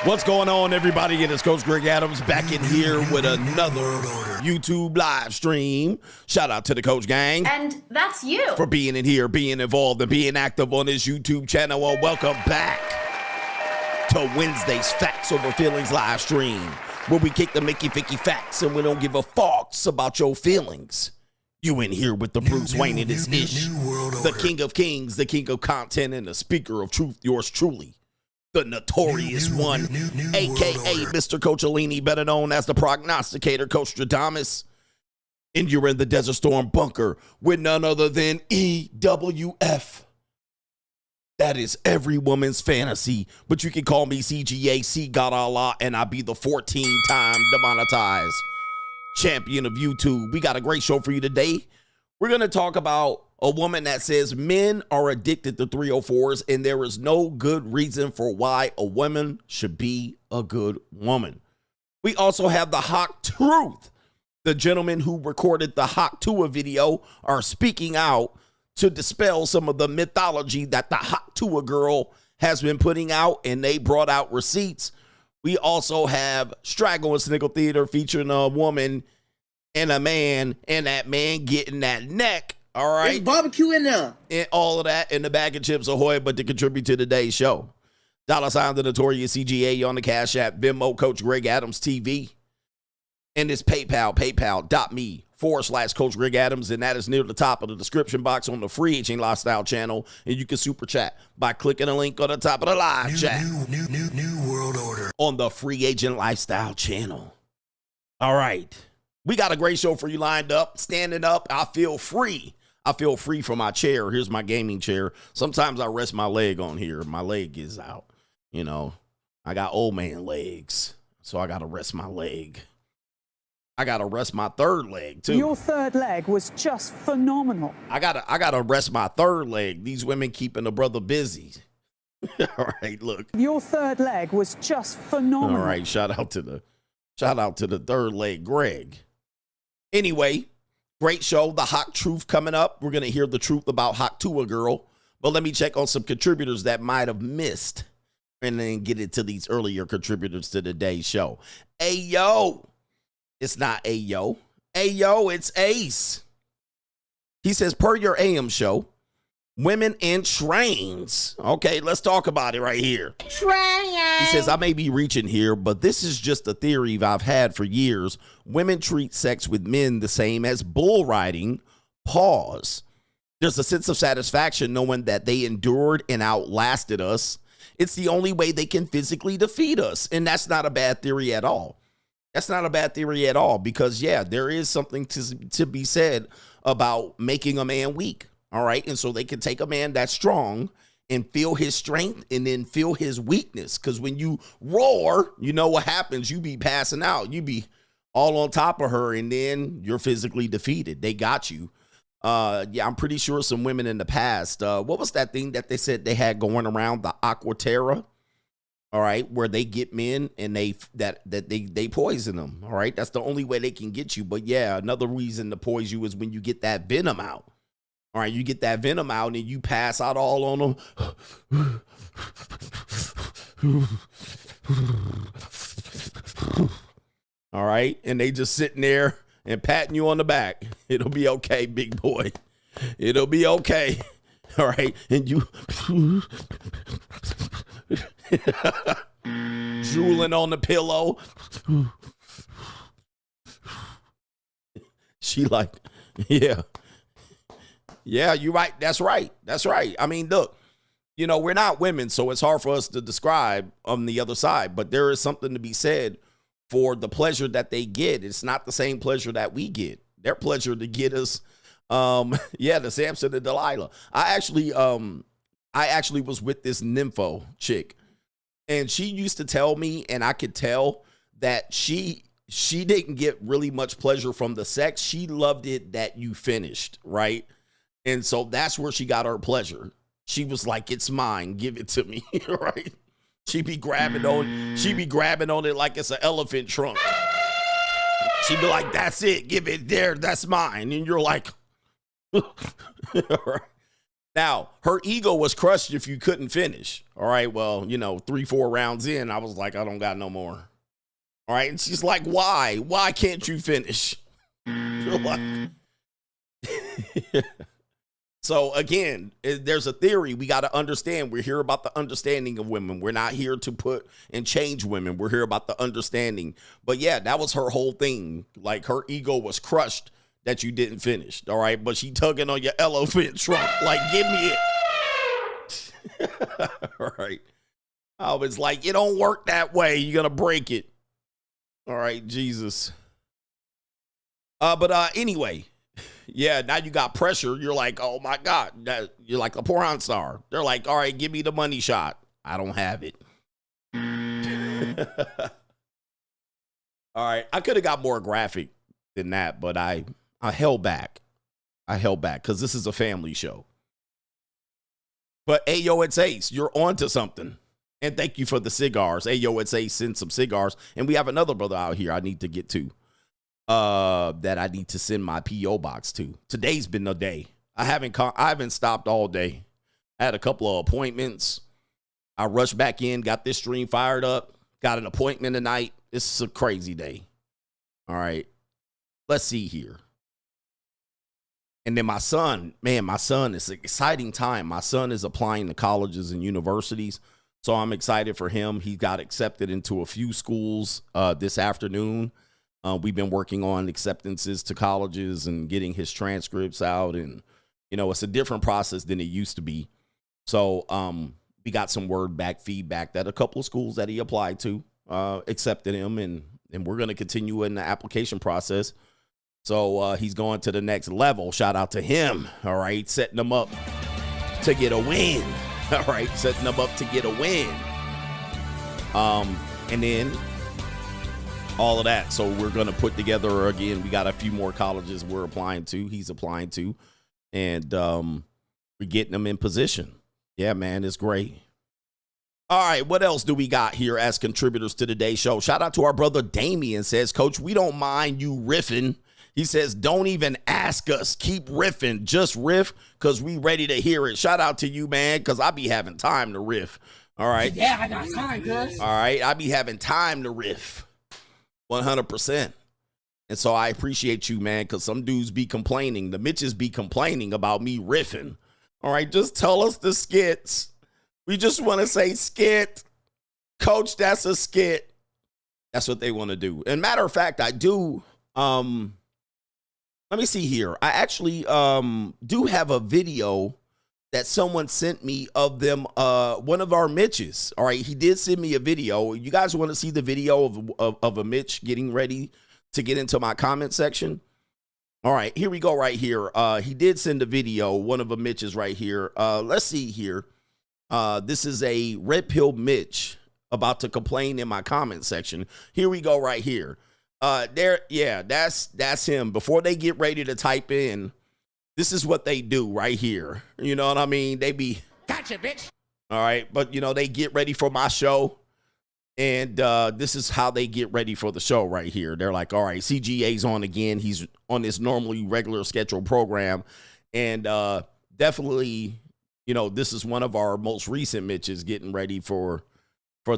What's going on, everybody? It is Coach Greg Adams back in here with another YouTube live stream. Shout out to the Coach Gang. And that's you. For being in here, being involved, and being active on this YouTube channel. Well, welcome back to Wednesday's Facts Over Feelings live stream, where we kick the Mickey Ficky facts and we don't give a fucks about your feelings. You in here with the Bruce Wayne and his ish, the King of Kings, the King of Content, and the Speaker of Truth, yours truly. The Notorious One, a.k.a. Mr. Coachellini, better known as the Prognosticator, Coach Stradamus. And you're in the Desert Storm bunker with none other than EWF. That is every woman's fantasy, but you can call me CGA, C God Allah, and I'll be the 14-time demonetized champion of YouTube. We got a great show for you today. We're going to talk about a woman that says men are addicted to 304's, and there is no good reason for why a woman should be a good woman. We also have the hot truth. The gentlemen who recorded the Hot Tua video are speaking out to dispel some of the mythology that the Hot Tua girl has been putting out, and they brought out receipts. We also have Straggle and Sniggle Theater featuring a woman and a man, and that man getting that neck. All right. There's barbecue in there. And all of that in the bag of chips ahoy, but to contribute to today's show. $, the Notorious CGA on the Cash App, Venmo, Coach Greg Adams TV. And it's PayPal, paypal.me/Coach Greg Adams. And that is near the top of the description box on the Free Agent Lifestyle channel. And you can super chat by clicking a link on the top of the live chat. New world order. On the Free Agent Lifestyle channel. All right. We got a great show for you lined up. Standing up, I feel free. I feel free from my chair. Here's my gaming chair. Sometimes I rest my leg on here. My leg is out. You know, I got old man legs, so I got to rest my leg. I got to rest my third leg, too. Your third leg was just phenomenal. I gotta rest my third leg. These women keeping the brother busy. All right, look. Your third leg was just phenomenal. All right, shout out to the third leg, Greg. Anyway, great show. The Hot Truth coming up. We're going to hear the truth about Hot Tua girl. But let me check on some contributors that might have missed and then get into these earlier contributors to today's show. Ayo. It's not Ayo. Ayo, it's Ace. He says, per your AM show, women in trains. Okay, let's talk about it right here. He says, I may be reaching here, but this is just a theory I've had for years. Women treat sex with men the same as bull riding. Pause. There's a sense of satisfaction knowing that they endured and outlasted us. It's the only way they can physically defeat us. And that's not a bad theory at all. That's not a bad theory at all because, yeah, there is something to be said about making a man weak. All right. And so they can take a man that's strong and feel his strength and then feel his weakness. Because when you roar, you know what happens. You be passing out. You be all on top of her and then you're physically defeated. They got you. Yeah, I'm pretty sure some women in the past. What was that thing that they said they had going around? The Aquaterra. All right, where they get men and they poison them. All right, that's the only way they can get you. But yeah, another reason to poison you is when you get that venom out. All right, you get that venom out and you pass out all on them. All right, and they just sitting there and patting you on the back. It'll be okay, big boy. It'll be okay. All right, and you drooling on the pillow. She like, yeah, you're right. That's right. That's right. I mean, look, you know, we're not women, so it's hard for us to describe on the other side, but there is something to be said for the pleasure that they get. It's not the same pleasure that we get. Their pleasure to get us, the Samson and Delilah. I actually was with this nympho chick, and she used to tell me, and I could tell that she didn't get really much pleasure from the sex. She loved it that you finished, right? And so that's where she got her pleasure. She was like, it's mine, give it to me, right? She be grabbing on it like it's an elephant trunk. She'd be like, that's it, give it there, that's mine. And you're like, Now, her ego was crushed if you couldn't finish. All right, well, 3-4 rounds in, I was like, I don't got no more. All right, and she's like, why? Why can't you finish? You're like... So again, there's a theory we got to understand. We're here about the understanding of women. We're not here to put and change women. We're here about the understanding. But yeah, that was her whole thing. Like, her ego was crushed that you didn't finish. All right, but she tugging on your elephant trunk like, give me it. All right. I was like, it don't work that way. You're gonna break it. All right, Jesus. But anyway. Yeah, now you got pressure. You're like, oh my God, you're like a porn star. They're like, all right, give me the money shot. I don't have it. All right, I could have got more graphic than that, but I held back. I held back because this is a family show. But hey, yo, it's Ace. You're on to something. And thank you for the cigars. Hey, yo, it's Ace. Send some cigars. And we have another brother out here I need to get to. That I need to send my P.O. box to. Today's been the day. I haven't stopped all day. I had a couple of appointments. I rushed back in, got this stream fired up, got an appointment tonight. It's a crazy day. All right. Let's see here. And then my son, it's an exciting time. My son is applying to colleges and universities. So I'm excited for him. He got accepted into a few schools this afternoon. We've been working on acceptances to colleges and getting his transcripts out. And, it's a different process than it used to be. So we got some feedback that a couple of schools that he applied to accepted him. And we're going to continue in the application process. So he's going to the next level. Shout out to him. All right. Setting him up to get a win. All right. Setting him up to get a win. And then all of that. So we're going to put together, again, we got a few more colleges we're applying to. He's applying to. And we're getting them in position. Yeah, man, it's great. All right, what else do we got here as contributors to today's show? Shout out to our brother Damien. Says, Coach, we don't mind you riffing. He says, don't even ask us. Keep riffing. Just riff because we ready to hear it. Shout out to you, man, because I be having time to riff. All right. Yeah, I got time, cuz. All right, I be having time to riff. 100%. And so I appreciate you, man, because some dudes be complaining. The Mitches be complaining about me riffing. All right, just tell us the skits. We just want to say skit. Coach, that's a skit. That's what they want to do. And matter of fact, I do. Let me see here. I actually do have a video that someone sent me of them, one of our Mitches. All right, he did send me a video. You guys want to see the video of a Mitch getting ready to get into my comment section? All right, here we go right here. He did send a video, one of a Mitches right here. Let's see here. This is a red pill Mitch about to complain in my comment section. Here we go right here. That's him. Before they get ready to type in, this is what they do right here. You know what I mean? They be, Gotcha, bitch. all right, but they get ready for my show. And this is how they get ready for the show right here. They're like, all right, CGA's on again. He's on this normally regular scheduled program. And definitely, this is one of our most recent Mitches getting ready for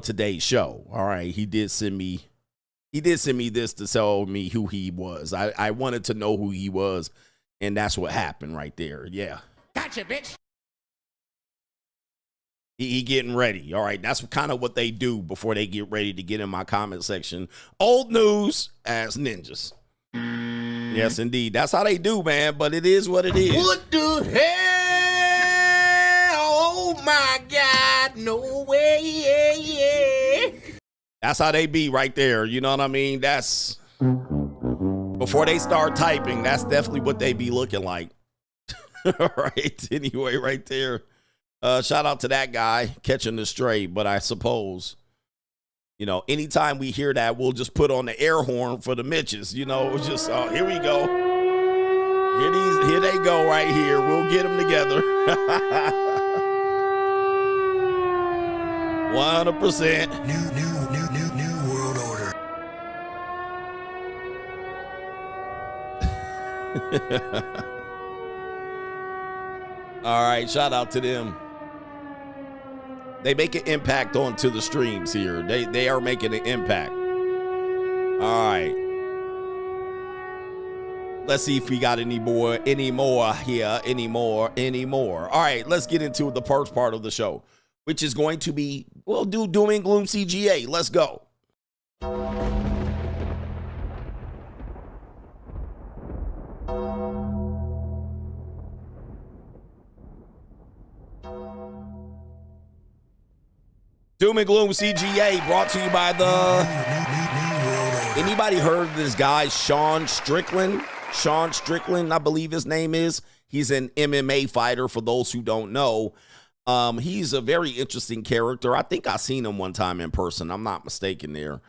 today's show. All right, he did send me this to tell me who he was. I wanted to know who he was. And that's what happened right there. Yeah. Gotcha, bitch. He getting ready. All right. That's kind of what they do before they get ready to get in my comment section. Old news as ninjas. Yes, indeed. That's how they do, man. But it is what it is. What the hell? Oh, my God. No way. That's how they be right there. You know what I mean? That's before they start typing. That's definitely what they be looking like. All right. Anyway, right there. Shout out to that guy catching the stray. But I suppose, anytime we hear that, we'll just put on the air horn for the Mitches. It's just, here we go. Here they go right here. We'll get them together. 100%. New world order. All right, shout out to them. They make an impact onto the streams here. They are making an impact. All right. Let's see if we got any more here, any more. All right, let's get into the first part of the show, which is going to be, we'll do Doom and Gloom CGA. Let's go. Doom and Gloom CGA brought to you by anybody heard of this guy, Sean Strickland? Sean Strickland, I believe his name is. He's an MMA fighter, for those who don't know. He's a very interesting character. I think I seen him one time in person. I'm not mistaken there.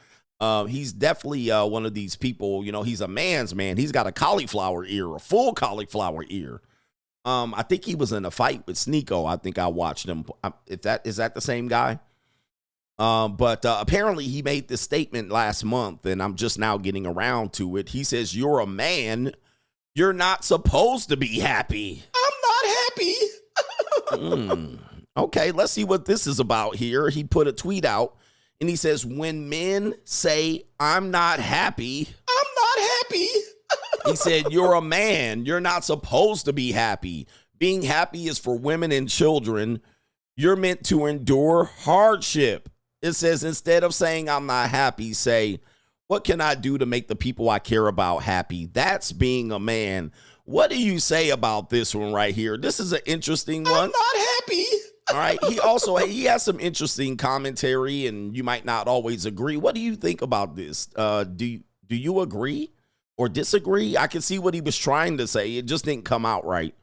He's definitely one of these people, you know, he's a man's man. He's got a cauliflower ear, a full cauliflower ear. I think he was in a fight with Sneeko. I think I watched him. Is that the same guy? But apparently he made this statement last month, and I'm just now getting around to it. He says, "You're a man. You're not supposed to be happy." I'm not happy. Okay, let's see what this is about here. He put a tweet out, and he says, "When men say I'm not happy, I'm not happy." he said, "You're a man. You're not supposed to be happy. Being happy is for women and children. You're meant to endure hardship." It says, instead of saying I'm not happy, say, what can I do to make the people I care about happy? That's being a man. What do you say about this one right here? This is an interesting one. I'm not happy. All right. He has some interesting commentary, and you might not always agree. What do you think about this? Do you agree or disagree? I can see what he was trying to say. It just didn't come out right.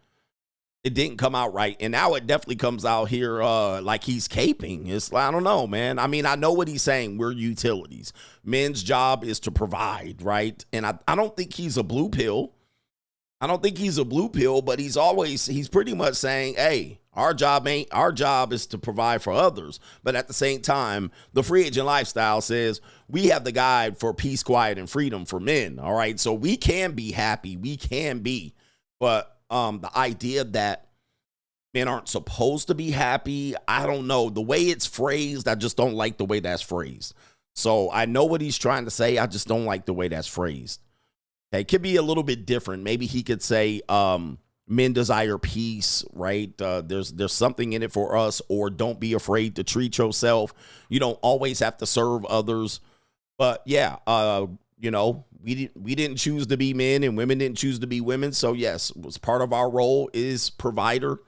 It didn't come out right. And now it definitely comes out here like he's caping. It's, I don't know, man. I mean, I know what he's saying. We're utilities. Men's job is to provide, right? And I don't think he's a blue pill. But he's pretty much saying, hey, our job is to provide for others. But at the same time, the free agent lifestyle says we have the guide for peace, quiet, and freedom for men. All right. So we can be happy. We can be. But the idea that men aren't supposed to be happy, I don't know. The way it's phrased, I just don't like the way that's phrased. So I know what he's trying to say. I just don't like the way that's phrased. Okay, it could be a little bit different. Maybe he could say men desire peace, right? There's something in it for us, or don't be afraid to treat yourself. You don't always have to serve others. But yeah, you know, we didn't choose to be men, and women didn't choose to be women. So yes, was part of our role is provider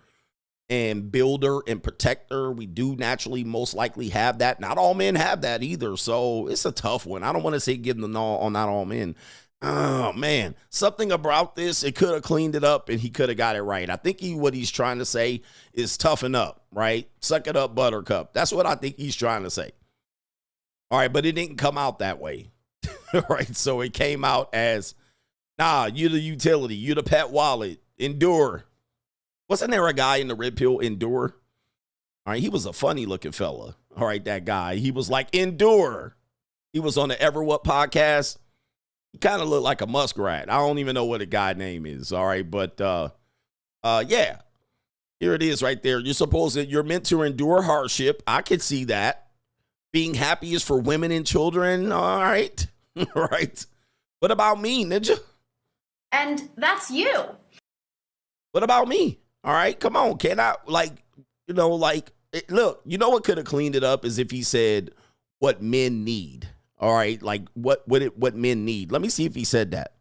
and builder and protector. We do naturally most likely have that. Not all men have that either. So it's a tough one. I don't want to say giving the no on not all men. Oh man, something about this, it could have cleaned it up and he could have got it right. I think what he's trying to say is toughen up, right? Suck it up, buttercup. That's what I think he's trying to say. All right, but it didn't come out that way. Right, so it came out as, nah, you the utility, you the pet wallet, endure. Wasn't there a guy in the red pill, endure? All right, he was a funny looking fella. All right, that guy, he was like, endure. He was on the Ever What podcast. He kind of looked like a muskrat. I don't even know what the guy name is. All right, but yeah, here it is right there. You're supposed to, you're meant to endure hardship. I could see that. Being happy is for women and children. All right. Right. What about me, Ninja? And that's you. What about me? All right. Come on. Can I, like, you know, like, look, you know what could have cleaned it up is if he said what men need. All right. Like what men need. Let me see if he said that.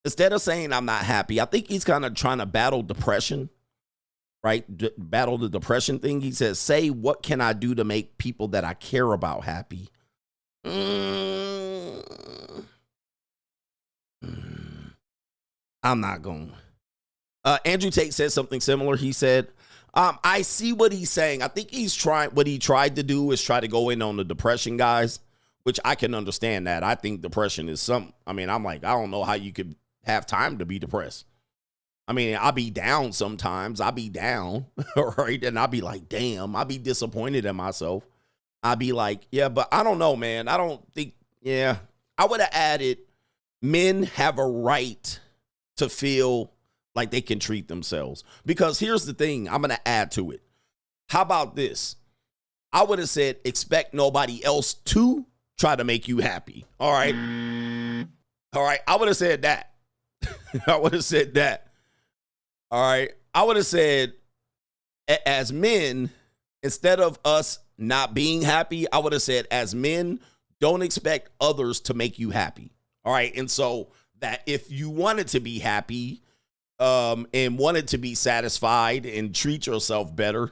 Instead of saying I'm not happy, I think he's kind of trying to battle depression. Right? Battle the depression thing. He says, say, what can I do to make people that I care about happy? I'm not going. Andrew Tate said something similar. He said, I see what he's saying. I think what he tried to do is try to go in on the depression guys, which I can understand that. I think depression is I'm like, I don't know how you could have time to be depressed. I mean, I'll be down sometimes. I'll be down, right? And I'll be like, damn, I'll be disappointed in myself. I'll be like, yeah, but I don't know, man. I don't think, yeah. I would have added, men have a right to feel like they can treat themselves. Because here's the thing, I'm going to add to it. How about this? I would have said, expect nobody else to try to make you happy. All right. All right. I would have said that. I would have said that. All right. I would have said, as men, instead of us not being happy, I would have said, as men, don't expect others to make you happy. All right. And so that if you wanted to be happy and wanted to be satisfied and treat yourself better,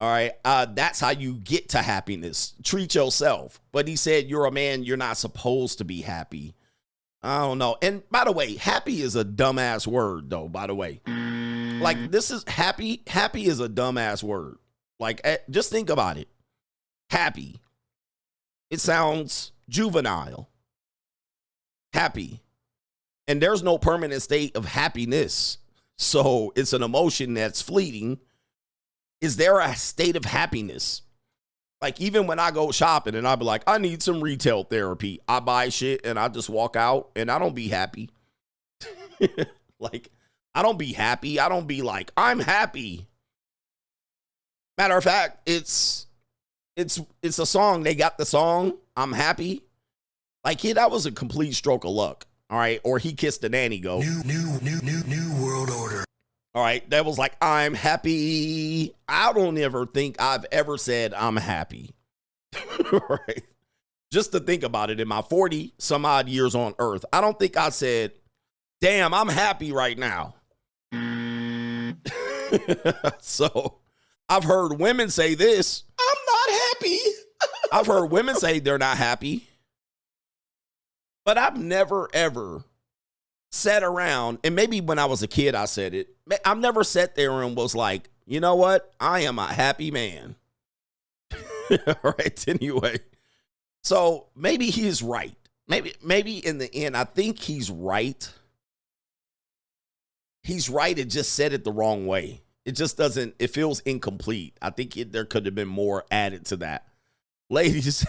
all right, that's how you get to happiness. Treat yourself. But he said, you're a man, you're not supposed to be happy. I don't know. And by the way, happy is a dumbass word, though, by the way. Like, this is happy. Happy is a dumbass word. Like, just think about it. Happy. It sounds juvenile. Happy. And there's no permanent state of happiness. So it's an emotion that's fleeting. Is there a state of happiness? Like, even when I go shopping and I be like, I need some retail therapy. I buy shit and I just walk out and I don't be happy. Like, I don't be happy. I don't be like, I'm happy. Matter of fact, it's a song. They got the song, I'm happy. Like, yeah, that was a complete stroke of luck. All right. Or he kissed the nanny goat. New world order. All right. That was like, I'm happy. I don't ever think I've ever said I'm happy. Right. Just to think about it, in my 40 some odd years on earth, I don't think I said, damn, I'm happy right now. So I've heard women say this. I'm not happy. I've heard women say they're not happy. But I've never, ever sat around, and maybe when I was a kid, I said it. I've never sat there and was like, you know what? I am a happy man. All right. Anyway. So maybe he's right. Maybe in the end, I think he's right. He's right. It just said it the wrong way. It just doesn't, it feels incomplete. I think there could have been more added to that. Ladies,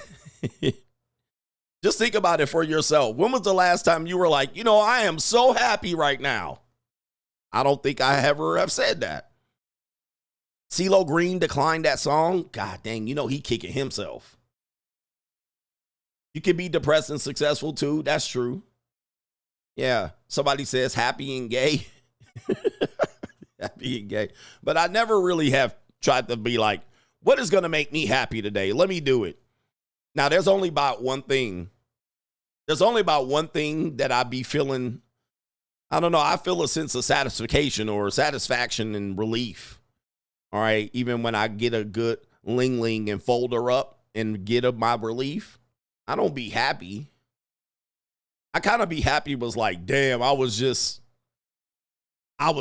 just think about it for yourself. When was the last time you were like, you know, I am so happy right now? I don't think I ever have said that. CeeLo Green declined that song. God dang, you know he kicking himself. You can be depressed and successful too. That's true. Yeah. Somebody says happy and gay. Happy and gay. But I never really have tried to be like, what is going to make me happy today? Let me do it. Now, there's only about one thing. There's only about one thing that I be feeling. I don't know. I feel a sense of satisfaction or satisfaction and relief. All right. Even when I get a good ling and fold her up and get up my relief, I don't be happy. I kind of be happy was like, damn, I was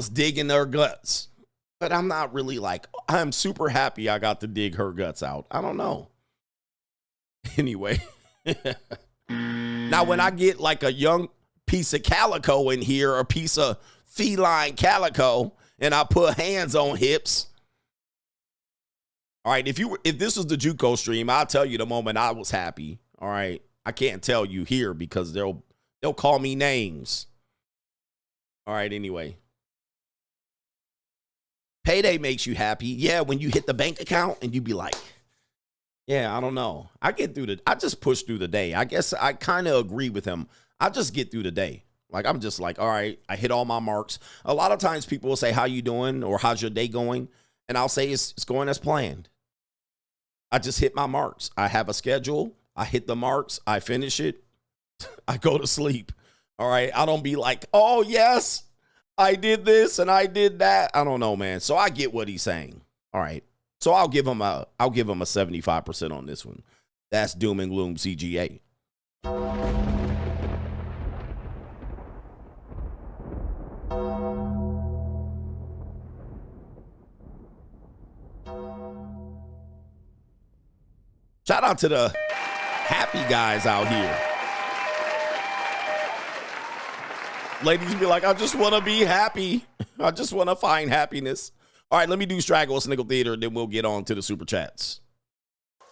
digging their guts. But I'm not really like, I'm super happy I got to dig her guts out. I don't know. Anyway. Now, when I get like a young piece of calico in here, a piece of feline calico, and I put hands on hips. All right, if this was the JUCO stream, I'll tell you the moment I was happy. All right. I can't tell you here because they'll call me names. All right, anyway. Payday makes you happy. Yeah, when you hit the bank account and you be like, yeah, I don't know. I just push through the day. I guess I kind of agree with him. I just get through the day. Like, I'm just like, all right, I hit all my marks. A lot of times people will say, how you doing? Or how's your day going? And I'll say it's going as planned. I just hit my marks. I have a schedule. I hit the marks. I finish it. I go to sleep. All right. I don't be like, oh, yes, I did this and I did that. I don't know, man. So I get what he's saying. All right. So I'll give him a 75% on this one. That's Doom and Gloom CGA. Shout out to the happy guys out here. Ladies be like, I just want to be happy. I just want to find happiness. All right, let me do Straggle Sniggle Theater, then we'll get on to the super chats.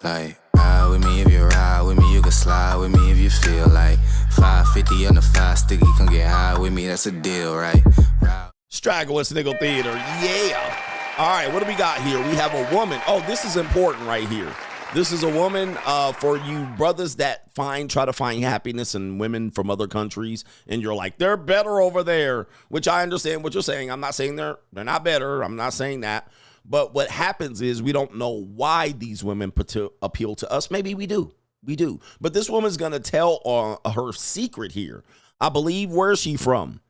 Like, ride with me if you ride with me, you can slide with me if you feel like 550 on the 5 sticky, come get high with me, that's a deal, right? Ride Straggle and Sniggle Theater. Yeah. All right, what do we got here? We have a woman. Oh, this is important right here. This is a woman for you brothers that try to find happiness in women from other countries, and you're like, they're better over there, which I understand what you're saying. I'm not saying they're not better. I'm not saying that. But what happens is we don't know why these women appeal to us. Maybe we do. We do. But this woman's going to tell her secret here. I believe, where is she from?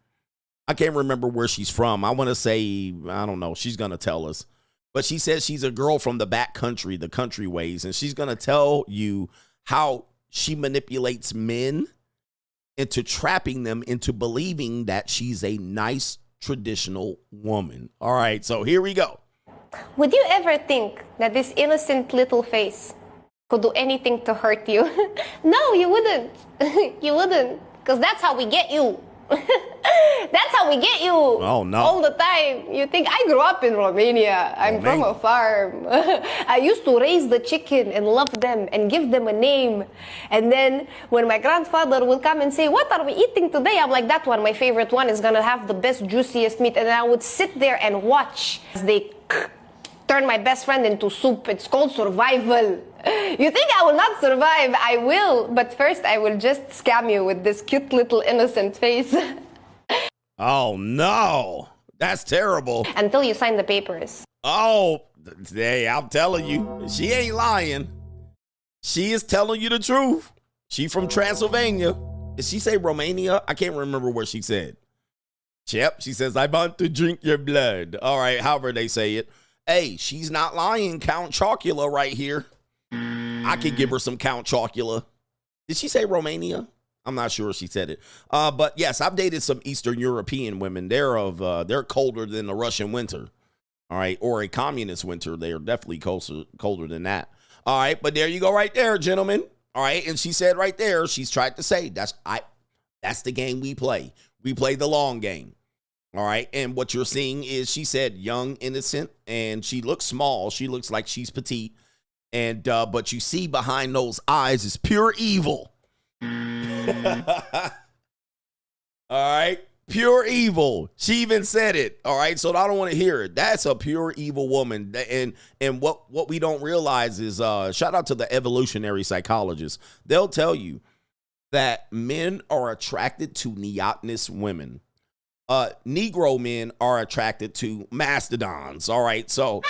I can't remember where she's from. I want to say, I don't know. She's going to tell us. But she says she's a girl from the back country, the country ways. And she's going to tell you how she manipulates men into trapping them into believing that she's a nice, traditional woman. All right, so here we go. Would you ever think that this innocent little face could do anything to hurt you? No, you wouldn't. You wouldn't. Because that's how we get you. That's how we get you. Oh, no. All the time. You think I grew up in Romania. I'm from a farm. I used to raise the chicken and love them and give them a name. And then when my grandfather would come and say, what are we eating today? I'm like, that one, my favorite one, is going to have the best, juiciest meat. And I would sit there and watch as they turn my best friend into soup. It's called survival. You think I will not survive? I will. But first, I will just scam you with this cute little innocent face. Oh, no. That's terrible. Until you sign the papers. Oh, hey, I'm telling you, she ain't lying. She is telling you the truth. She from Transylvania. Did she say Romania? I can't remember what she said. Yep, she says, I want to drink your blood. All right, however they say it. Hey, she's not lying. Count Chocula right here. I could give her some Count Chocula. Did she say Romania? I'm not sure she said it. But yes, I've dated some Eastern European women. They're colder than the Russian winter. All right, or a communist winter. They are definitely colder than that. All right, but there you go right there, gentlemen. All right, and she said right there, she's tried to say that's the game we play. We play the long game. All right, and what you're seeing is, she said young, innocent, and she looks small. She looks like she's petite. And but you see behind those eyes is pure evil. All right, pure evil. She even said it. All right, so I don't want to hear it. That's a pure evil woman. And what we don't realize is, shout out to the evolutionary psychologists. They'll tell you that men are attracted to neotenous women. Negro men are attracted to mastodons. All right, so.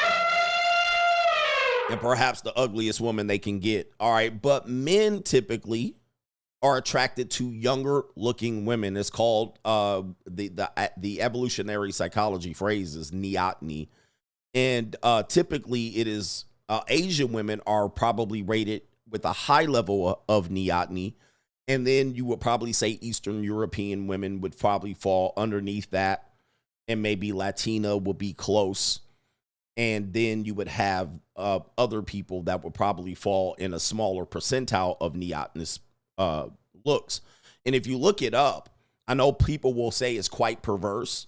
And perhaps the ugliest woman they can get. All right. But men typically are attracted to younger looking women. It's called the evolutionary psychology phrase is neoteny. And typically it is Asian women are probably rated with a high level of neoteny. And then you would probably say Eastern European women would probably fall underneath that. And maybe Latina would be close. And then you would have other people that would probably fall in a smaller percentile of neotenous looks. And if you look it up, I know people will say it's quite perverse,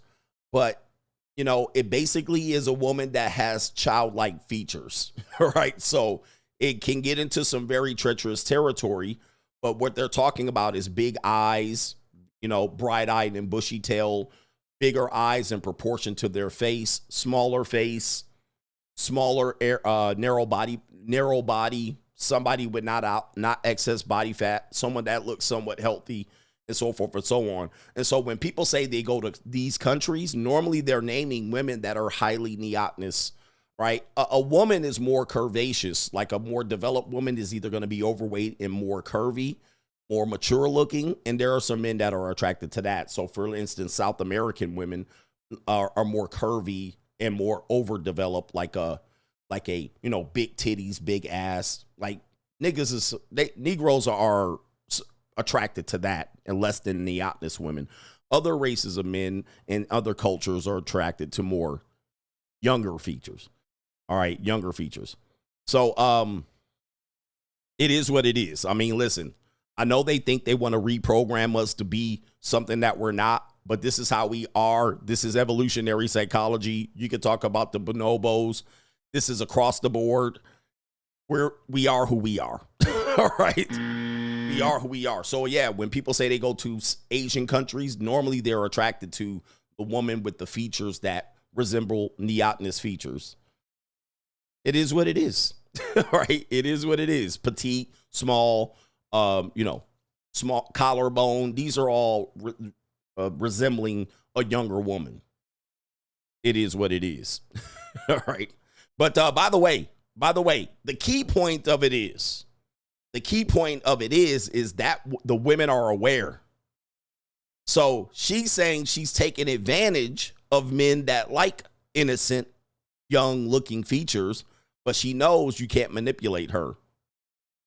but, you know, it basically is a woman that has childlike features, right? So it can get into some very treacherous territory, but what they're talking about is big eyes, you know, bright-eyed and bushy-tailed, bigger eyes in proportion to their face, smaller face, smaller, narrow body, somebody with not excess body fat, someone that looks somewhat healthy, and so forth and so on. And so when people say they go to these countries, normally they're naming women that are highly neotenous, right? A woman is more curvaceous, like a more developed woman is either going to be overweight and more curvy, more mature looking, and there are some men that are attracted to that. So for instance, South American women are more curvy and more overdeveloped, like a, you know, big titties, big ass. Like Negroes are attracted to that, and less than neotenous women. Other races of men and other cultures are attracted to more younger features. All right, younger features. So it is what it is. I mean, listen, I know they think they want to reprogram us to be something that we're not, but this is how we are. This is evolutionary psychology. You could talk about the bonobos. This is across the board. We are who we are. All right. We are who we are. So yeah, when people say they go to Asian countries, normally they're attracted to the woman with the features that resemble neotenous features. It is what it is. Right? It is what it is. Petite, small, small collarbone. These are all resembling a younger woman. It is what it is. All right. But by the way, the key point of it is that the women are aware. So she's saying she's taking advantage of men that like innocent, young looking features, but she knows you can't manipulate her.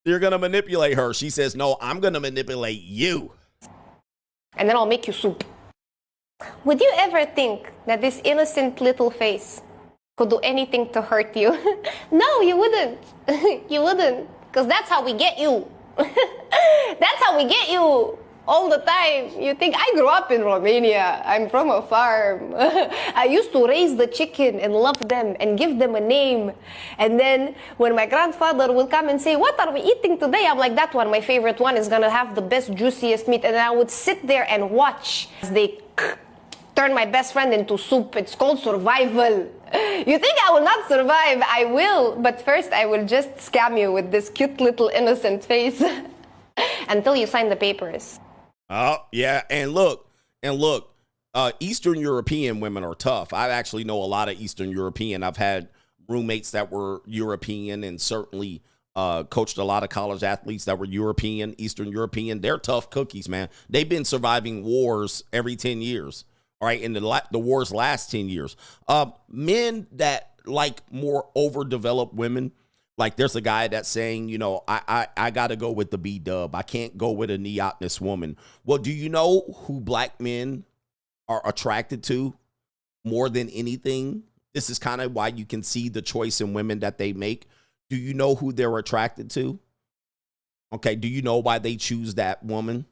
You're going to manipulate her. She says, no, I'm going to manipulate you. And then I'll make you soup. Would you ever think that this innocent little face could do anything to hurt you? No, you wouldn't. You wouldn't. Because that's how we get you. That's how we get you. All the time. You think I grew up in Romania. I'm from a farm. I used to raise the chicken and love them and give them a name. And then when my grandfather will come and say, what are we eating today? I'm like, that one, my favorite one, is going to have the best, juiciest meat. And I would sit there and watch as they turn my best friend into soup. It's called survival. You think I will not survive? I will. But first, I will just scam you with this cute little innocent face until you sign the papers. Oh, yeah. And look, Eastern European women are tough. I actually know a lot of Eastern European. I've had roommates that were European and certainly coached a lot of college athletes that were European, Eastern European. They're tough cookies, man. They've been surviving wars every 10 years. All right. And the wars last 10 years. Men that like more overdeveloped women, like there's a guy that's saying, I got to go with the B-dub. I can't go with a neotenous woman. Well, do you know who black men are attracted to more than anything? This is kind of why you can see the choice in women that they make. Do you know who they're attracted to? Okay. Do you know why they choose that woman?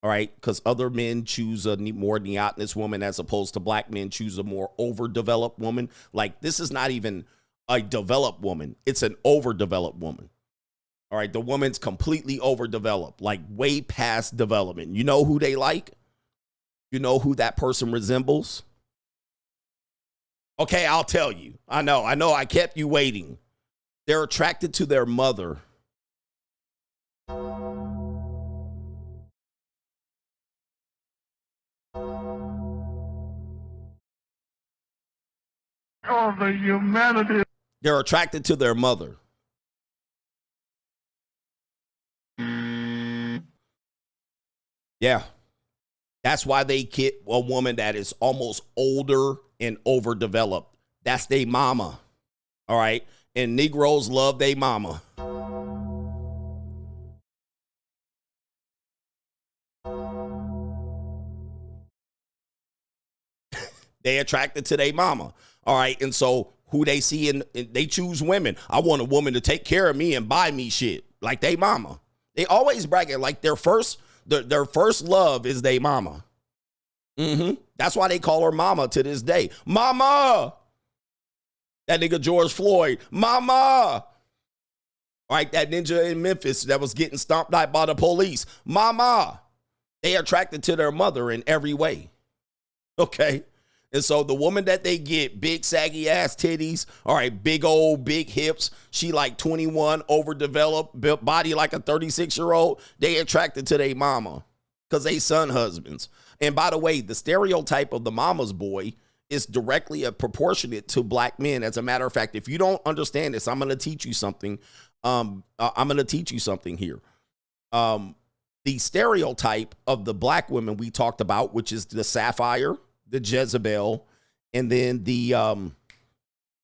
All right. Because other men choose a more neotenous woman as opposed to black men choose a more overdeveloped woman. Like this is not even a developed woman. It's an overdeveloped woman. All right. The woman's completely overdeveloped, like way past development. You know who they like? You know who that person resembles? Okay, I'll tell you. I know. I kept you waiting. They're attracted to their mother. Oh, the humanity. They're attracted to their mother. Yeah. That's why they get a woman that is almost older and overdeveloped. That's their mama. All right. And Negroes love their mama. They attracted to their mama. All right. And so who they see and they choose women. I want a woman to take care of me and buy me shit like they mama. They always brag it like their first love is they mama. That's why they call her mama to this day. Mama. That nigga George Floyd. Mama. All right. That ninja in Memphis that was getting stomped out by the police. Mama. They attracted to their mother in every way. Okay. And so the woman that they get, big saggy ass titties, all right, big hips, she like 21, overdeveloped, built body like a 36-year-old, they attracted to their mama because they son husbands. And by the way, the stereotype of the mama's boy is directly proportionate to black men. As a matter of fact, if you don't understand this, I'm going to teach you something. I'm going to teach you something here. The stereotype of the black women we talked about, which is the sapphire, the Jezebel, and then the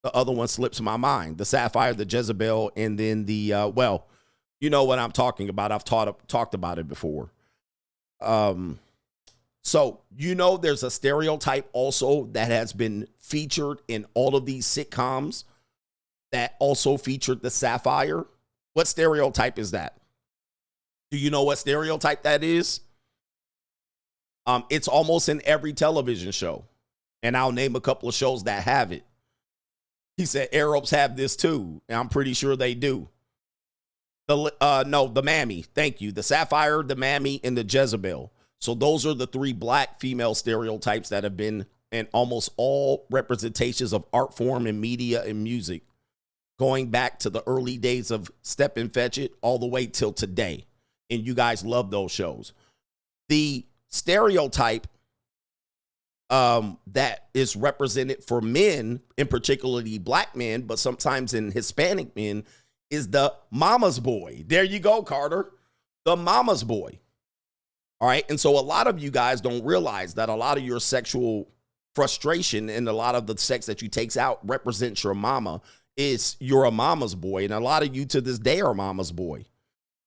other one slips my mind. The sapphire, the Jezebel, and then the well, you know what I'm talking about. I've talked about it before. So there's a stereotype also that has been featured in all of these sitcoms that also featured the sapphire. What stereotype is that? Do you know what stereotype that is? It's almost in every television show. And I'll name a couple of shows that have it. He said Arabs have this too. And I'm pretty sure they do. The mammy. Thank you. The sapphire, the mammy, and the Jezebel. So those are the three black female stereotypes that have been and almost all representations of art form and media and music, going back to the early days of Step and Fetch It all the way till today. And you guys love those shows. The stereotype that is represented for men, in particularly black men, but sometimes in Hispanic men, is the mama's boy. There you go, Carter. The mama's boy. All right. And so a lot of you guys don't realize that a lot of your sexual frustration and a lot of the sex that you takes out represents your mama. Is you're a mama's boy. And a lot of you to this day are mama's boy.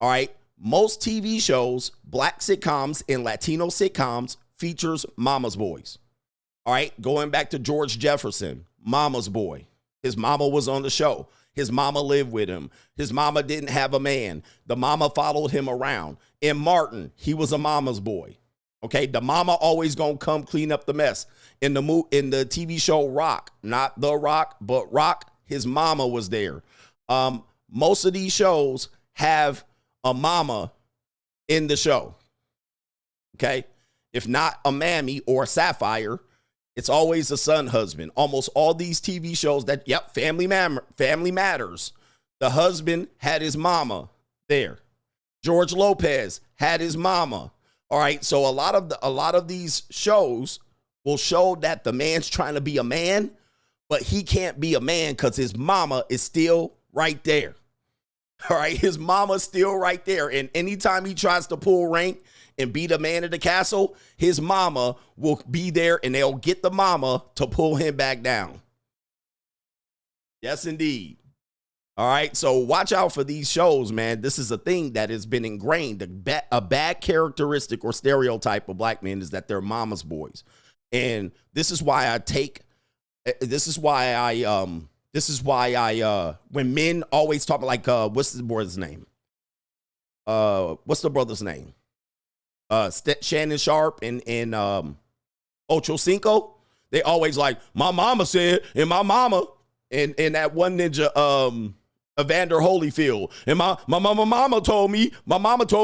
All right. Most TV shows, black sitcoms and Latino sitcoms features mama's boys. All right. Going back to George Jefferson, mama's boy. His mama was on the show. His mama lived with him. His mama didn't have a man. The mama followed him around. In Martin, he was a mama's boy. Okay, the mama always gonna come clean up the mess. In the TV show Rock, not The Rock, but Rock, his mama was there. Most of these shows have a mama in the show. Okay, if not a mammy or a Sapphire, it's always a son husband. Almost all these TV shows that, yep, Family Matters. The husband had his mama there. George Lopez had his mama. All right, so a lot of these shows will show that the man's trying to be a man, but he can't be a man because his mama is still right there. All right, his mama's still right there. And anytime he tries to pull rank and be the man of the castle, his mama will be there and they'll get the mama to pull him back down. Yes, indeed. All right, so watch out for these shows, man. This is a thing that has been ingrained. A bad characteristic or stereotype of black men is that they're mama's boys. And this is why when men always talk like, what's the brother's name? What's the brother's name? Shannon Sharp and Ocho Cinco. They always like, my mama said, and my mama, and that one ninja, Evander Holyfield. And my mama told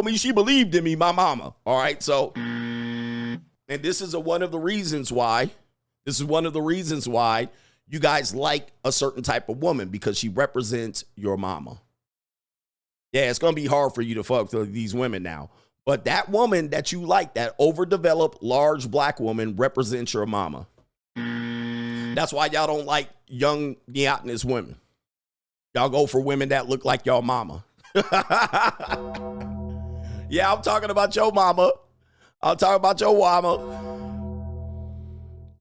me she believed in me, my mama. All right, so, and this is one of the reasons why you guys like a certain type of woman, because she represents your mama. Yeah, it's going to be hard for you to fuck these women now. But that woman that you like, that overdeveloped, large black woman, represents your mama. That's why y'all don't like young, neotenous women. Y'all go for women that look like y'all mama. Yeah, I'm talking about your mama. I'm talking about your mama.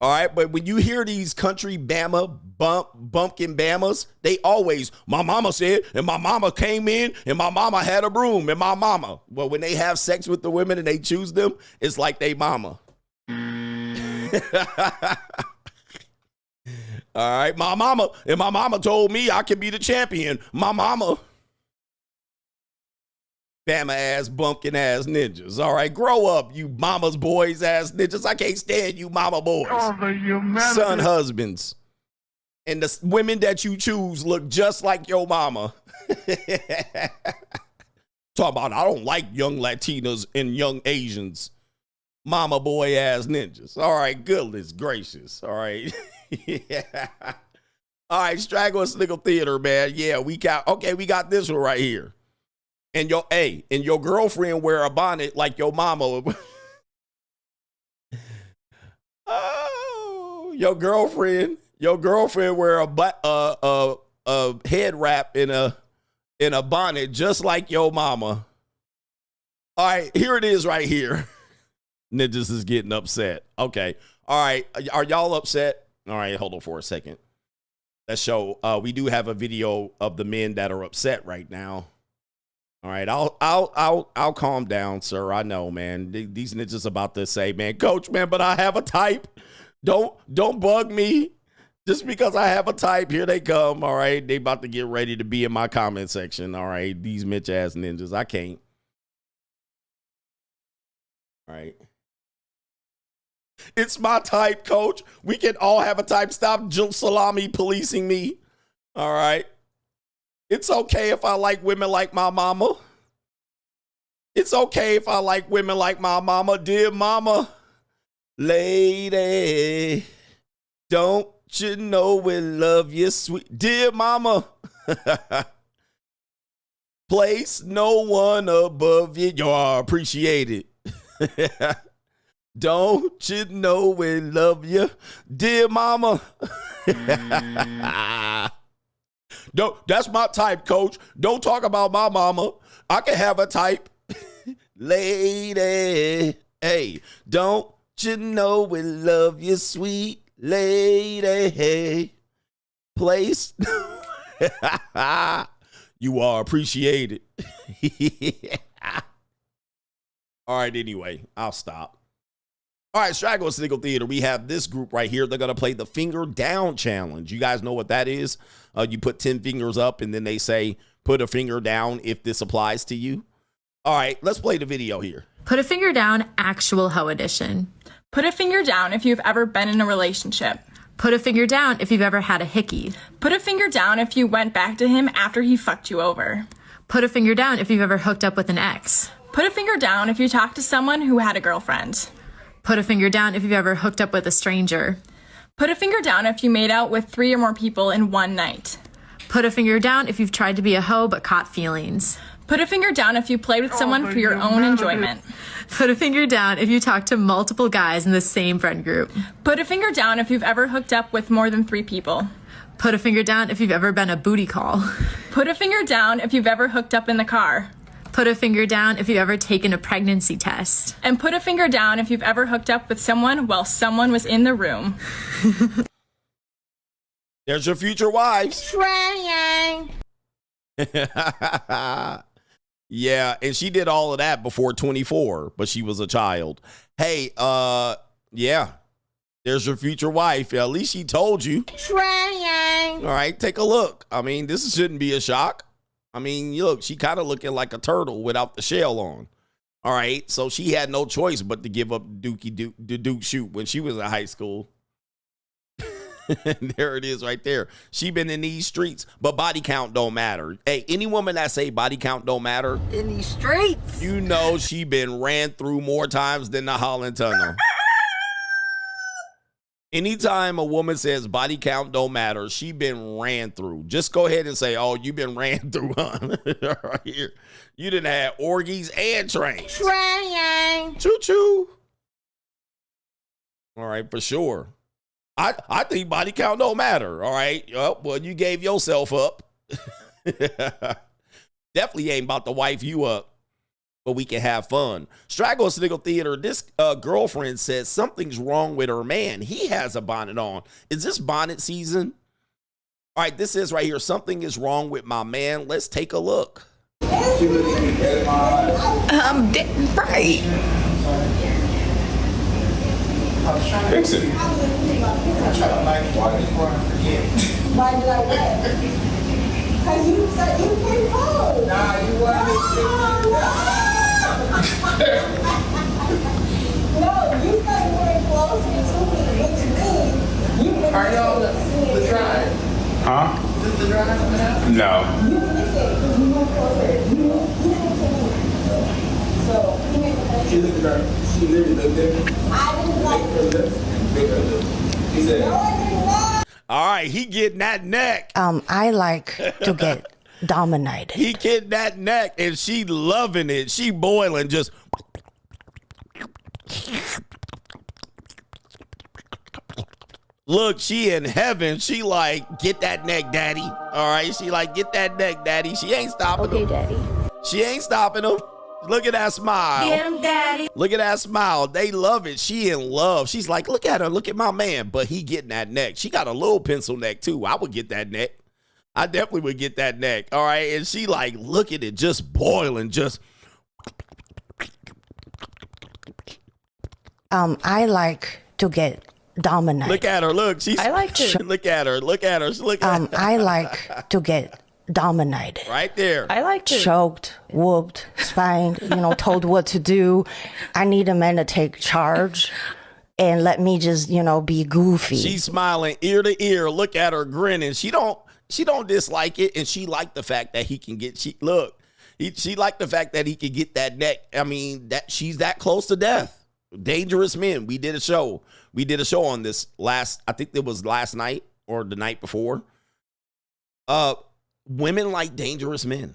All right, but when you hear these country Bama, bumpkin Bamas, they always, my mama said, and my mama came in, and my mama had a broom, and my mama. Well, when they have sex with the women and they choose them, it's like they mama. All right, my mama told me I could be the champion. My mama. Bama ass, bumpkin ass ninjas. All right, grow up, you mama's boys ass ninjas. I can't stand you mama boys. Son husbands. And the women that you choose look just like your mama. Talk about, I don't like young Latinas and young Asians. Mama boy ass ninjas. All right, goodness gracious. All right. Yeah. All right, Straggle and Sniggle Theater, man. Yeah, we got this one right here. And your girlfriend wear a bonnet like your mama. Oh, your girlfriend wear a head wrap in a bonnet just like your mama. All right, here it is right here. Ninjas is getting upset. Okay. All right, are y'all upset? All right, hold on for a second. Let's show. We do have a video of the men that are upset right now. All right, I'll calm down, sir. I know, man. These ninjas about to say, man, coach, man, but I have a type. Don't bug me. Just because I have a type, here they come. All right, they about to get ready to be in my comment section. All right, these Mitch ass ninjas. I can't. All right. It's my type, coach. We can all have a type. Stop salami policing me. All right. It's okay if I like women like my mama. It's okay if I like women like my mama. Dear mama, lady. Don't you know we love you, sweet dear mama? Place no one above you. You are appreciated. Don't you know we love you, dear mama? That's my type, coach. Don't talk about my mama. I can have a type. Lady, hey, don't you know we love you, sweet lady? Place. You are appreciated. All right, anyway, I'll stop. All right, Straggle Sniggle Theater. We have this group right here. They're going to play the finger down challenge. You guys know what that is? You put 10 fingers up, and then they say, put a finger down if this applies to you. All right, let's play the video here. Put a finger down, actual hoe edition. Put a finger down if you've ever been in a relationship. Put a finger down if you've ever had a hickey. Put a finger down if you went back to him after he fucked you over. Put a finger down if you've ever hooked up with an ex. Put a finger down if you talked to someone who had a girlfriend. Put a finger down if you've ever hooked up with a stranger. Put a finger down if you made out with 3 or more people in one night. Put a finger down if you've tried to be a hoe but caught feelings. Put a finger down if you played with someone for your own enjoyment. Put a finger down if you talked to multiple guys in the same friend group. Put a finger down if you've ever hooked up with more than 3 people. Put a finger down if you've ever been a booty call. Put a finger down if you've ever hooked up in the car. Put a finger down if you've ever taken a pregnancy test. And put a finger down if you've ever hooked up with someone while someone was in the room. There's your future wives. Trying. Yeah, and she did all of that before 24, but she was a child. Hey, yeah, there's your future wife. At least she told you. Trying. All right, take a look. I mean, this shouldn't be a shock. I mean, look, she kind of looking like a turtle without the shell on. All right, so she had no choice but to give up the Duke shoot when she was in high school. There it is right there. She been in these streets, but body count don't matter. Hey, any woman that say body count don't matter, in these streets, you know she been ran through more times than the Holland Tunnel. Anytime a woman says body count don't matter, she been ran through. Just go ahead and say, oh, you been ran through, huh? Right here. You done had orgies and trains. Trying. Choo-choo. All right, for sure. I think body count don't matter. All right. Well, you gave yourself up. Definitely ain't about to wife you up, but we can have fun. Straggle Sniggle Theater. This girlfriend says something's wrong with her man. He has a bonnet on. Is this bonnet season? All right. This is right here. Something is wrong with my man. Let's take a look. I'm dead right. Fix it. I try to like water before I forget. Why did I wet? Because you said you came home. Nah, you wanted No, you started wearing clothes which means Are y'all the drive? Huh? Is the drive coming out? No. you missed it because you weren't clothes. You so he made the She looked at her. She literally looked at me. I didn't like it. He said, No, I didn't like it. All right. He getting that neck. I like to get dominated. He getting that neck and she loving it. She boiling just. Look, she in heaven. She like, get that neck, daddy. All right. She like, get that neck, daddy. She ain't stopping him. Daddy. She ain't stopping him. Look at that smile. Get him, daddy. Look at that smile. They love it. She in love. She's like, look at her. Look at my man. But he getting that neck. She got a little pencil neck too. I would get that neck. I definitely would get that neck. All right. And she like, look at it, just boiling, just. I like to get dominated. Look at her. Look. She's. I like to. Look at her. Look at her. Look at her. I like to get dominated. Right there. I like to. Choked, whooped, spanked, told what to do. I need a man to take charge and let me just, be goofy. She's smiling ear to ear. Look at her grinning. She don't dislike it. And she liked the fact that he can get, she liked the fact that he could get that neck. I mean, that she's that close to death. Dangerous Men. We did a show. We did a show on this I think it was last night or the night before. Women like dangerous men.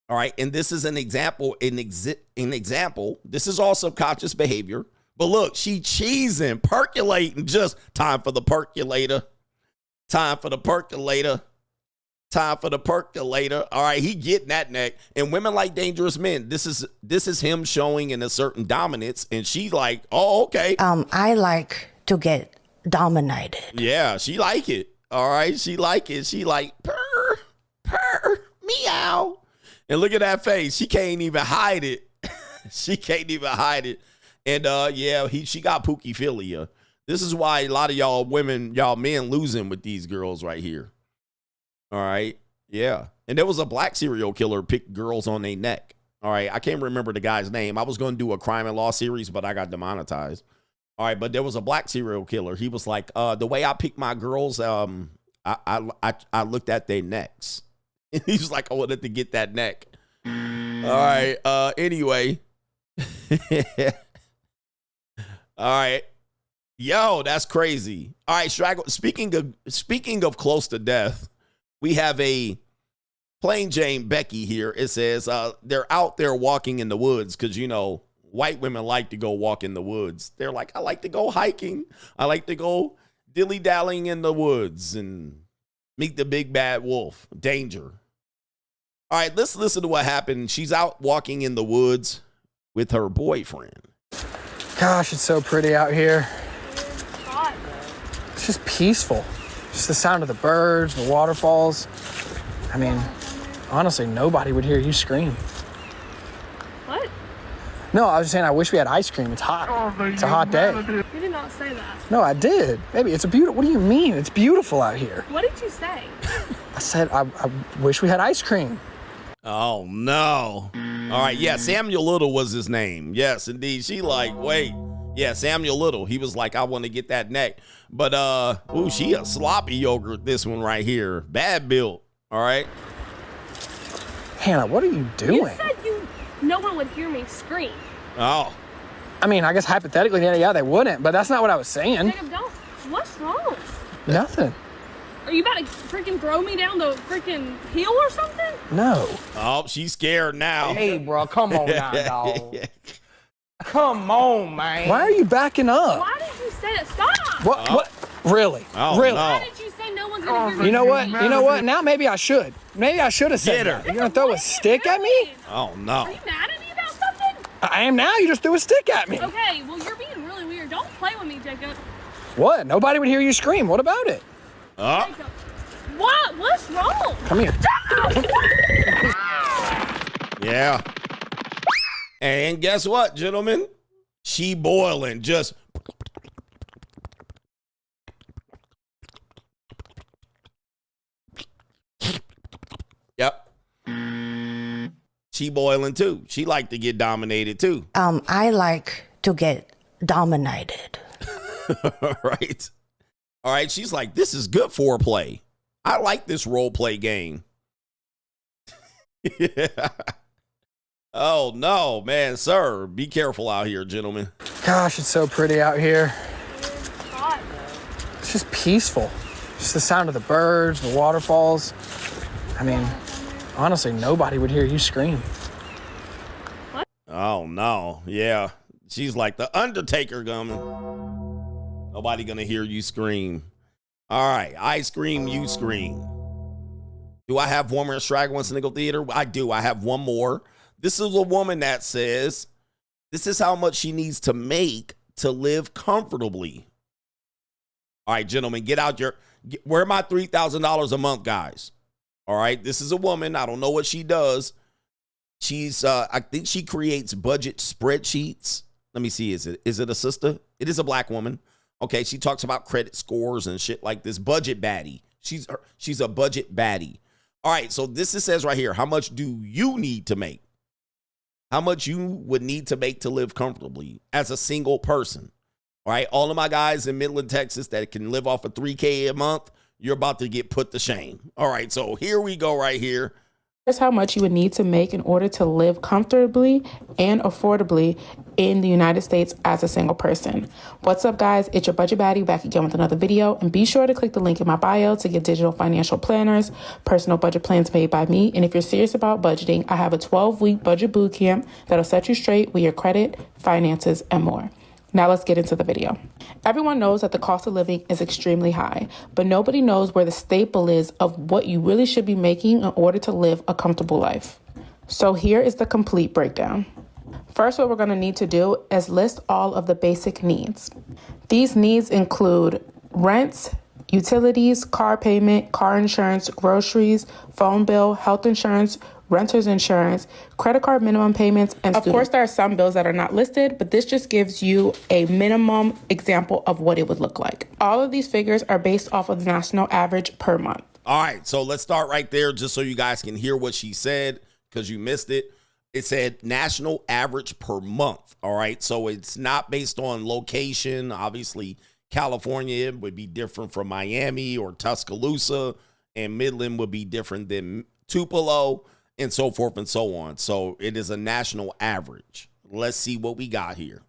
All right. And this is an example, an example. This is all subconscious behavior. But look, she cheesing, percolating, just time for the percolator. Time for the percolator. Time for the percolator. All right, he getting that neck. And women like dangerous men. This is him showing in a certain dominance. And she's like, oh, okay. I like to get dominated. Yeah, she like it. All right, she like it. She like purr, purr, meow. And look at that face. She can't even hide it. She can't even hide it. And yeah, she got Pookie Philia. This is why a lot of y'all women, y'all men losing with these girls right here. All right. Yeah. And there was a black serial killer picked girls on their neck. All right. I can't remember the guy's name. I was going to do a crime and law series, but I got demonetized. All right. But there was a black serial killer. He was like, the way I pick my girls, I looked at their necks. And he was like, I wanted to get that neck. All right. Anyway. All right. Yo, that's crazy. All right, Straggle. Speaking of close to death, we have a plain Jane Becky here. It says they're out there walking in the woods because, you know, white women like to go walk in the woods. They're like, I like to go hiking. I like to go dilly-dallying in the woods and meet the big bad wolf. Danger. All right, let's listen to what happened. She's out walking in the woods with her boyfriend. Gosh, it's so pretty out here. It's just peaceful. Just the sound of the birds, the waterfalls. I mean, honestly, nobody would hear you scream. What? No, I was just saying I wish we had ice cream. It's hot. It's a hot day. You did not say that. No, I did. Baby, it's a beautiful... What do you mean? It's beautiful out here. What did you say? I said I wish we had ice cream. Oh, no. All right, yeah, Samuel Little was his name. Yes, indeed. She like, wait. Yeah, Samuel Little. He was like, I want to get that neck. But, ooh, she a sloppy yogurt, this one right here. Bad built, all right? Hannah, what are you doing? You said no one would hear me scream. Oh. I mean, I guess hypothetically, yeah, they wouldn't, but that's not what I was saying. Jacob, don't. What's wrong? Nothing. Are you about to freaking throw me down the freaking hill or something? No. Oh, she's scared now. Hey, bro, come on now, dog. Come on, man. Why are you backing up? Why did you say that? Stop! What? Oh. What? Really? Oh, really? no. Why did you say no one's gonna hear me? You know what? You know what? Now maybe I should. Maybe I should have said Get her. that. You're gonna throw a stick at me? Oh, no. Are you mad at me about something? I am now. You just threw a stick at me. Okay, well, you're being really weird. Don't play with me, Jacob. What? Nobody would hear you scream. What about it? Oh. Jacob. What? What's wrong? Come here. Yeah. And guess what, gentlemen? She boiling, just. Yep. She boiling too. She like to get dominated too. I like to get dominated. All right. All right. She's like, this is good foreplay. I like this role play game. Yeah. Oh, no, man, sir. Be careful out here, gentlemen. Gosh, it's so pretty out here. God. It's just peaceful. Just the sound of the birds, the waterfalls. I mean, honestly, nobody would hear you scream. What? Oh, no. Yeah. She's like the Undertaker coming. Nobody gonna hear you scream. All right. I scream, you scream. Do I have one more Straggle and Sniggle Theater? I do. I have one more. This is a woman that says this is how much she needs to make to live comfortably. All right, gentlemen, get out your, where are my $3,000 a month, guys? All right, this is a woman. I don't know what she does. She's, I think she creates budget spreadsheets. Let me see. Is it a sister? It is a black woman. Okay, she talks about credit scores and shit like this. Budget baddie. She's a budget baddie. All right, so this says right here, how much do you need to make? How much you would need to make to live comfortably as a single person. All right, all of my guys in Midland, Texas that can live off of $3K a month, you're about to get put to shame. All right, so here we go right here. Here's how much you would need to make in order to live comfortably and affordably in the United States as a single person. What's up, guys? It's your budget baddie back again with another video. And be sure to click the link in my bio to get digital financial planners, personal budget plans made by me. And if you're serious about budgeting, I have a 12-week budget bootcamp that'll set you straight with your credit, finances, and more. Now let's get into the video. Everyone knows that the cost of living is extremely high, but nobody knows where the staple is of what you really should be making in order to live a comfortable life. So here is the complete breakdown. First, what we're going to need to do is list all of the basic needs. These needs include rents, utilities, car payment, car insurance, groceries, phone bill, health insurance, renter's insurance, credit card minimum payments, and of course there are some bills that are not listed, but this just gives you a minimum example of what it would look like. All of these figures are based off of the national average per month. All right, so let's start right there just so you guys can hear what she said because you missed it. It said national average per month. All right, so it's not based on location. Obviously, California would be different from Miami or Tuscaloosa, and Midland would be different than Tupelo, and so forth and so on. So it is a national average. Let's see what we got here.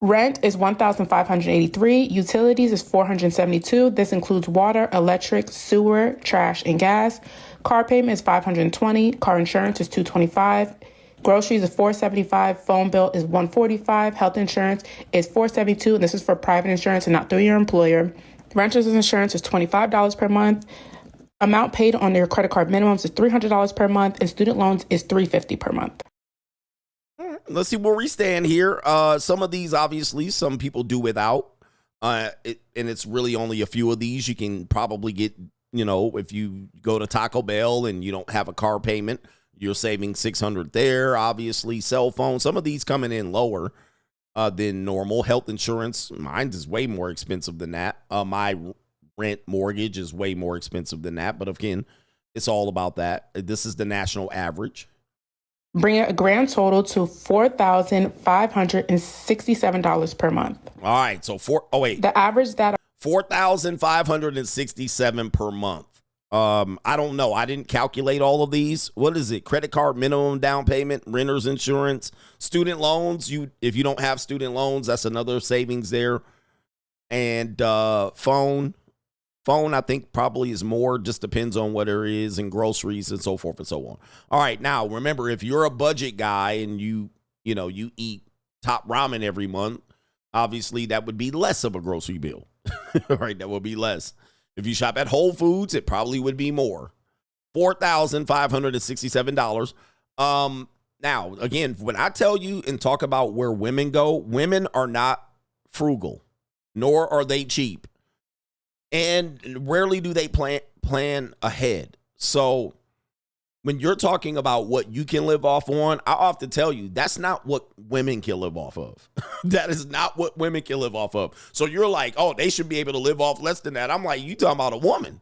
Rent is $1,583. Utilities is $472. This includes water, electric, sewer, trash, and gas. Car payment is $520. Car insurance is $225. Groceries is $475. Phone bill is $145. Health insurance is $472. And this is for private insurance and not through your employer. Renter's insurance is $25 per month. Amount paid on your credit card minimums is $300 per month, and student loans is $350 per month. Let's see where we stand here. Some of these, obviously, some people do without, and it's really only a few of these. You can probably get, if you go to Taco Bell and you don't have a car payment, you're saving $600 there. Obviously, cell phone. Some of these coming in lower than normal. Health insurance, mine is way more expensive than that. My rent mortgage is way more expensive than that. But again, it's all about that. This is the national average. Bring a grand total to $4,567 per month. All right. So the average that $4,567 per month. I don't know. I didn't calculate all of these. What is it? Credit card minimum down payment, renter's insurance, student loans. If you don't have student loans, that's another savings there. And phone, I think probably is more, just depends on what it is, and groceries and so forth and so on. All right, now remember, if you're a budget guy and you eat top ramen every month, obviously that would be less of a grocery bill. All right, that would be less. If you shop at Whole Foods, it probably would be more. $4,567. Now, again, when I tell you and talk about where women go, women are not frugal, nor are they cheap. And rarely do they plan ahead. So when you're talking about what you can live off on, I often tell you that's not what women can live off of. That is not what women can live off of. So you're like, oh, they should be able to live off less than that. I'm like, you talking about a woman.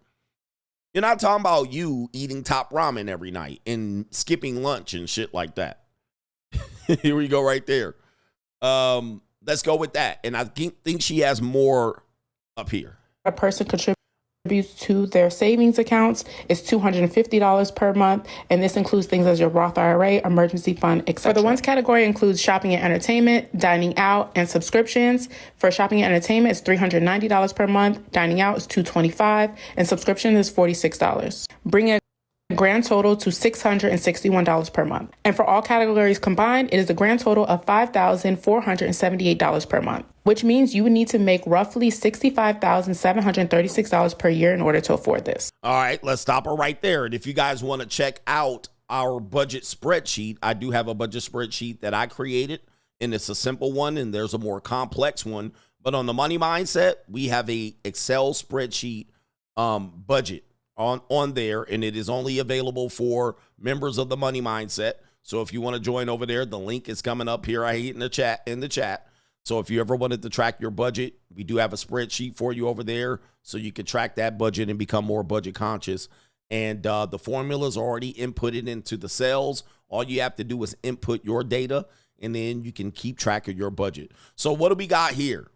You're not talking about you eating top ramen every night and skipping lunch and shit like that. Here we go right there. Let's go with that. And I think she has more up here. A person contributes to their savings accounts is $250 per month, and this includes things as your Roth IRA, emergency fund, etc. For the ones category includes shopping and entertainment, dining out, and subscriptions. For shopping and entertainment, it's $390 per month. Dining out is $225, and subscription is $46. Bring a grand total to $661 per month. And for all categories combined, it is a grand total of $5,478 per month, which means you would need to make roughly $65,736 per year in order to afford this. All right, let's stop her right there. And if you guys want to check out our budget spreadsheet, I do have a budget spreadsheet that I created, and it's a simple one, and there's a more complex one. But on the Money Mindset, we have a Excel spreadsheet budget on there, and it is only available for members of the Money Mindset. So if you want to join over there, the link is coming up here. I hate in the chat. So if you ever wanted to track your budget, we do have a spreadsheet for you over there, so you can track that budget and become more budget conscious. And the formulas are already inputted into the cells. All you have to do is input your data, and then you can keep track of your budget. So what do we got here?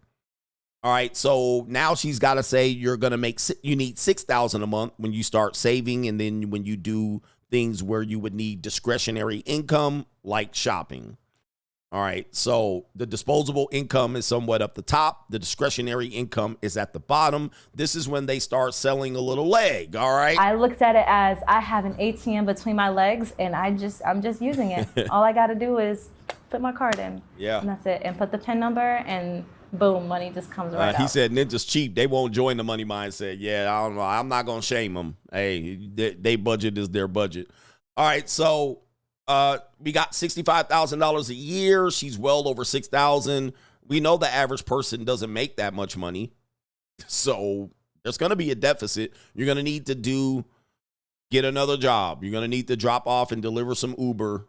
All right, so now she's got to say you need $6,000 a month when you start saving, and then when you do things where you would need discretionary income like shopping. All right, so the disposable income is somewhat up the top. The discretionary income is at the bottom. This is when they start selling a little leg, all right? I looked at it as I have an ATM between my legs, and I'm just using it. All I got to do is put my card in. Yeah. And that's it. And put the PIN number, and boom, money just comes right out. He said ninjas cheap. They won't join the money mindset. Yeah, I don't know. I'm not going to shame them. Hey, they budget is their budget. All right, so we got $65,000 a year. She's well over $6,000. We know the average person doesn't make that much money. So there's going to be a deficit. You're going to need to get another job. You're going to need to drop off and deliver some Uber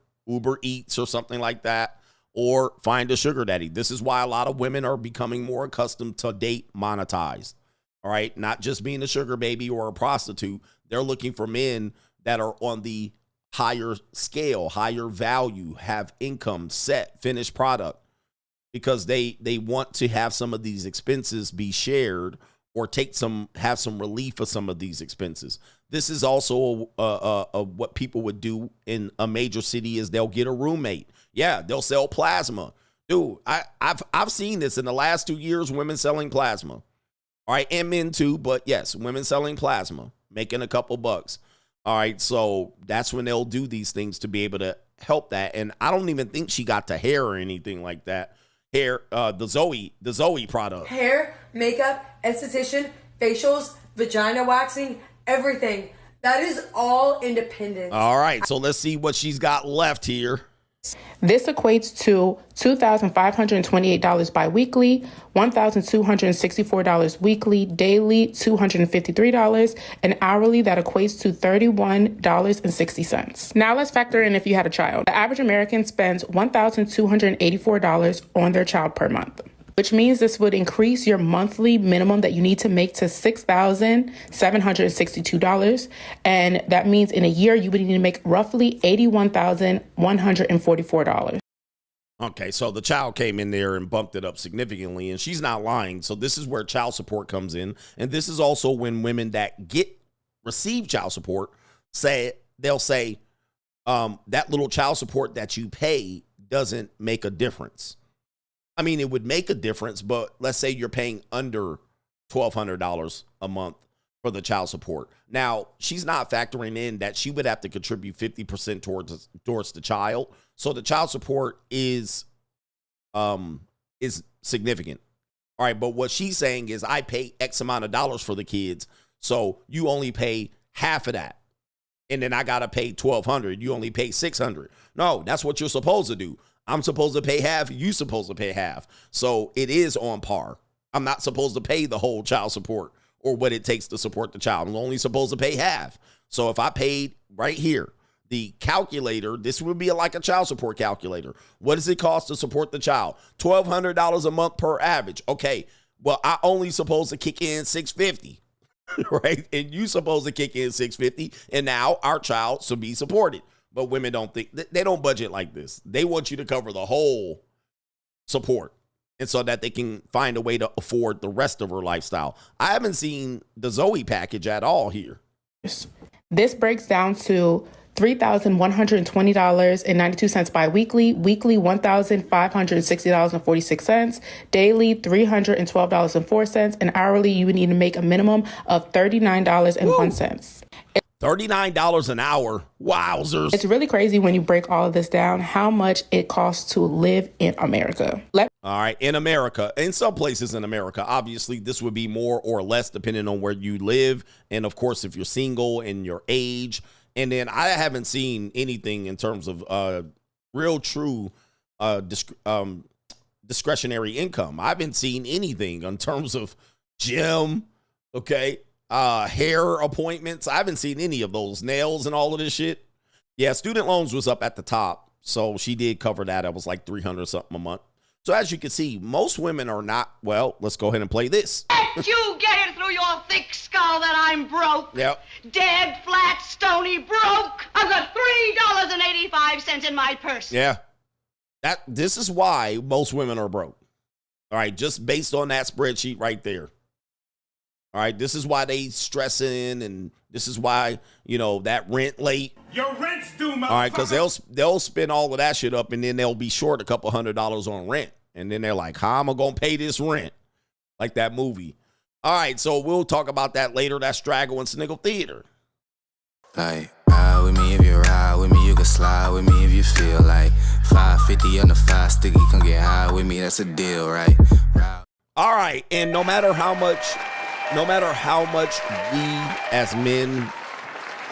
Eats or something like that, or find a sugar daddy. This is why a lot of women are becoming more accustomed to date monetized. All right. Not just being a sugar baby or a prostitute. They're looking for men that are on the higher scale, higher value, have income, set, finished product, because they want to have some of these expenses be shared or have some relief of some of these expenses. This is also what people would do in a major city is they'll get a roommate. Yeah, they'll sell plasma. Dude, I've seen this in the last 2 years, women selling plasma. All right, and men too, but yes, women selling plasma, making a couple bucks. All right, so that's when they'll do these things to be able to help that. And I don't even think she got to hair or anything like that. Hair, the Zoe product. Hair, makeup, esthetician, facials, vagina waxing, everything. That is all independent. All right, so let's see what she's got left here. This equates to $2,528 biweekly, $1,264 weekly, daily $253, and hourly that equates to $31.60. Now let's factor in if you had a child. The average American spends $1,284 on their child per month, which means this would increase your monthly minimum that you need to make to $6,762. And that means in a year, you would need to make roughly $81,144. Okay, so the child came in there and bumped it up significantly, and she's not lying. So this is where child support comes in. And this is also when women that receive child support they'll say that little child support that you pay doesn't make a difference. I mean, it would make a difference, but let's say you're paying under $1,200 a month for the child support. Now, she's not factoring in that she would have to contribute 50% towards the child. So the child support is significant. All right, but what she's saying is I pay X amount of dollars for the kids, so you only pay half of that. And then I got to pay $1,200. You only pay $600. No, that's what you're supposed to do. I'm supposed to pay half. You're supposed to pay half. So it is on par. I'm not supposed to pay the whole child support or what it takes to support the child. I'm only supposed to pay half. So if I paid right here, the calculator, this would be like a child support calculator. What does it cost to support the child? $1,200 a month per average. Okay, well, I only supposed to kick in $650, right? And you supposed to kick in $650, and now our child should be supported. But women don't think, they don't budget like this. They want you to cover the whole support, and so that they can find a way to afford the rest of her lifestyle. I haven't seen the Zoe package at all here. This breaks down to $3,120.92 biweekly, weekly $1,560.46, daily $312.04, and hourly you would need to make a minimum of $39.01. $39 an hour. Wowzers. It's really crazy when you break all of this down, how much it costs to live in America. All right, in America, in some places in America, obviously this would be more or less depending on where you live. And of course, if you're single and your age. And then I haven't seen anything in terms of real true discretionary income. I haven't seen anything in terms of gym, okay, hair appointments. I haven't seen any of those, nails and all of this shit. Yeah, student loans was up at the top, so she did cover that. It was like $300 something a month. So as you can see, most women are not, well, let's go ahead and play this. Let you get it through your thick skull that I'm broke. Yep. Dead, flat, stony broke. I've got $3.85 in my purse. Yeah. This is why most women are broke. All right, just based on that spreadsheet right there. All right, this is why they stressing, and this is why, you know, that rent late. Your rent's due, motherfucker. All right, because they'll spend all of that shit up, and then they'll be short a couple $100 on rent. And then they're like, how am I going to pay this rent? Like that movie. All right, so we'll talk about that later. That's Straggle and Sniggle Theater. Like, ride with me if you ride with me, you can slide with me if you feel like 550 on the 5 sticky, come get high with me, that's a deal, right? All right, and no matter how much we as men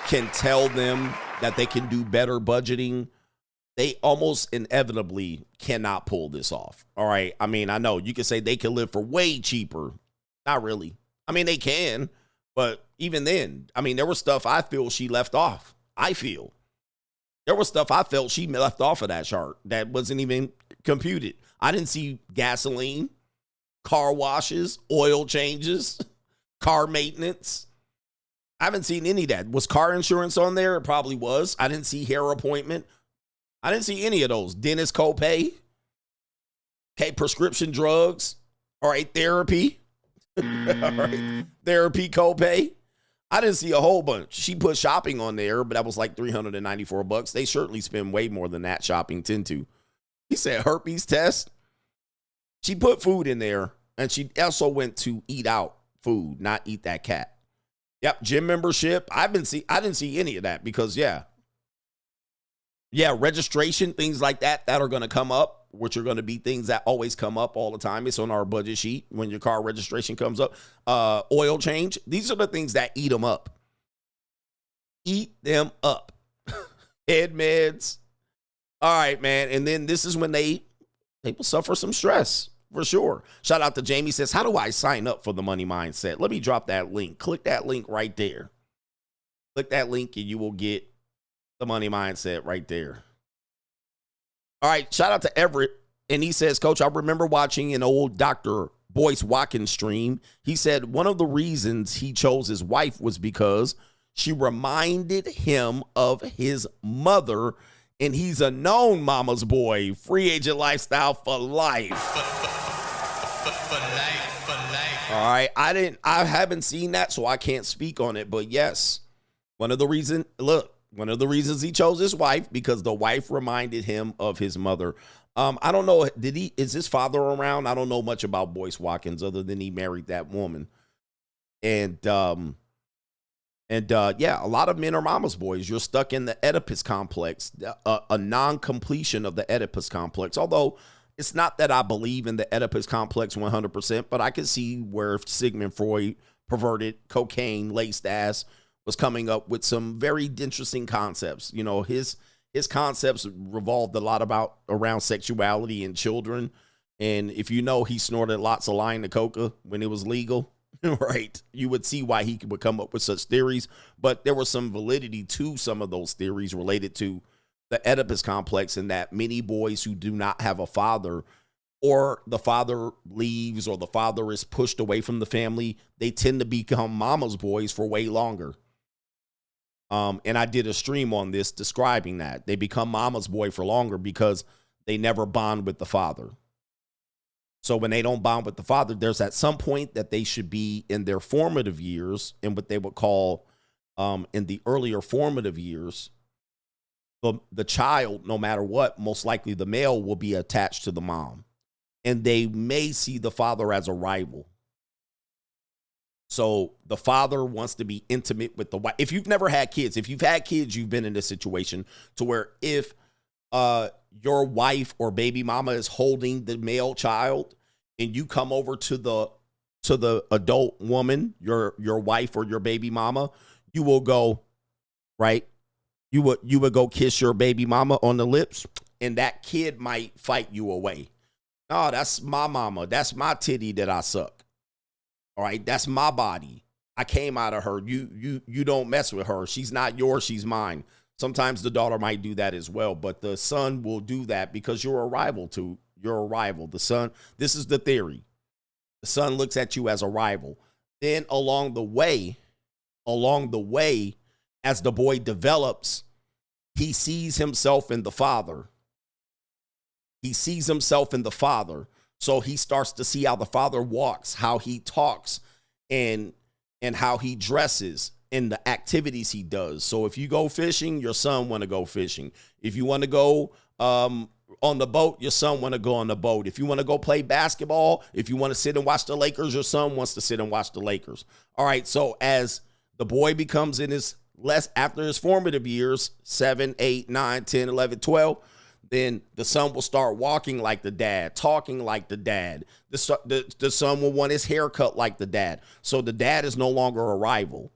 can tell them that they can do better budgeting, they almost inevitably cannot pull this off. All right. I mean, I know you can say they can live for way cheaper. Not really. I mean, they can, but even then, I mean, there was stuff I feel she left off. There was stuff I felt she left off of that chart that wasn't even computed. I didn't see gasoline, car washes, oil changes, car maintenance. I haven't seen any of that. Was car insurance on there? It probably was. I didn't see hair appointment. I didn't see any of those. Dentist copay. Okay, prescription drugs. All right, therapy. All right, therapy copay. I didn't see a whole bunch. She put shopping on there, but that was like $394. They certainly spend way more than that shopping tend to. He said herpes test. She put food in there, and she also went to eat out food, not eat that cat. Yep, gym membership. I didn't see any of that because registration, things like that are going to come up, which are going to be things that always come up all the time. It's on our budget sheet when your car registration comes up. Oil change. These are the things that eat them up. Eat them up. Head meds. All right, man. And then this is when they will suffer some stress. For sure. Shout out to Jamie, says, how do I sign up for the Money Mindset? Let me drop that link. Click that link right there. Click that link and you will get the Money Mindset right there. All right. Shout out to Everett. And he says, Coach, I remember watching an old Dr. Boyce Watkins stream. He said one of the reasons he chose his wife was because she reminded him of his mother, and he's a known mama's boy. Free agent lifestyle for life. All right. I haven't seen that, so I can't speak on it. But yes, one of the reasons he chose his wife, because the wife reminded him of his mother. I don't know. Is his father around? I don't know much about Boyce Watkins other than he married that woman. And a lot of men are mama's boys. You're stuck in the Oedipus complex, a non-completion of the Oedipus complex. Although it's not that I believe in the Oedipus complex 100%, but I can see where Sigmund Freud, perverted, cocaine, laced ass, was coming up with some very interesting concepts. You know, his concepts revolved a lot around sexuality and children. And if you know, he snorted lots of line of coca when it was legal. Right. You would see why he would come up with such theories, but there was some validity to some of those theories related to the Oedipus complex, and that many boys who do not have a father, or the father leaves, or the father is pushed away from the family, they tend to become mama's boys for way longer. And I did a stream on this describing that. They become mama's boy for longer because they never bond with the father. So when they don't bond with the father, there's at some point that they should be in their formative years, in what they would call in the earlier formative years, the child, no matter what, most likely the male will be attached to the mom. And they may see the father as a rival. So the father wants to be intimate with the wife. If you've never had kids, if you've had kids, you've been in this situation to where if your wife or baby mama is holding the male child and you come over to the adult woman, your wife or your baby mama, you will go, right? You would go kiss your baby mama on the lips, and that kid might fight you away. No, that's my mama. That's my titty that I suck. All right, that's my body. I came out of her. You don't mess with her. She's not yours, she's mine. Sometimes the daughter might do that as well, but the son will do that because you're a rival. The son, this is the theory. The son looks at you as a rival. Then along the way, as the boy develops, he sees himself in the father. So he starts to see how the father walks, how he talks, and and how he dresses and the activities he does. So if you go fishing, your son want to go fishing. If you want to go on the boat, your son want to go on the boat. If you want to go play basketball, if you want to sit and watch the Lakers, your son wants to sit and watch the Lakers. All right, so as the boy becomes in his after his formative years, 7, 8, 9, 10, 11, 12, then the son will start walking like the dad, talking like the dad. The son will want his hair cut like the dad. So the dad is no longer a rival.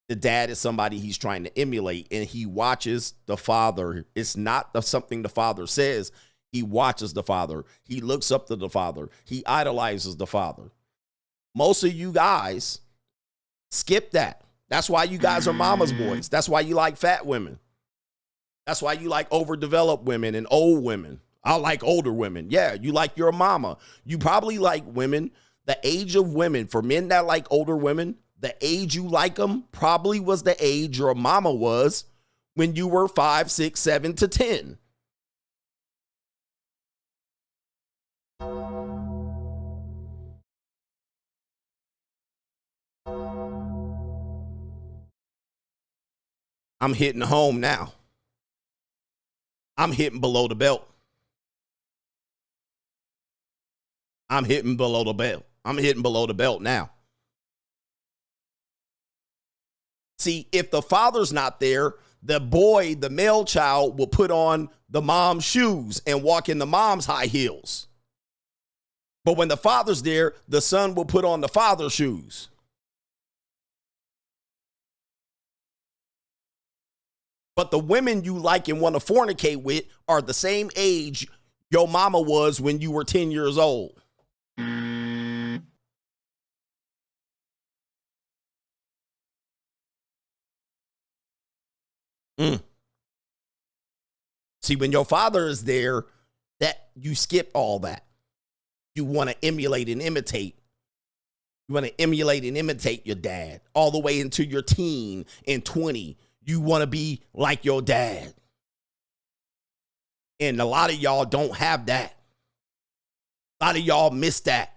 The dad is somebody he's trying to emulate, and he watches the father. It's not something the father says. He watches the father. He looks up to the father. He idolizes the father. Most of you guys skip that. That's why you guys are mama's boys. That's why you like fat women. That's why you like overdeveloped women and old women. I like older women. Yeah, you like your mama. You probably like women. The age of women, for men that like older women, the age you like them probably was the age your mama was when you were 5, 6, 7 to 10. I'm hitting home now. I'm hitting below the belt. I'm hitting below the belt. I'm hitting below the belt now. See, if the father's not there, the boy, the male child, will put on the mom's shoes and walk in the mom's high heels. But when the father's there, the son will put on the father's shoes. But the women you like and want to fornicate with are the same age your mama was when you were 10 years old. See, when your father is there, that you skip all that. You want to emulate and imitate. You want to emulate and imitate your dad all the way into your teen and 20. You want to be like your dad. And a lot of y'all don't have that. A lot of y'all miss that.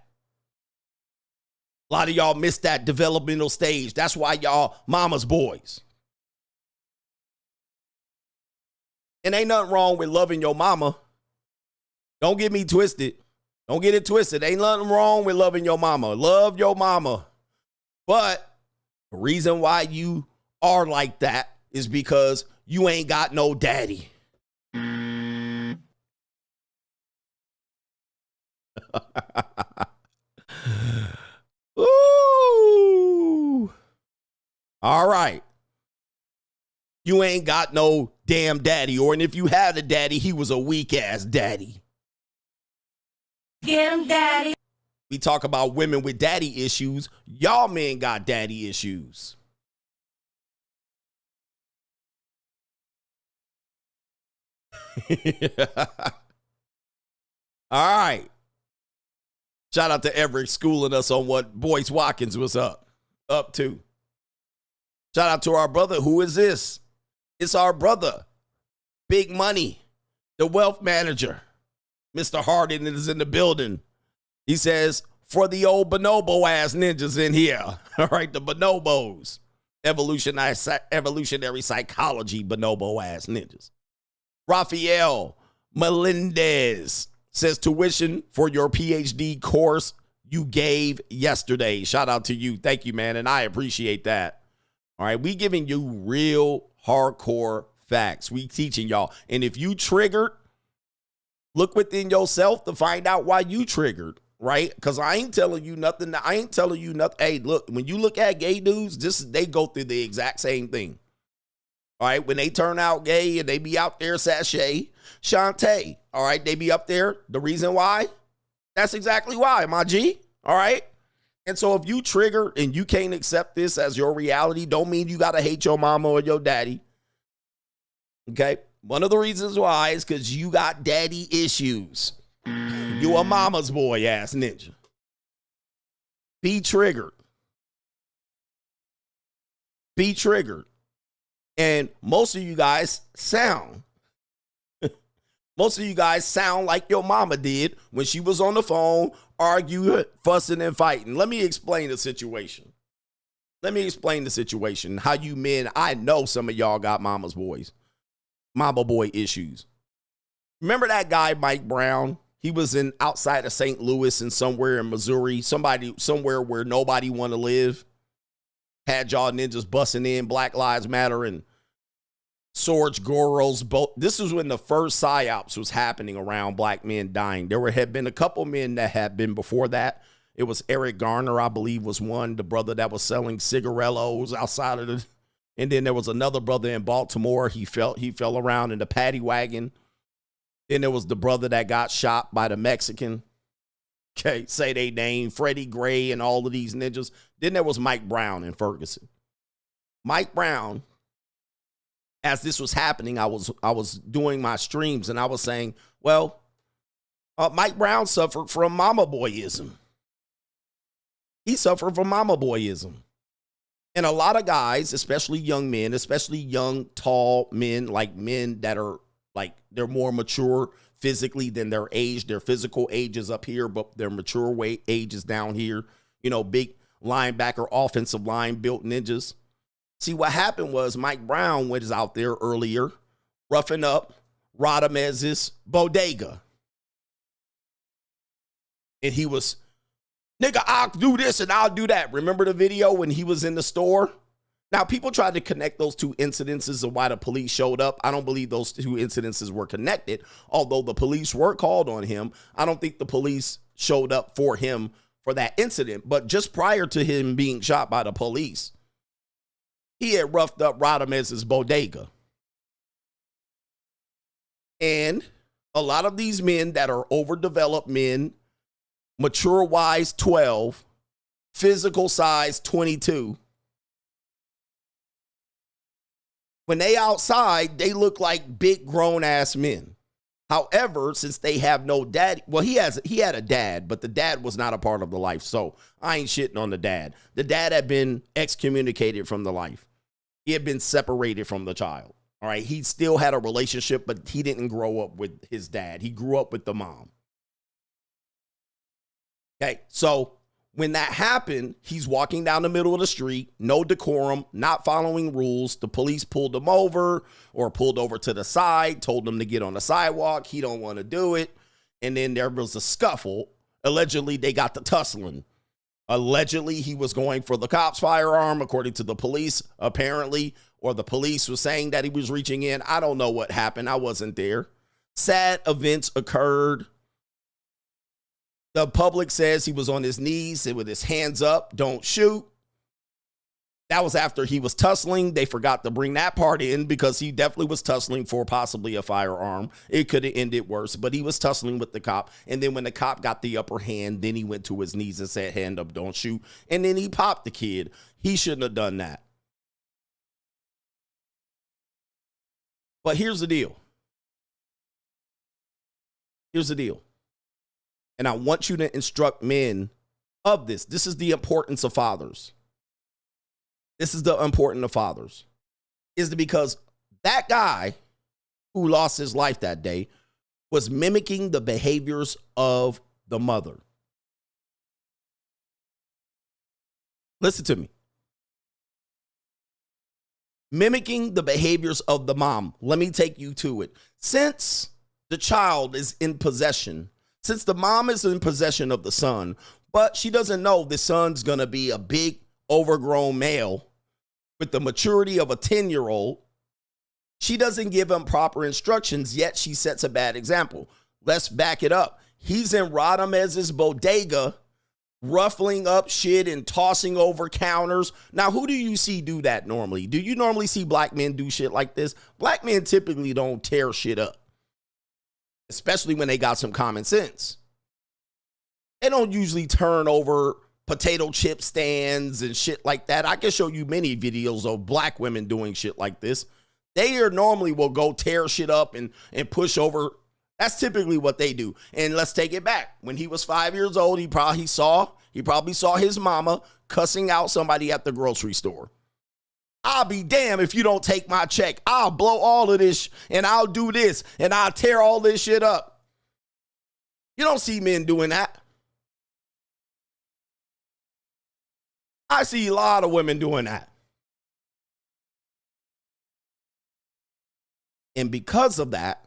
A lot of y'all miss that developmental stage. That's why y'all mama's boys. And ain't nothing wrong with loving your mama. Don't get me twisted. Don't get it twisted. Ain't nothing wrong with loving your mama. Love your mama. But the reason why you are like that is because you ain't got no daddy. Ooh. All right. You ain't got no damn daddy, and if you had a daddy, he was a weak ass daddy. Get him, daddy. We talk about women with daddy issues. Y'all men got daddy issues. All right. Shout out to Everett schooling us on what Boyce Watkins was up to. Shout out to our brother. Who is this? It's our brother. Big Money, the wealth manager. Mr. Harden is in the building. He says, for the old bonobo ass ninjas in here. All right, the bonobos. Evolutionary psychology bonobo ass ninjas. Rafael Melendez says tuition for your PhD course you gave yesterday. Shout out to you. Thank you, man. And I appreciate that. All right. We giving you real hardcore facts. We teaching y'all. And if you triggered, look within yourself to find out why you triggered. Right? Because I ain't telling you nothing. Hey, look, when you look at gay dudes, they go through the exact same thing. All right, when they turn out gay and they be out there, Sashay, Shantae, all right, they be up there. The reason why? That's exactly why, my G, all right? And so if you trigger and you can't accept this as your reality, don't mean you got to hate your mama or your daddy, okay? One of the reasons why is because you got daddy issues. You a mama's boy ass ninja. Be triggered. Be triggered. And most of you guys sound like your mama did when she was on the phone, arguing, fussing, and fighting. Let me explain the situation. Let me explain the situation. How you men, I know some of y'all got mama boy issues. Remember that guy, Mike Brown? He was in outside of St. Louis and somewhere in Missouri, somewhere where nobody want to live. Had y'all ninjas busting in, Black Lives Matter and Sorge Goros. Both. This is when the first psyops was happening around black men dying. There had been a couple men that had been before that. It was Eric Garner, I believe, was one, the brother that was selling cigarillos outside of the. And then there was another brother in Baltimore. He fell around in the paddy wagon. Then there was the brother that got shot by the Mexican. Okay, say they name, Freddie Gray and all of these ninjas. Then there was Mike Brown in Ferguson. Mike Brown, as this was happening, I was doing my streams and I was saying, well, Mike Brown suffered from mama boyism. He suffered from mama boyism. And a lot of guys, especially young men, especially young, tall men, like men that are like they're more mature physically than their age. Their physical age is up here, but their mature age is down here. You know, big linebacker, offensive line built ninjas. See, what happened was Mike Brown was out there earlier, roughing up Radamez's bodega. And he was, nigga, I'll do this and I'll do that. Remember the video when he was in the store? Now, people tried to connect those two incidences of why the police showed up. I don't believe those two incidences were connected. Although the police were called on him, I don't think the police showed up for him for that incident. But just prior to him being shot by the police, he had roughed up Radamez's bodega. And a lot of these men that are overdeveloped men, mature wise 12, physical size 22, when they outside, they look like big grown ass men. However, since they have no dad, well, he had a dad, but the dad was not a part of the life. So I ain't shitting on the dad. The dad had been excommunicated from the life. He had been separated from the child. All right. He still had a relationship, but he didn't grow up with his dad. He grew up with the mom. Okay. So when that happened, he's walking down the middle of the street, no decorum, not following rules. The police pulled him over or pulled over to the side, told him to get on the sidewalk. He don't want to do it. And then there was a scuffle. Allegedly, they got the tussling. Allegedly, he was going for the cop's firearm, according to the police, apparently, or the police was saying that he was reaching in. I don't know what happened. I wasn't there. Sad events occurred. The public says he was on his knees with his hands up, don't shoot. That was after he was tussling. They forgot to bring that part in because he definitely was tussling for possibly a firearm. It could have ended worse, but he was tussling with the cop. And then when the cop got the upper hand, then he went to his knees and said, hand up, don't shoot. And then he popped the kid. He shouldn't have done that. But here's the deal. Here's the deal. And I want you to instruct men of this. This is the importance of fathers. This is the importance of fathers. Is because that guy who lost his life that day was mimicking the behaviors of the mother. Listen to me. Mimicking the behaviors of the mom. Let me take you to it. Since the child is in possession, since the mom is in possession of the son, but she doesn't know the son's going to be a big overgrown male with the maturity of a 10-year-old, she doesn't give him proper instructions, yet she sets a bad example. Let's back it up. He's in Radamez's bodega, ruffling up shit and tossing over counters. Now, who do you see do that normally? Do you normally see black men do shit like this? Black men typically don't tear shit up, especially when they got some common sense. They don't usually turn over potato chip stands and shit like that. I can show you many videos of black women doing shit like this. They are normally will go tear shit up and push over. That's typically what they do. And let's take it back. When he was 5 years old, he probably saw his mama cussing out somebody at the grocery store. I'll be damned if you don't take my check. I'll blow all of this and I'll do this and I'll tear all this shit up. You don't see men doing that. I see a lot of women doing that. And because of that,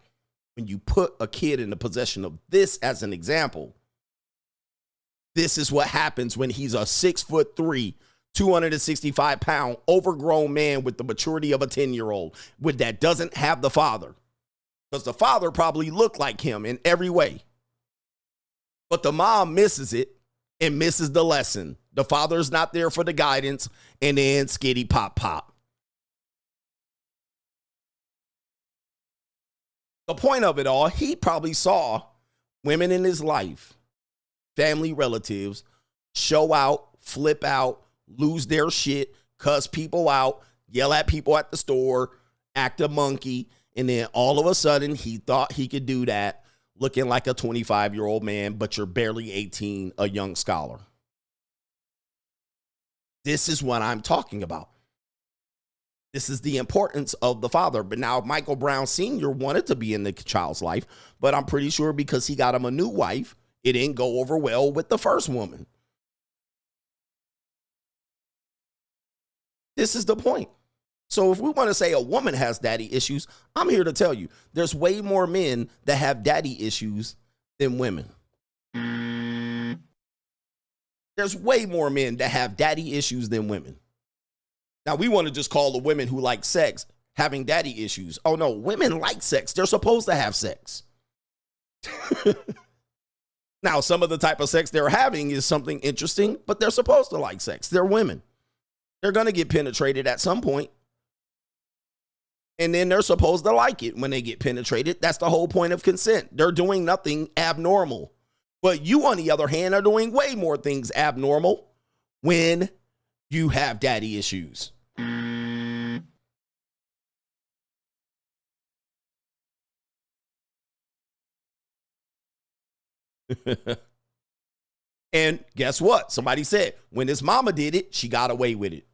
when you put a kid in the possession of this as an example, this is what happens when he's a 6'3", 265-pound, overgrown man with the maturity of a 10-year-old that doesn't have the father. Because the father probably looked like him in every way. But the mom misses it and misses the lesson. The father's not there for the guidance, and then skitty pop pop. The point of it all, he probably saw women in his life, family relatives, show out, flip out, lose their shit, cuss people out, yell at people at the store, act a monkey, and then all of a sudden he thought he could do that looking like a 25-year-old man, but you're barely 18, a young scholar. This is what I'm talking about. This is the importance of the father. But now Michael Brown Sr. wanted to be in the child's life, but I'm pretty sure because he got him a new wife, it didn't go over well with the first woman. This is the point. So if we want to say a woman has daddy issues, I'm here to tell you, there's way more men that have daddy issues than women. There's way more men that have daddy issues than women. Now, we want to just call the women who like sex having daddy issues. Oh, no, women like sex. They're supposed to have sex. Now, some of the type of sex they're having is something interesting, but they're supposed to like sex. They're women. They're going to get penetrated at some point. And then they're supposed to like it when they get penetrated. That's the whole point of consent. They're doing nothing abnormal. But you, on the other hand, are doing way more things abnormal when you have daddy issues. And guess what? Somebody said when his mama did it, she got away with it.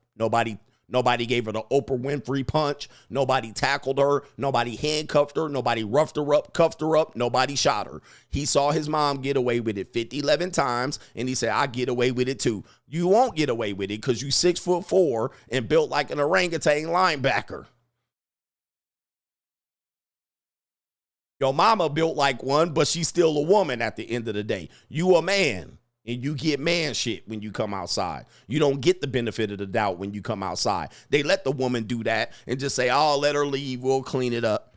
Nobody gave her the Oprah Winfrey punch. Nobody tackled her. Nobody handcuffed her. Nobody roughed her up, cuffed her up. Nobody shot her. He saw his mom get away with it 11 times, and he said, I get away with it too. You won't get away with it because you 6'4" and built like an orangutan linebacker. Your mama built like one, but she's still a woman at the end of the day. You a man. And you get man shit when you come outside. You don't get the benefit of the doubt when you come outside. They let the woman do that and just say, oh, let her leave. We'll clean it up.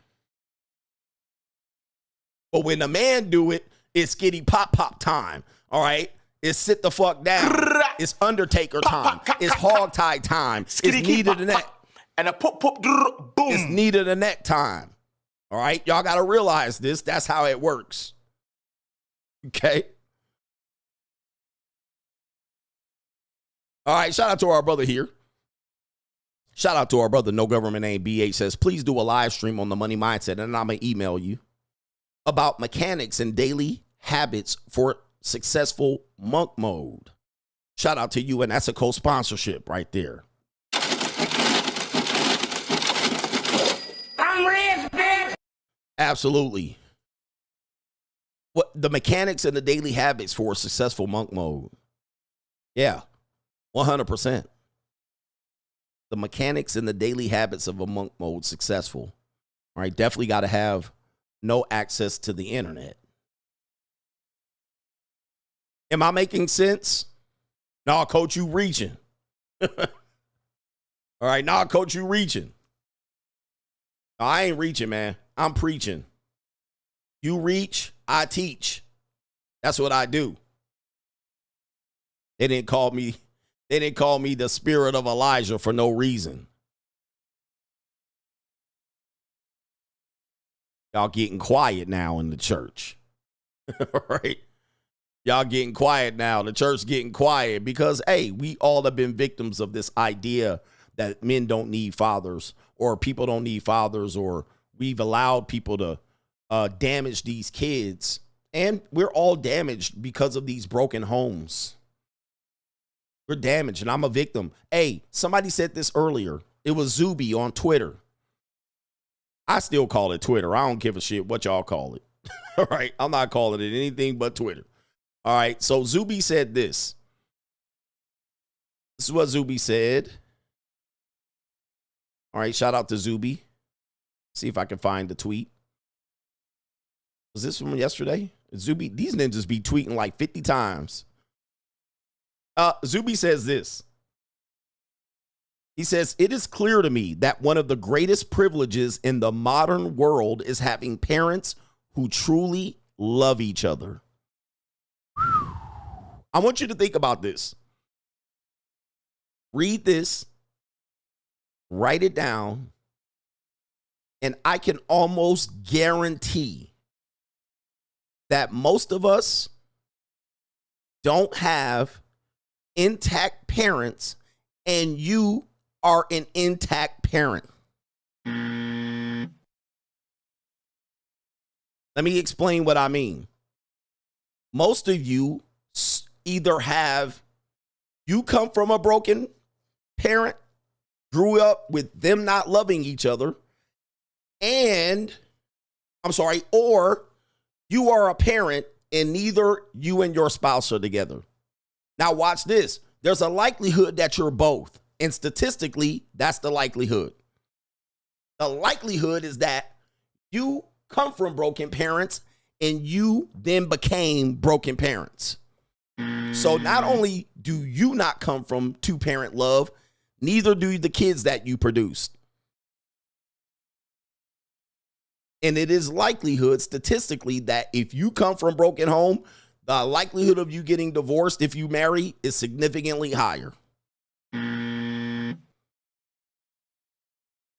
But when the man do it, it's skitty pop pop time. All right? It's sit the fuck down. It's Undertaker time. It's hog tie time. It's knee to the neck. And a pop pop boom. It's knee to the neck time. All right? Y'all got to realize this. That's how it works. Okay? All right, shout out to our brother here. Shout out to our brother, No Government Name BH says, please do a live stream on the Money Mindset, and I'm going to email you about mechanics and daily habits for successful monk mode. Shout out to you, and that's a co-sponsorship right there. I'm rich, bitch. Absolutely. What the mechanics and the daily habits for successful monk mode. Yeah. 100%. The mechanics and the daily habits of a monk mode successful. All right, definitely got to have no access to the internet. Am I making sense? No, coach, you reaching. All right, no, coach, you reaching. No, I ain't reaching, man. I'm preaching. You reach, I teach. That's what I do. They didn't call me the spirit of Elijah for no reason. Y'all getting quiet now in the church. All right? Y'all getting quiet now. The church getting quiet because, hey, we all have been victims of this idea that men don't need fathers or people don't need fathers, or we've allowed people to damage these kids. And we're all damaged because of these broken homes. We're damaged, and I'm a victim. Hey, somebody said this earlier. It was Zuby on Twitter. I still call it Twitter. I don't give a shit what y'all call it. All right? I'm not calling it anything but Twitter. All right? So Zuby said this. This is what Zuby said. All right, shout out to Zuby. See if I can find the tweet. Was this from yesterday? Zuby, these ninjas be tweeting like 50 times. Zuby says this. He says, it is clear to me that one of the greatest privileges in the modern world is having parents who truly love each other. I want you to think about this. Read this, write it down, and I can almost guarantee that most of us don't have intact parents, and you are an intact parent. Let me explain what I mean. Most of you either you come from a broken parent, grew up with them not loving each other, or you are a parent and neither you and your spouse are together. Now watch this. There's a likelihood that you're both. And statistically, that's the likelihood. The likelihood is that you come from broken parents and you then became broken parents. So not only do you not come from two-parent love, neither do the kids that you produced. And it is likelihood statistically that if you come from broken home, the likelihood of you getting divorced if you marry is significantly higher.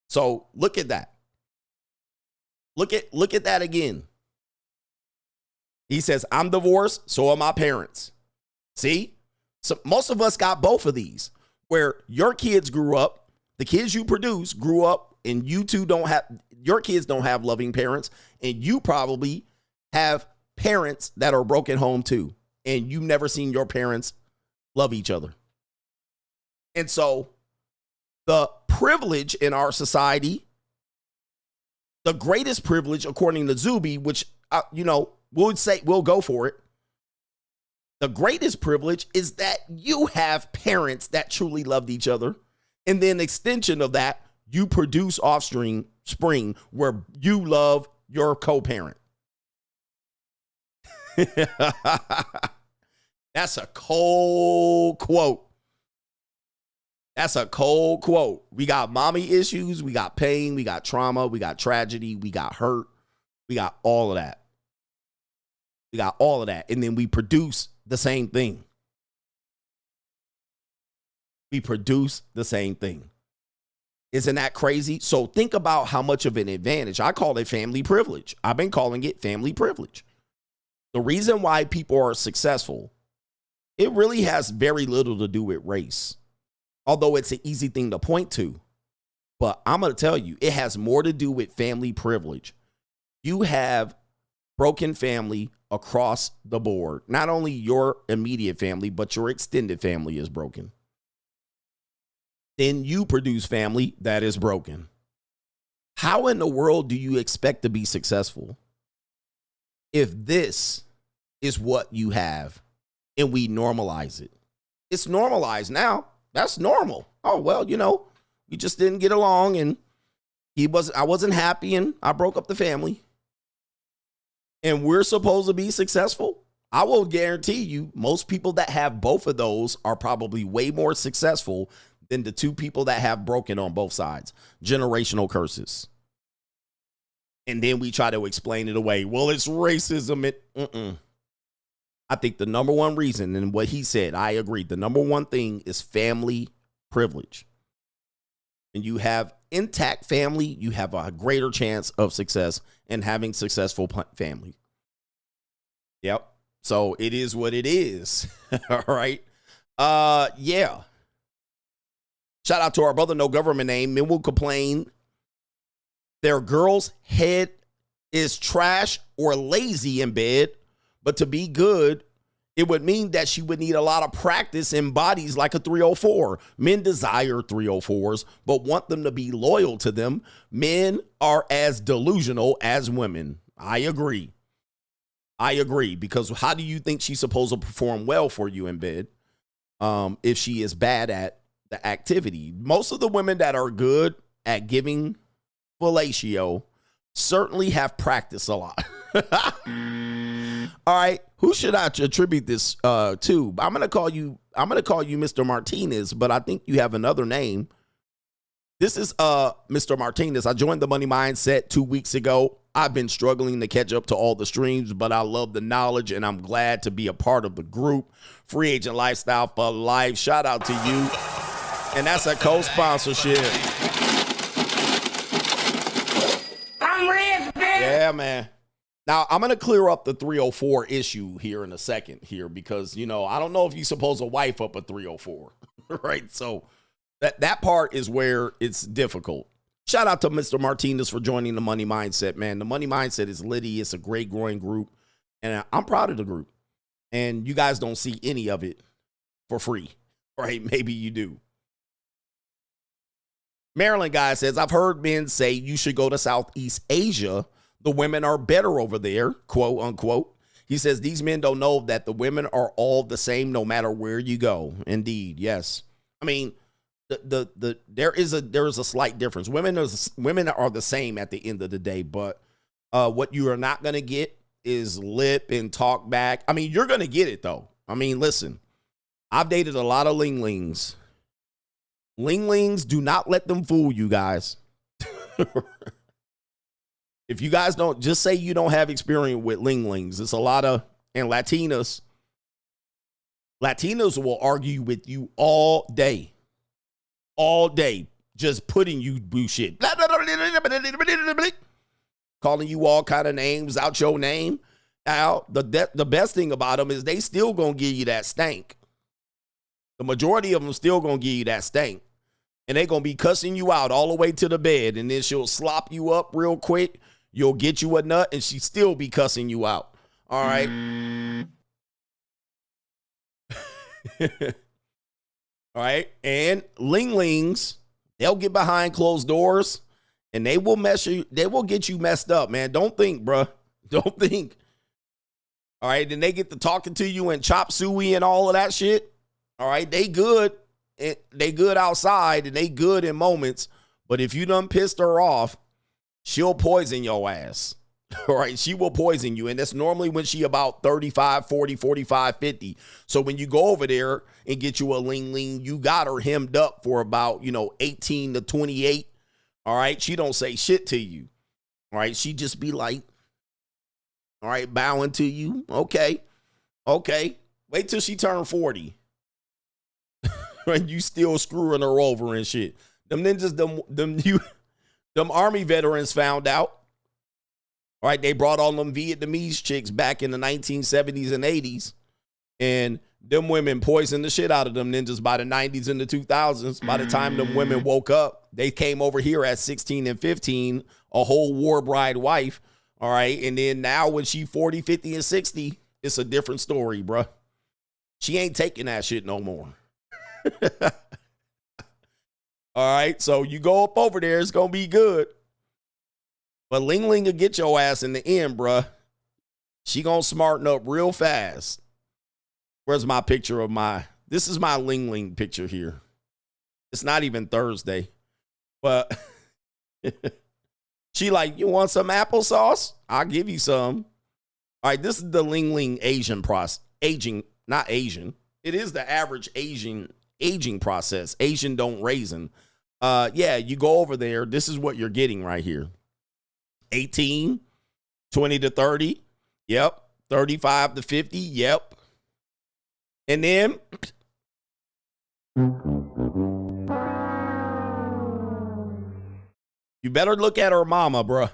So look at that. Look at that again. He says, I'm divorced, so are my parents. See? So most of us got both of these, where your kids grew up, the kids you produce grew up, and you two your kids don't have loving parents, and you probably have parents that are broken home too, and you've never seen your parents love each other. And so the privilege in our society, the greatest privilege, according to Zuby, which, we'll go for it. The greatest privilege is that you have parents that truly loved each other. And then extension of that, you produce offspring where you love your co-parent. That's a cold quote. That's a cold quote. We got mommy issues. We got pain. We got trauma. We got tragedy. We got hurt. We got all of that. We got all of that. And then we produce the same thing. We produce the same thing. Isn't that crazy? So think about how much of an advantage. I call it family privilege. I've been calling it family privilege. The reason why people are successful, it really has very little to do with race. Although it's an easy thing to point to. But I'm going to tell you, it has more to do with family privilege. You have broken family across the board. Not only your immediate family, but your extended family is broken. Then you produce family that is broken. How in the world do you expect to be successful if this is what you have and we normalize it? It's normalized now. That's normal. Oh, well, we just didn't get along and I wasn't happy and I broke up the family. And we're supposed to be successful. I will guarantee you most people that have both of those are probably way more successful than the two people that have broken on both sides. Generational curses. And then we try to explain it away. Well, it's racism. I think the number one reason, and what he said, I agree. The number one thing is family privilege. And you have intact family, you have a greater chance of success and having successful family. Yep. So it is what it is. All right. Yeah. Shout out to our brother, no government name. Men will complain their girl's head is trash or lazy in bed, but to be good, it would mean that she would need a lot of practice in bodies like a 304. Men desire 304s, but want them to be loyal to them. Men are as delusional as women. I agree. Because how do you think she's supposed to perform well for you in bed? if she is bad at the activity. Most of the women that are good at giving fellatio certainly have practiced a lot. All right, who should I attribute this to? I'm gonna call you Mr. Martinez, but I think you have another name. This is Mr. Martinez. I joined the Money Mindset 2 weeks ago. I've been struggling to catch up to all the streams, but I love the knowledge and I'm glad to be a part of the group. Free Agent Lifestyle for Life. Shout out to you. And that's a co-sponsorship. I'm rich, bitch. Yeah, man. Now, I'm going to clear up the 304 issue here in a second here because, you know, I don't know if you're supposed to wife up a 304, right? So that part is where it's difficult. Shout out to Mr. Martinez for joining the Money Mindset, man. The Money Mindset is litty. It's a great growing group, and I'm proud of the group. And you guys don't see any of it for free, right? Maybe you do. Maryland guy says, I've heard men say you should go to Southeast Asia. The women are better over there, quote unquote. He says these men don't know that the women are all the same no matter where you go. Indeed, yes. I mean, there is a slight difference. Women are the same at the end of the day, but what you are not going to get is lip and talk back. I mean, you're going to get it though. I mean, listen, I've dated a lot of linglings. Linglings, do not let them fool you guys. If you guys don't, just say you don't have experience with linglings. It's a lot of, and Latinas will argue with you all day, just putting you bullshit, calling you all kind of names out your name. Now, the best thing about them is they still gonna give you that stank. The majority of them still gonna give you that stank, and they gonna be cussing you out all the way to the bed, and then she'll slop you up real quick. You'll get you a nut, and she still be cussing you out. All right. All right. And linglings, they'll get behind closed doors, and they will get you messed up, man. Don't think, bruh. Don't think. All right. Then they get to talking to you and chop suey and all of that shit. All right. They good. They good outside, and they good in moments. But if you done pissed her off, she'll poison your ass. All right. She will poison you. And that's normally when she about 35, 40, 45, 50. So when you go over there and get you a ling, you got her hemmed up for about, 18 to 28. All right. She don't say shit to you. All right. She just be like, all right, bowing to you. Okay. Okay. Wait till she turn 40. And you still screwing her over and shit. Them ninjas, them Army veterans found out. All right, they brought all them Vietnamese chicks back in the 1970s and 80s, and them women poisoned the shit out of them ninjas by the 90s and the 2000s. By the time them women woke up, they came over here at 16 and 15, a whole war bride wife. All right, and then now when she 40, 50, and 60, it's a different story, bruh. She ain't taking that shit no more. All right, so you go up over there, it's going to be good. But Ling Ling will get your ass in the end, bruh. She going to smarten up real fast. Where's my picture of this is my Ling Ling picture here. It's not even Thursday. But she like, you want some applesauce? I'll give you some. All right, this is the Ling Ling not Asian. It is the average aging process. Asian don't raisin. Yeah, you go over there. This is what you're getting right here. 18, 20 to 30. Yep. 35 to 50. Yep. And then you better look at her mama, bruh.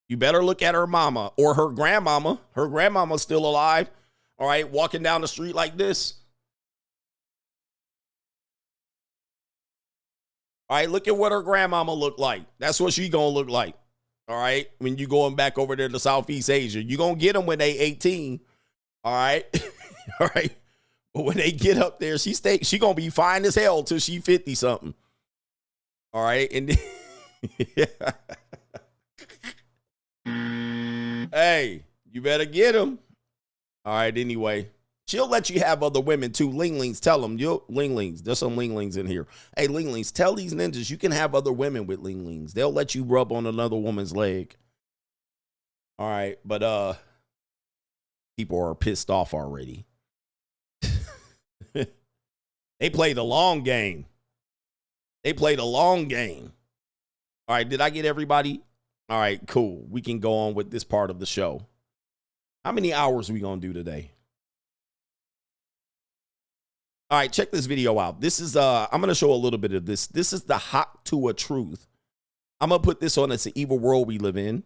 You better look at her mama or her grandmama. Her grandmama's still alive. All right, walking down the street like this. All right, look at what her grandmama looked like. That's what she gonna look like. All right, when you going back over there to Southeast Asia, you gonna get them when they 18. All right, all right. But when they get up there, she gonna be fine as hell till she 50 something. All right, and hey, you better get them. All right. Anyway, She'll let you have other women too. Linglings, tell them. Linglings, there's some Linglings in here. Hey, Linglings, tell these ninjas you can have other women with Linglings. They'll let you rub on another woman's leg. All right, but people are pissed off already. They played a long game. They played a long game. All right, did I get everybody? All right, cool. We can go on with this part of the show. How many hours are we going to do today? All right, check this video out. This is, I'm going to show a little bit of this. This is the Hot to a Truth. I'm going to put this on. It's the evil world we live in.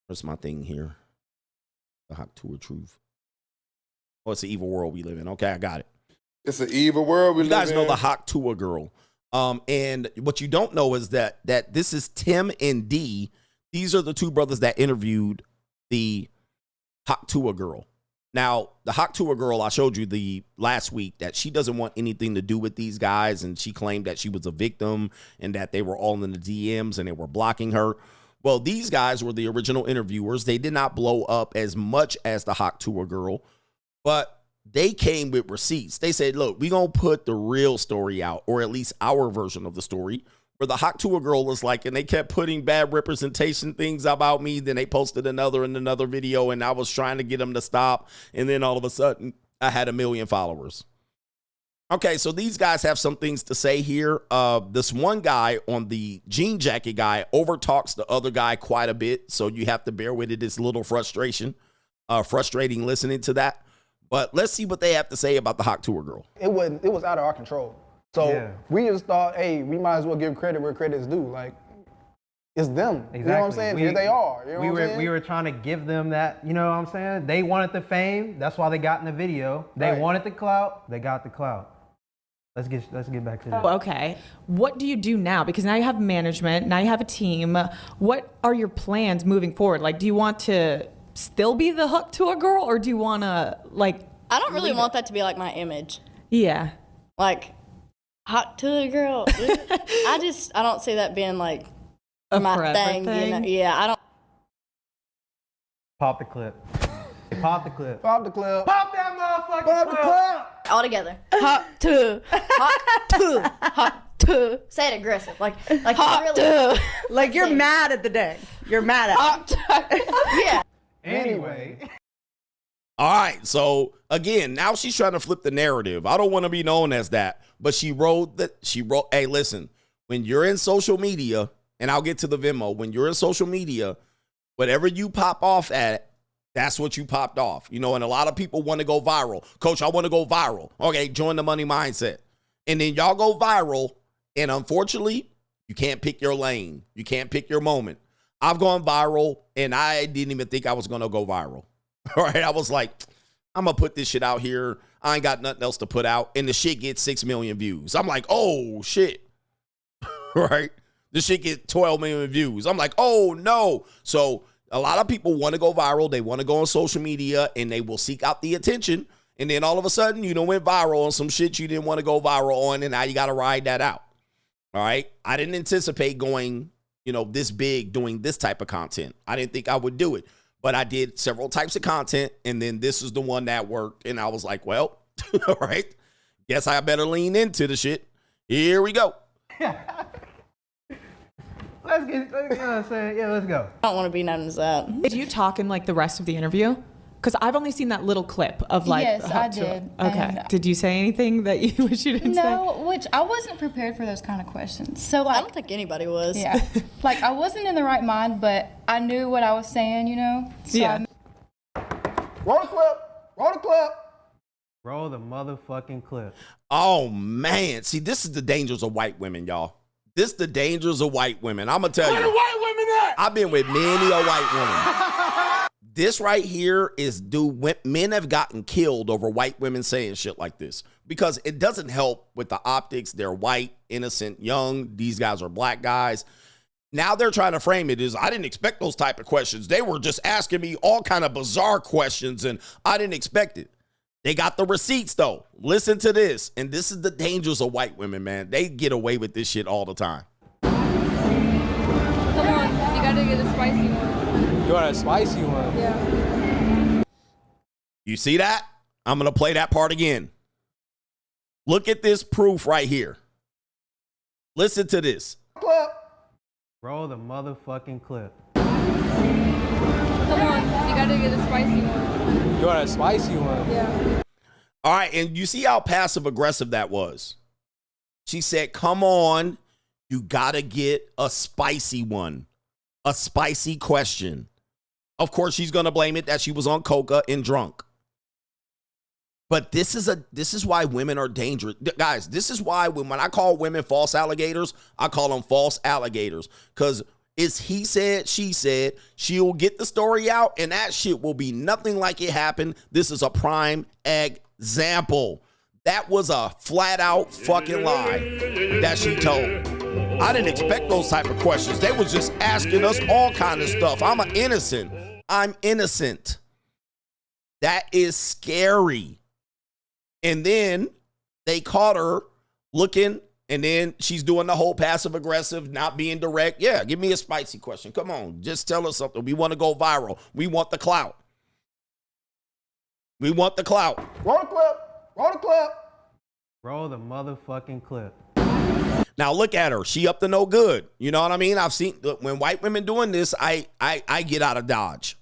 Where's my thing here? The Hot to a Truth. Oh, it's the evil world we live in. Okay, I got it. It's an evil world we live in. You guys know the Hot to a Girl. And what you don't know is that this is Tim and D. These are the two brothers that interviewed the Hot to a Girl. Now, the Hot to a Girl, I showed you the last week that she doesn't want anything to do with these guys, and she claimed that she was a victim and that they were all in the DMs and they were blocking her. Well, these guys were the original interviewers. They did not blow up as much as the Hot to a Girl, but they came with receipts. They said, look, we're going to put the real story out, or at least our version of the story, where the Hot to a Girl was like, and they kept putting bad representation things about me. Then they posted another video, and I was trying to get them to stop. And then all of a sudden, I had 1 million followers. Okay, so these guys have some things to say here. This one guy on the jean jacket guy overtalks the other guy quite a bit, so you have to bear with it. It's a little frustrating listening to that. But let's see what they have to say about the Hot to a Girl. It was out of our control. So we just thought, hey, we might as well give credit where credit's due. Like, it's them. Exactly. You know what I'm saying? Here they are. You know what I'm saying? We were trying to give them that, you know what I'm saying? They wanted the fame. That's why they got in the video. They wanted the clout. They got the clout. Let's get back to that. Okay. What do you do now? Because now you have management. Now you have a team. What are your plans moving forward? Like, do you want to still be the Hook to a Girl, or do you want to, like... I don't really want that to be, like, my image. Yeah. Like, Hot to a Girl. I don't see that being, like, my thing, you know? Yeah, I don't... Pop the clip. Pop the clip. Pop the clip. Pop that motherfucking Pop the clip. All together. Hot to. Say it aggressive. Like Hot really, to. Like you're mad at the day. You're mad at it. Yeah. Anyway. All right, so again, now she's trying to flip the narrative. I don't want to be known as that, but she wrote, hey, listen, when you're in social media, and I'll get to the Venmo, when you're in social media, whatever you pop off at, that's what you popped off. You know, and a lot of people want to go viral. Coach, I want to go viral. Okay, join the money mindset. And then y'all go viral, and unfortunately, you can't pick your lane. You can't pick your moment. I've gone viral, and I didn't even think I was going to go viral. All right, I was like, I'm going to put this shit out here. I ain't got nothing else to put out. And the shit gets 6 million views. I'm like, oh, shit. Right? The shit gets 12 million views. I'm like, oh, no. So a lot of people want to go viral. They want to go on social media, and they will seek out the attention. And then all of a sudden, you went viral on some shit you didn't want to go viral on, and now you got to ride that out. All right? I didn't anticipate going, this big doing this type of content. I didn't think I would do it. But I did several types of content, and then this is the one that worked. And I was like, well, all right, guess I better lean into the shit. Here we go. Let's go. I don't want to be known as that. Did you talk in like the rest of the interview? Because I've only seen that little clip of like. Yes, I did. Okay. Did you say anything that you wish you didn't say? No, which I wasn't prepared for those kind of questions. So like, I don't think anybody was. Yeah. Like I wasn't in the right mind, but I knew what I was saying, So yeah. Roll the clip. Roll the clip. Roll the motherfucking clip. Oh, man. See, this is the dangers of white women, y'all. This is the dangers of white women. I'm going to tell you. Where the white women at? I've been with many a white woman. This right here is men have gotten killed over white women saying shit like this because it doesn't help with the optics. They're white, innocent, young. These guys are black guys. Now they're trying to frame it as I didn't expect those type of questions. They were just asking me all kind of bizarre questions and I didn't expect it. They got the receipts though. Listen to this. And this is the dangers of white women, man. They get away with this shit all the time. Come on, you gotta get a spicy one. You want a spicy one? Yeah. You see that? I'm going to play that part again. Look at this proof right here. Listen to this. Roll the motherfucking clip. Come on, you gotta get a spicy one. You want a spicy one? Yeah. All right, and you see how passive-aggressive that was. She said, come on, you gotta get a spicy one. A spicy question. Of course, she's gonna blame it that she was on coca and drunk. But this is why women are dangerous. Guys, this is why when I call women false alligators, I call them false alligators. Because it's he said, she said, she'll get the story out, and that shit will be nothing like it happened. This is a prime example. That was a flat out fucking lie that she told. I didn't expect those type of questions. They was just asking us all kind of stuff. I'm innocent. That is scary. And then they caught her looking, and then she's doing the whole passive aggressive, not being direct. Yeah, give me a spicy question. Come on, just tell us something. We want to go viral. We want the clout. We want the clout. Roll the clip. Roll the clip. Roll the motherfucking clip. Now look at her. She up to no good. You know what I mean? I've seen when white women doing this, I get out of Dodge.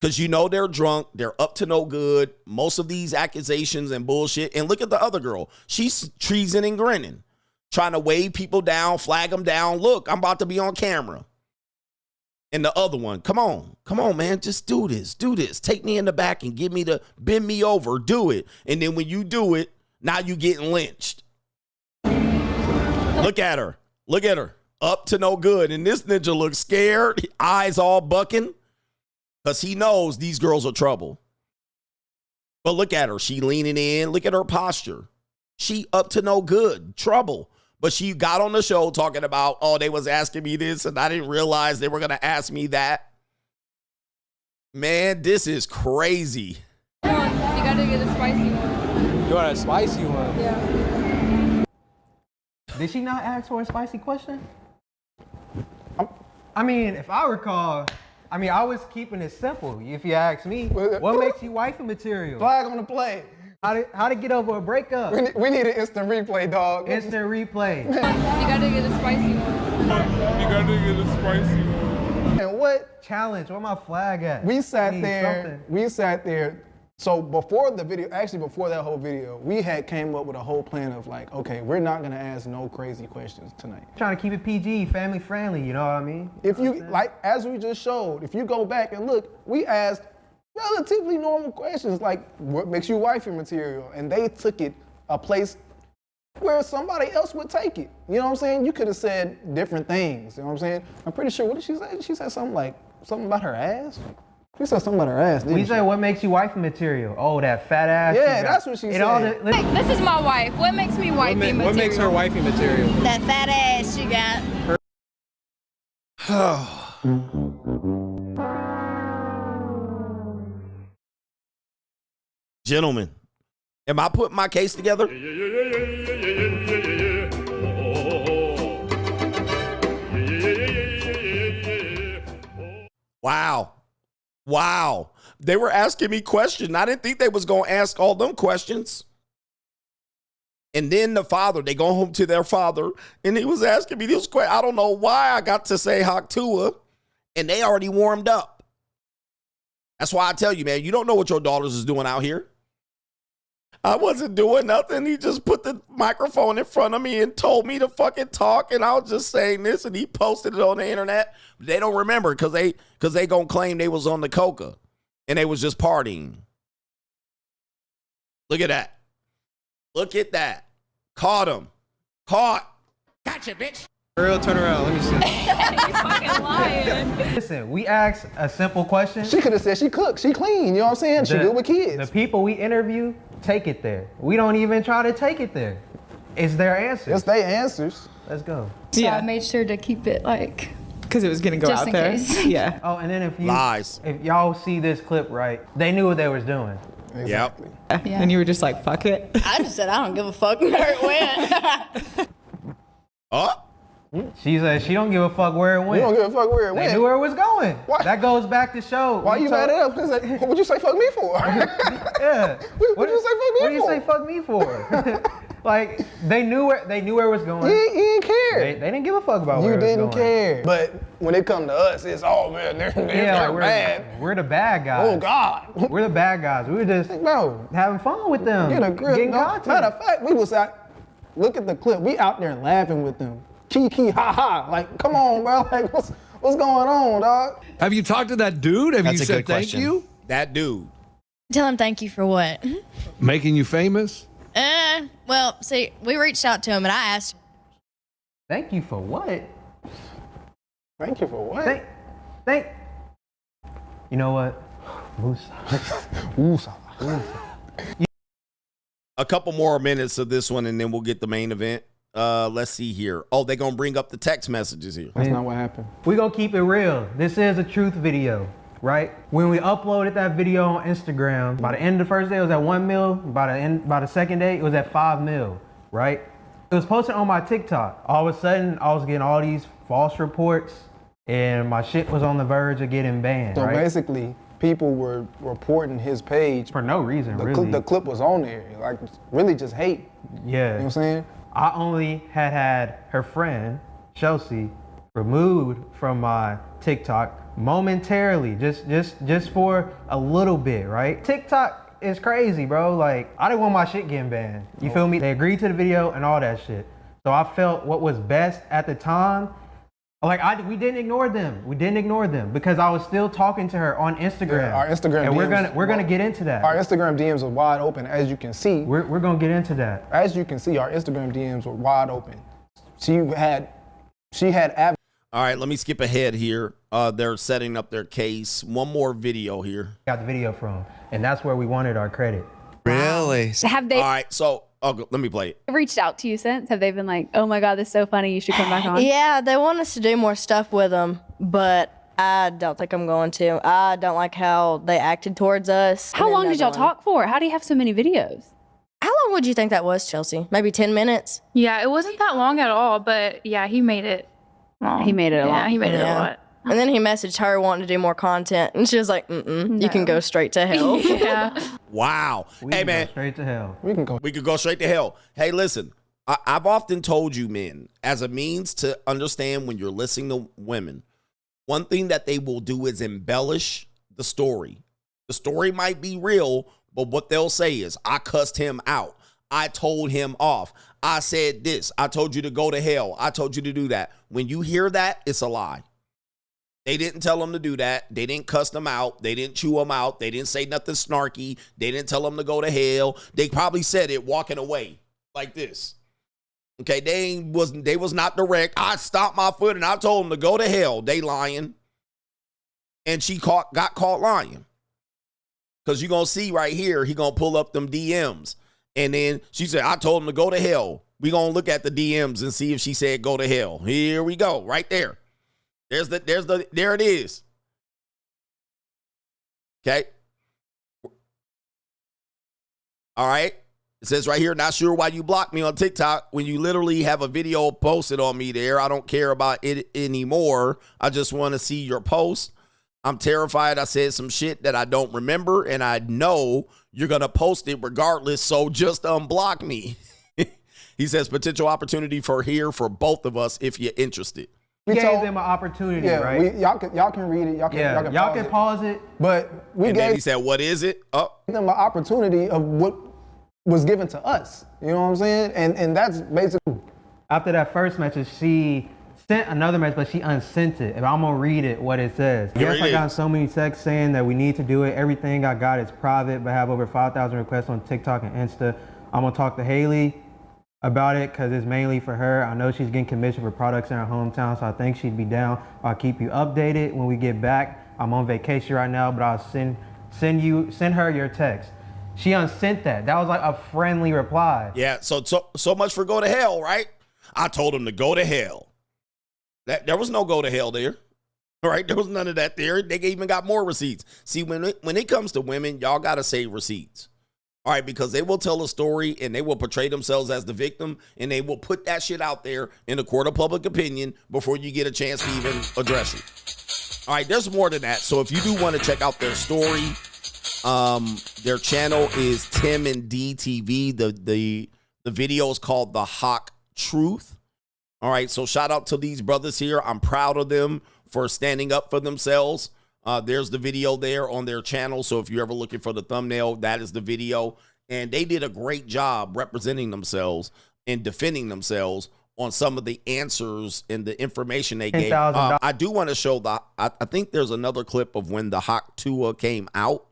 Because you know they're drunk, they're up to no good, most of these accusations and bullshit. And look at the other girl. She's treason and grinning, trying to wave people down, flag them down. Look, I'm about to be on camera. And the other one, come on, man, just do this. Take me in the back and bend me over, do it. And then when you do it, now you getting lynched. Look at her, up to no good. And this ninja looks scared, eyes all bucking. Because he knows these girls are trouble. But look at her. She leaning in. Look at her posture. She up to no good. Trouble. But she got on the show talking about, oh, they was asking me this, and I didn't realize they were going to ask me that. Man, this is crazy. Come on, you gotta get a spicy one. You want a spicy one? Yeah. Did she not ask for a spicy question? I mean, if I recall... I was keeping it simple, if you ask me. What makes you wifey material? Flag on the play. How to get over a breakup? We need an instant replay, dog. Instant replay. You gotta get a spicy one. And what? Challenge, where my flag at? We sat there. So before the video, actually before that whole video, we had came up with a whole plan of like, okay, we're not gonna ask no crazy questions tonight. Trying to keep it PG, family friendly, you know what I mean? If you, like, as we just showed, if you go back and look, we asked relatively normal questions like, what makes you wifey material? And they took it a place where somebody else would take it. You know what I'm saying? You could have said different things, you know what I'm saying? I'm pretty sure, what did she say? She said something about her ass? She said something about her ass, didn't she? We said, what makes you wifey material? Oh, that fat ass. Yeah, that's what she said. This is my wife. What makes me wifey material? What makes her wifey material? That fat ass she got. Gentlemen, am I putting my case together? Wow. They were asking me questions. I didn't think they was going to ask all them questions. And then the father, they go home to their father, and he was asking me this question. I don't know why I got to say Haktua, and they already warmed up. That's why I tell you, man, you don't know what your daughters is doing out here. I wasn't doing nothing. He just put the microphone in front of me and told me to fucking talk, and I was just saying this, and he posted it on the internet. They don't remember because they gonna claim they was on the coca, and they was just partying. Look at that. Look at that. Caught him. Caught. Gotcha, bitch. Girl, turn around. Let me see. You fucking lying. Listen, we asked a simple question. She could have said she cooked, she clean, you know what I'm saying? She good with kids. The people we interview take it there. We don't even try to take it there. It's their answers. It's their answers. Let's go. So I made sure to keep it like... Because it was going to go just out in there. Case. Yeah. Oh, and then if y'all see this clip right, they knew what they was doing. Exactly. Yep. Yeah. And you were just like, fuck it. I just said I don't give a fuck where it went. Oh, She said she don't give a fuck where it went. You don't give a fuck where it They went. knew where it was going. Why? That goes back to show. Why you mad at us? Like, what'd you say fuck me for? Yeah. What'd you say fuck me for? What did you say fuck me for? Like they knew where it was going. You didn't care. They didn't give a fuck about where You it was didn't going. care. But when it come to us, it's all man. They're like, bad. We're the bad guys. Oh God. We're the bad guys. We were just having fun with them. Get a grip. Getting No. content. Matter of fact, we was out. Look at the clip. We out there laughing with them. Kiki, ha ha. Like, come on, bro. Like, what's going on, dog? Have you talked to that dude? Have That's you a said good thank question. you? That dude. Tell him thank you for what? Making you famous? Well, see, we reached out to him and I asked. Thank you for what? Thank you for what? Thank. You know what? Woosah. A couple more minutes of this one, and then we'll get the main event. Let's see here. Oh, they're going to bring up the text messages here. That's not what happened. We gonna keep it real. This is a truth video, right? When we uploaded that video on Instagram, by the end of the first day, it was at 1 mil. By the second day, it was at 5 mil, right? It was posted on my TikTok. All of a sudden, I was getting all these false reports, and my shit was on the verge of getting banned. So right? basically, people were reporting his page for no reason, really. The clip was on there. Like, really just hate. Yeah. You know what I'm saying? I only had her friend, Chelsea, removed from my TikTok momentarily, just for a little bit, right? TikTok is crazy, bro. Like, I didn't want my shit getting banned. You feel me? They agreed to the video and all that shit. So I felt what was best at the time. Like, we didn't ignore them. We didn't ignore them because I was still talking to her on Instagram. Yeah, our Instagram and DMs, we're gonna get into that. Our Instagram DMs are wide open, as you can see. We're gonna get into that. As you can see, our Instagram DMs were wide open. She had. All right, let me skip ahead here. They're setting up their case. One more video here. Got the video from, and that's where we wanted our credit. Really? Have they All right, so let me play it. reached out to you since? Have they been like, oh my God, this is so funny, you should come back on? Yeah, they want us to do more stuff with them, but I don't think I'm going to. I don't like how they acted towards us. How long did y'all talk for? How do you have so many videos? How long would you think that was, Chelsea? Maybe 10 minutes? Yeah, it wasn't that long at all, but yeah, he made it long. He made it a lot. Yeah, he made it a lot. And then he messaged her wanting to do more content, and she was like, you can go straight to hell. Yeah. Wow. Hey, man. Go straight to hell. We could go straight to hell. Hey, listen, I've often told you men, as a means to understand when you're listening to women, one thing that they will do is embellish the story. The story might be real, but what they'll say is, I cussed him out. I told him off. I said this. I told you to go to hell. I told you to do that. When you hear that, it's a lie. They didn't tell him to do that. They didn't cuss them out. They didn't chew them out. They didn't say nothing snarky. They didn't tell them to go to hell. They probably said it walking away like this. Okay, they was not direct. I stomped my foot and I told them to go to hell. They lying. And she got caught lying. Because you're going to see right here, he going to pull up them DMs. And then she said, I told him to go to hell. We're going to look at the DMs and see if she said go to hell. Here we go, right there. There it is. Okay. All right. It says right here, not sure why you blocked me on TikTok when you literally have a video posted on me there. I don't care about it anymore. I just want to see your post. I'm terrified I said some shit that I don't remember, and I know you're going to post it regardless, so just unblock me. He says, potential opportunity for both of us if you're interested. We gave them an opportunity, right? Y'all can read it. Y'all can pause it. But then he said, what is it? Them an opportunity of what was given to us. You know what I'm saying? And that's basically. After that first message, she sent another message, but she unsent it. And I'm gonna read it, what it says. Yes, I got so many texts saying that we need to do it. Everything I got is private, but I have over 5,000 requests on TikTok and Insta. I'm gonna talk to Haley about it because it's mainly for her. I know she's getting commission for products in her hometown, so I think she'd be down. I'll keep you updated when we get back. I'm on vacation right now, but I'll send her your text. She unsent that. That was like a friendly reply. Yeah, so much for go to hell, right? I told him to go to hell. There was no go to hell there. All right, there was none of that there. They even got more receipts. See, when it comes to women, y'all got to save receipts. All right, because they will tell a story and they will portray themselves as the victim and they will put that shit out there in the court of public opinion before you get a chance to even address it. All right, there's more than that. So if you do want to check out their story, their channel is Tim and D TV. The video is called The Hawk Truth. All right, so shout out to these brothers here. I'm proud of them for standing up for themselves. There's the video there on their channel. So if you're ever looking for the thumbnail, that is the video. And they did a great job representing themselves and defending themselves on some of the answers and the information they gave. I do want to show I think there's another clip of when the Hawk Tua came out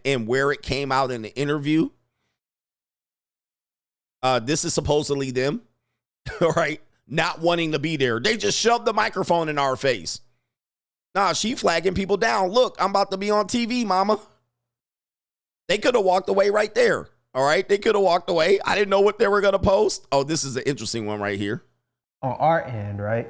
and where it came out in the interview. This is supposedly them, all right, not wanting to be there. They just shoved the microphone in our face. Nah, she flagging people down. Look, I'm about to be on TV, mama. They could have walked away right there. All right, they could have walked away. I didn't know what they were going to post. Oh, this is an interesting one right here. On our end, right?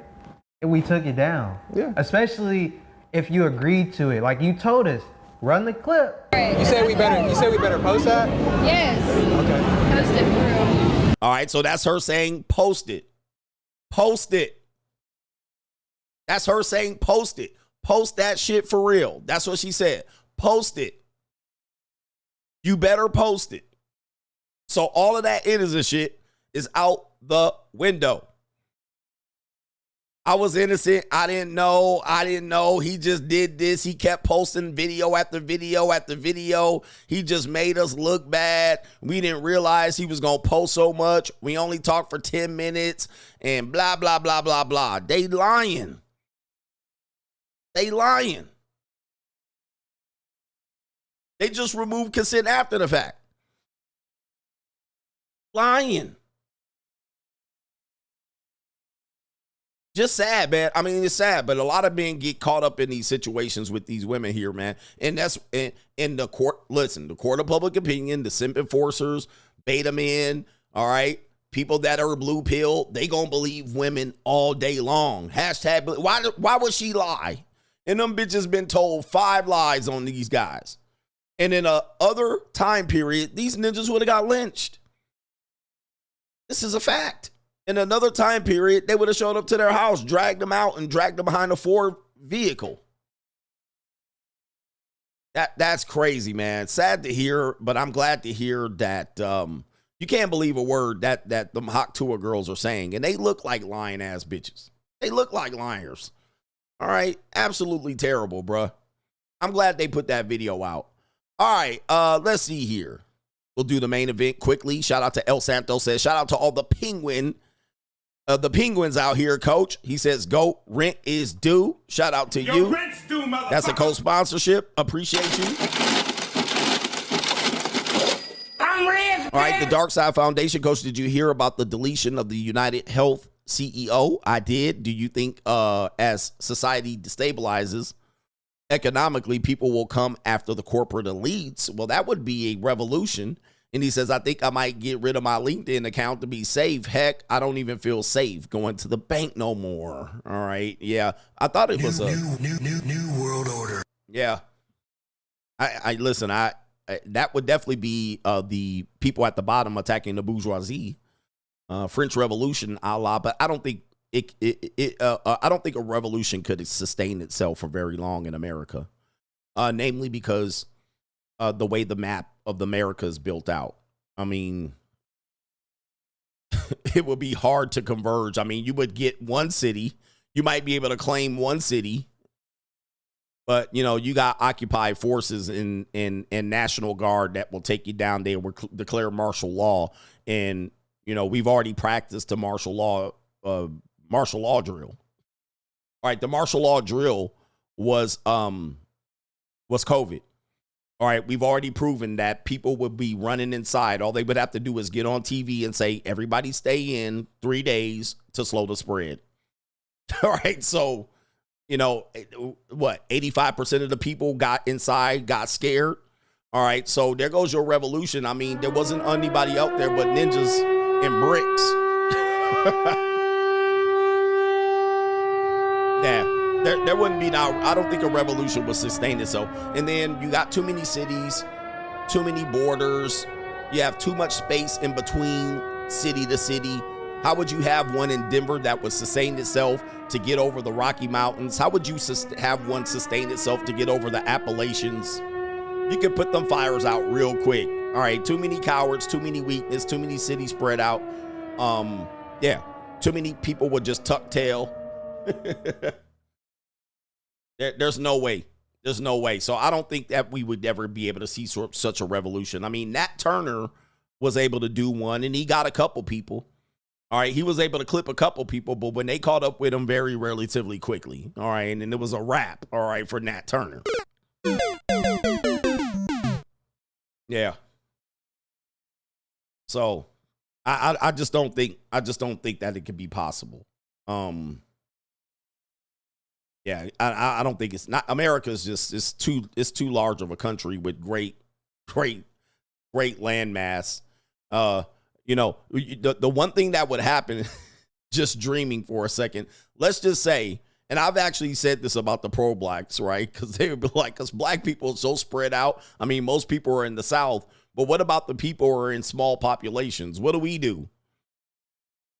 And we took it down. Yeah. Especially if you agreed to it. Like you told us, run the clip. You said we better post that? Yes. Okay. Post it for real. All right, so that's her saying post it. Post it. That's her saying post it. Post that shit for real. That's what she said. Post it. You better post it. So all of that innocent shit is out the window. I was innocent. I didn't know. He just did this. He kept posting video after video after video. He just made us look bad. We didn't realize he was going to post so much. We only talked for 10 minutes and blah, blah, blah, blah, blah. They lying. They lying. They just removed consent after the fact. Lying. Just sad, man. I mean, it's sad, but a lot of men get caught up in these situations with these women here, man. And that's in the court. Listen, the court of public opinion, the simp enforcers, beta men, all right? People that are blue pill, they gonna believe women all day long. Hashtag, why would she lie? And them bitches been told 5 lies on these guys. And in a other time period, these ninjas would have got lynched. This is a fact. In another time period, they would have showed up to their house, dragged them out, and dragged them behind a Ford vehicle. That's crazy, man. Sad to hear, but I'm glad to hear that you can't believe a word that the Hawk Tour girls are saying. And they look like lying ass bitches. They look like liars. All right. Absolutely terrible, bruh. I'm glad they put that video out. All right. Let's see here. We'll do the main event quickly. Shout out to El Santos says, shout out to all the penguins out here, coach. He says, go, rent is due. Shout out to you. Rent's due, motherfucker. That's a co-sponsorship. Appreciate you. I'm rent. All right, the Dark Side Foundation, coach, did you hear about the deletion of the United Health CEO? I did. Do you think as society destabilizes economically, people will come after the corporate elites? Well, that would be a revolution. And he says, I think I might get rid of my LinkedIn account to be safe. Heck, I don't even feel safe going to the bank no more. All right. Yeah. I thought it was a new world order. Yeah. I listen, that would definitely be the people at the bottom attacking the bourgeoisie. French Revolution, a la, but I don't think I don't think a revolution could sustain itself for very long in America. Namely because the way the map of America is built out. I mean, it would be hard to converge. I mean, you would get one city. You might be able to claim one city. But, you know, you got occupied forces in National Guard that will take you down there, will declare martial law. And, you know, we've already practiced the martial law drill. All right, the martial law drill was COVID. All right, we've already proven that people would be running inside. All they would have to do is get on TV and say, everybody stay in 3 days to slow the spread. All right, so, you know, what, 85% of the people got inside, got scared. All right, so there goes your revolution. I mean, there wasn't anybody out there but ninjas and bricks. Yeah. There wouldn't be now. I don't think a revolution would sustain itself. And then you got too many cities too many borders. You have too much space in between city to city. How would you have one in Denver that would sustain itself to get over the Rocky Mountains? How would you have one sustain itself to get over the Appalachians? You could put them fires out real quick. All right, too many cowards, too many weakness, too many cities spread out. Yeah, too many people would just tuck tail. There's no way. There's no way. So I don't think that we would ever be able to see such a revolution. I mean, Nat Turner was able to do one, and he got a couple people. All right, he was able to clip a couple people, but when they caught up with him very relatively quickly, all right, and then it was a wrap, all right, for Nat Turner. Yeah. So I just don't think that it could be possible. Yeah, I don't think it's not. America's just it's too large of a country with great landmass. You know, the one thing that would happen, just dreaming for a second, let's just say, and I've actually said this about the pro-blacks, right? Because they would be like, because black people are so spread out. I mean, most people are in the South, but what about the people who are in small populations? What do?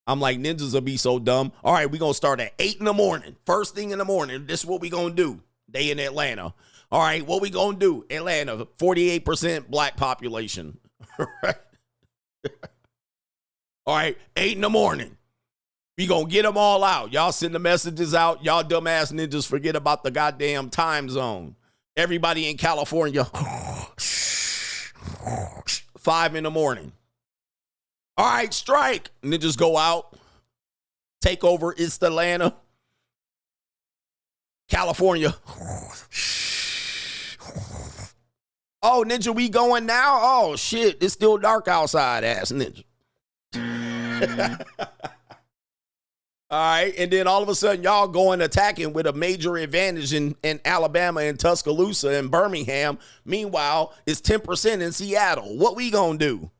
I'm like, ninjas will be so dumb. All right, we're going to start at 8 in the morning. First thing in the morning, this is what we going to do. They in Atlanta. All right, what we going to do? Atlanta, 48% black population. Right? All right, 8 in the morning. We going to get them all out. Y'all send the messages out. Y'all dumbass ninjas forget about the goddamn time zone. Everybody in California, 5 in the morning. All right, strike. Ninjas go out. Take over East Atlanta. California. Oh, ninja, we going now? Oh, shit. It's still dark outside, ass ninja. All right, and then all of a sudden, y'all going attacking with a major advantage in Alabama and Tuscaloosa and Birmingham. Meanwhile, it's 10% in Seattle. What we gonna do?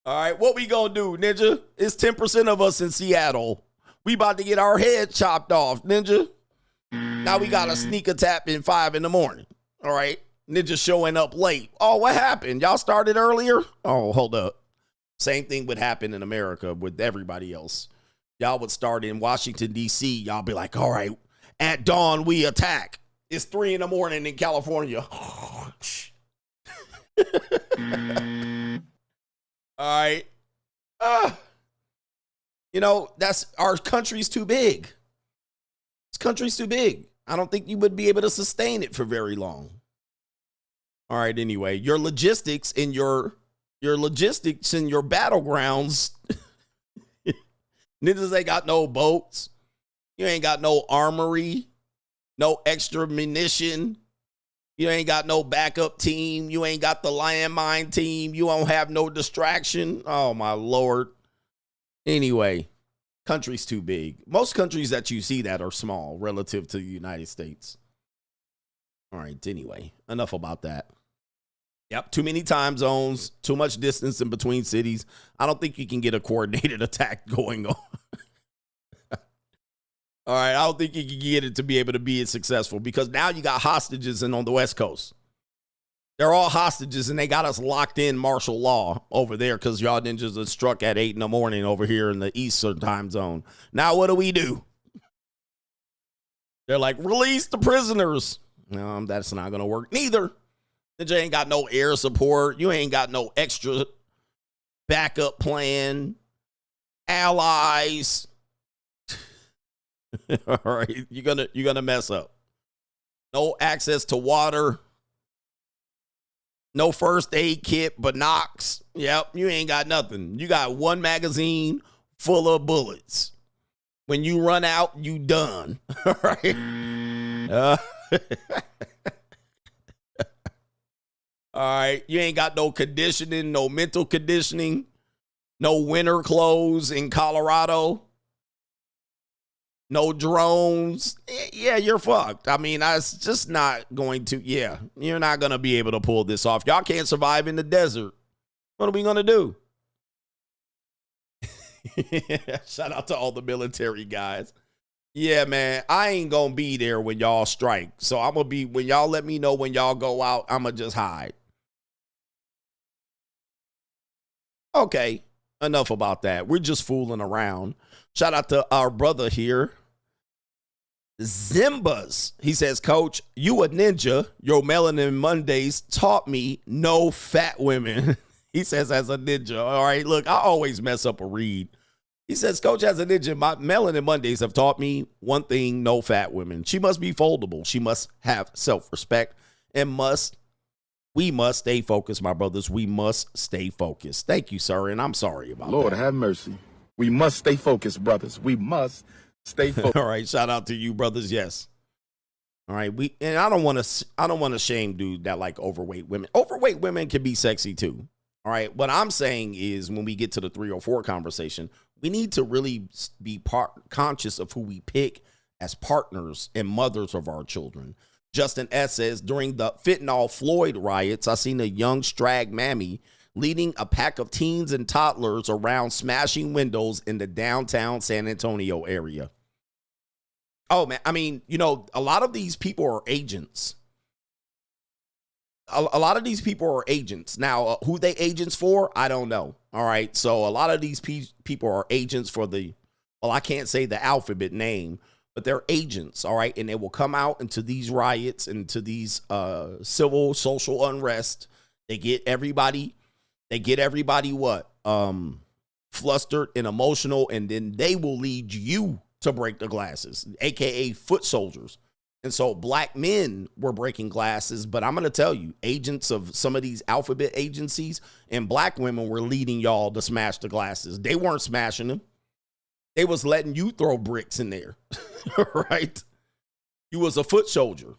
All right, what we gonna do, ninja? It's 10% of us in Seattle. We about to get our head chopped off, ninja. Now we got a sneak attack in 5 in the morning. All right, ninja showing up late. Oh, what happened? Y'all started earlier? Oh, hold up. Same thing would happen in America with everybody else. Y'all would start in Washington, D.C. Y'all be like, all right, at dawn, we attack. It's 3 in the morning in California. All right. You know, that's our country's too big. This country's too big. I don't think you would be able to sustain it for very long. All right, anyway, your logistics and your battlegrounds. Niggas ain't got no boats. You ain't got no armory, no extra munition. You ain't got no backup team. You ain't got the landmine team. You don't have no distraction. Oh, my Lord. Anyway, country's too big. Most countries that you see that are small relative to the United States. All right, anyway, enough about that. Yep, too many time zones, too much distance in between cities. I don't think you can get a coordinated attack going on. All right, I don't think you can get it to be able to be successful because now you got hostages on the West Coast. They're all hostages, and they got us locked in martial law over there because y'all ninjas are struck at 8 in the morning over here in the Eastern time zone. Now what do? They're like, release the prisoners. No, that's not going to work neither. You ain't got no air support. You ain't got no extra backup plan. Allies. All right, you're gonna mess up. No access to water. No first aid kit, but Knox. Yep, you ain't got nothing. You got one magazine full of bullets. When you run out, you done. All right. All right, you ain't got no conditioning, no mental conditioning, no winter clothes in Colorado, no drones. Yeah, you're fucked. I mean, it's just not going to, you're not going to be able to pull this off. Y'all can't survive in the desert. What are we going to do? Shout out to all the military guys. Yeah, man, I ain't gonna be there when y'all strike. So I'm gonna be, when y'all let me know when y'all go out, I'm gonna just hide. Okay, enough about that. We're just fooling around. Shout out to our brother here, Zimbas. He says, Coach, you a ninja. Your Melanin Mondays taught me no fat women. He says, as a ninja. All right, look, I always mess up a read. He says, Coach, as a ninja, my Melanin Mondays have taught me one thing: no fat women. She must be foldable. She must have self-respect and we must stay focused, my brothers. We must stay focused. Thank you, sir, and I'm sorry about that. Lord, have mercy. We must stay focused, brothers. We must stay focused. All right, shout out to you, brothers. Yes. All right, I don't want to shame dude that like overweight women. Overweight women can be sexy too. All right, what I'm saying is when we get to the 304 conversation, we need to really be conscious of who we pick as partners and mothers of our children. Justin S. says, during the fentanyl Floyd riots, I seen a young strag mammy leading a pack of teens and toddlers around smashing windows in the downtown San Antonio area. Oh, man, I mean, you know, a lot of these people are agents. A lot of these people are agents. Now, who they agents for, I don't know. All right, so a lot of these people are agents for I can't say the alphabet name, but they're agents, all right? And they will come out into these riots, into these civil, social unrest. They get everybody what? Flustered and emotional, and then they will lead you to break the glasses, aka foot soldiers. And so black men were breaking glasses, but I'm going to tell you, agents of some of these alphabet agencies and black women were leading y'all to smash the glasses. They weren't smashing them. They was letting you throw bricks in there, right? You was a foot soldier.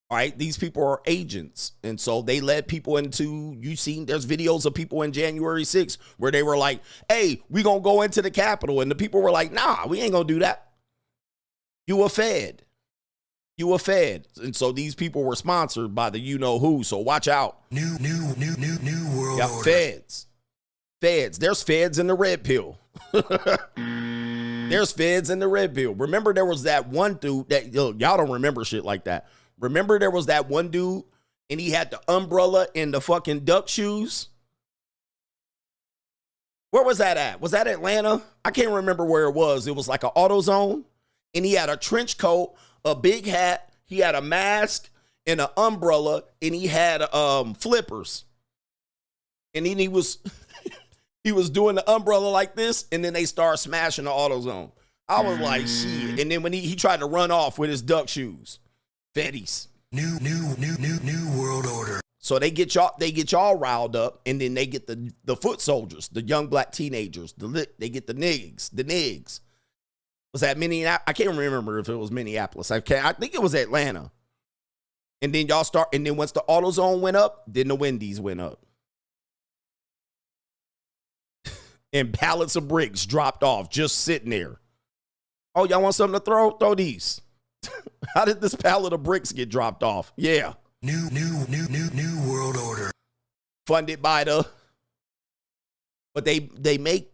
All right, these people are agents. And so they led people into, there's videos of people in January 6th where they were like, hey, we going to go into the Capitol. And the people were like, nah, we ain't going to do that. You were fed. You were fed. And so these people were sponsored by the you-know-who, so watch out. New world order. Feds. Feds. There's feds in the red pill. There's feds in the red pill. Remember there was that one dude that, y'all don't remember shit like that. Remember there was that one dude and he had the umbrella and the fucking duck shoes? Where was that at? Was that Atlanta? I can't remember where it was. It was like an AutoZone. And he had a trench coat, a big hat, he had a mask and an umbrella, and he had flippers. And then he was he was doing the umbrella like this, and then they started smashing the AutoZone. I was like, shit. And then when he tried to run off with his duck shoes. Fetties. New world order. So they get y'all riled up, and then they get the foot soldiers, the young black teenagers, they get the nigs. Was that Minneapolis? I can't remember if it was Minneapolis. I think it was Atlanta. And then and then once the AutoZone went up, then the Wendy's went up. And pallets of bricks dropped off, just sitting there. Oh, y'all want something to throw? Throw these. How did this pallet of bricks get dropped off? Yeah. New world order. Funded by but they make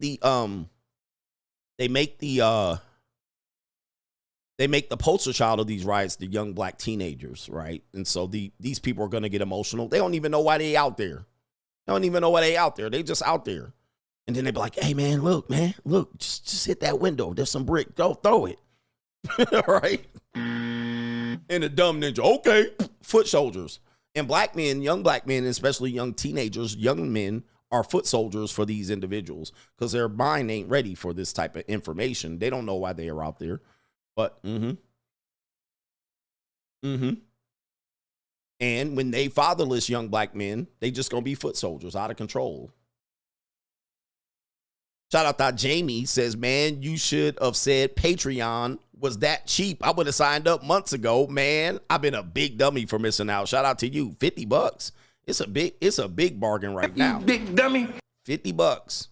the poster child of these riots the young black teenagers, right? And so these people are going to get emotional. They don't even know why they out there. They just out there. And then they be like, hey, man, look, just hit that window. There's some brick. Go throw it. Right? And the dumb ninja, okay, foot soldiers. And black men, young black men, especially young teenagers, young men are foot soldiers for these individuals because their mind ain't ready for this type of information. They don't know why they are out there. But, and when they fatherless young black men, they just gonna be foot soldiers out of control. Shout out to Jamie says, man, you should have said Patreon was that cheap. I would have signed up months ago, man. I've been a big dummy for missing out. Shout out to you. $50. It's a big bargain right now. Big dummy. $50. All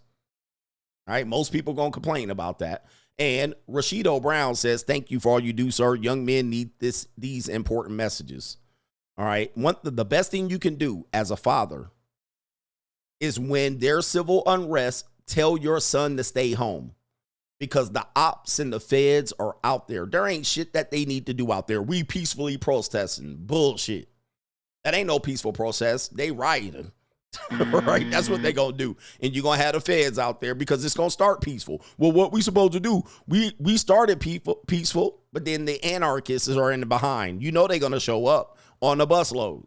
right. Most people gonna complain about that. And Rashido Brown says, thank you for all you do, sir. Young men need these important messages. All right. The best thing you can do as a father is when there's civil unrest, tell your son to stay home because the ops and the feds are out there. There ain't shit that they need to do out there. We peacefully protesting. Bullshit. That ain't no peaceful protest. They rioting. Right? That's what they gonna do. And you're gonna have the feds out there because it's gonna start peaceful. Well, what we supposed to do? We started peaceful, but then the anarchists are in the behind. You know they're gonna show up on the busload.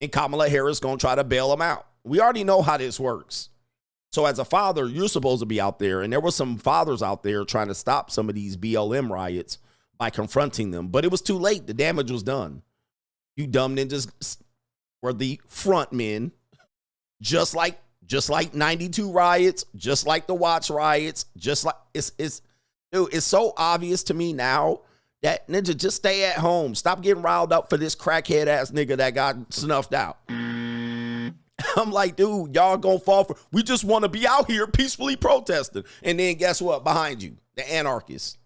And Kamala Harris gonna try to bail them out. We already know how this works. So as a father, you're supposed to be out there. And there were some fathers out there trying to stop some of these BLM riots by confronting them. But it was too late. The damage was done. You dumb ninjas were the front men, just like 92 riots, just like the Watts riots, just like it's so obvious to me now that ninja, just stay at home. Stop getting riled up for this crackhead ass nigga that got snuffed out. I'm like, dude, y'all gonna fall for. We just want to be out here peacefully protesting. And then guess what? Behind you, the anarchists.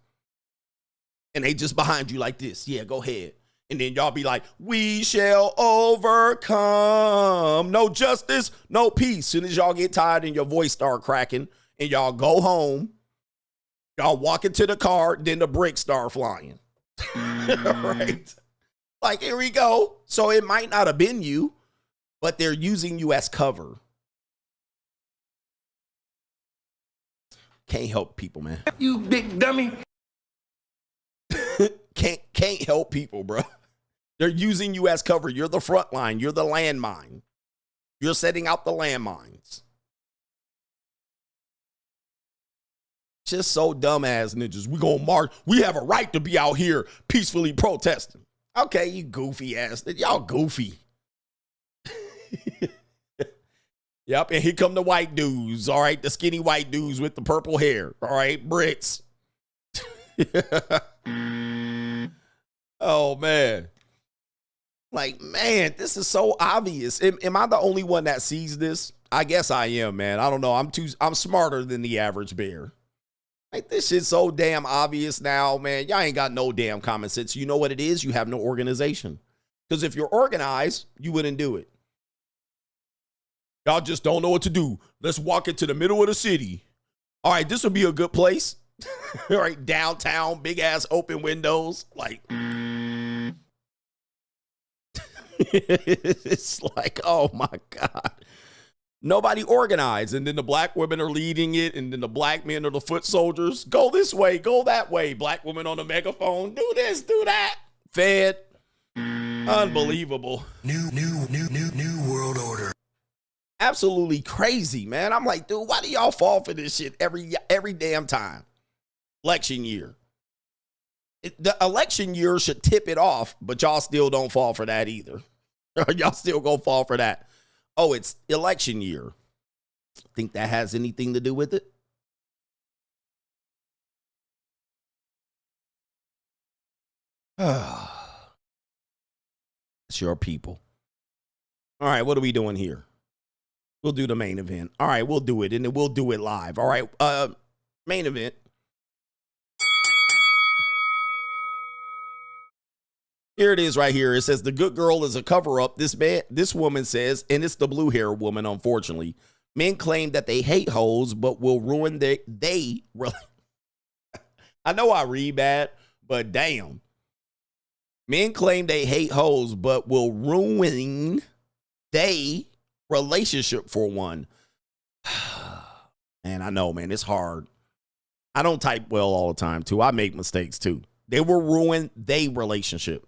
And they just behind you like this. Yeah, go ahead. And then y'all be like, we shall overcome. No justice, no peace. Soon as y'all get tired and your voice start cracking and y'all go home, y'all walk into the car, then the bricks start flying. Right? Like, here we go. So it might not have been you, but they're using you as cover. Can't help people, man. You big dummy. Can't help people, bro. They're using you as cover. You're the front line. You're the landmine. You're setting out the landmines. Just so dumbass ninjas. We gonna march. We have a right to be out here peacefully protesting. Okay, you goofy ass. Y'all goofy. Yep, and here come the white dudes. All right, the skinny white dudes with the purple hair. All right, Brits. Oh, man. Like, man, this is so obvious. Am I the only one that sees this? I guess I am, man. I don't know. I'm smarter than the average bear. Like, this shit's so damn obvious now, man. Y'all ain't got no damn common sense. You know what it is? You have no organization. Because if you're organized, you wouldn't do it. Y'all just don't know what to do. Let's walk into the middle of the city. All right, this would be a good place. All right, downtown, big ass open windows. Like, it's like, oh my God. Nobody organized. And then the black women are leading it. And then the black men are the foot soldiers. Go this way, go that way. Black women on the megaphone. Do this, do that. Fed. Unbelievable. New world order. Absolutely crazy, man. I'm like, dude, why do y'all fall for this shit every damn time? Election year. The election year should tip it off, but y'all still don't fall for that either. Y'all still gonna fall for that. Oh, it's election year. Think that has anything to do with it? It's your people. All right, what are we doing here? We'll do the main event. All right, we'll do it, and then we'll do it live. All right, main event. Here it is right here. It says the good girl is a cover-up. This woman says, and it's the blue hair woman, unfortunately. Men claim that they hate hoes, but will ruin I know I read bad, but damn. Men claim they hate hoes, but will ruin they relationship for one. Man, I know, man. It's hard. I don't type well all the time, too. I make mistakes, too. They will ruin they relationship.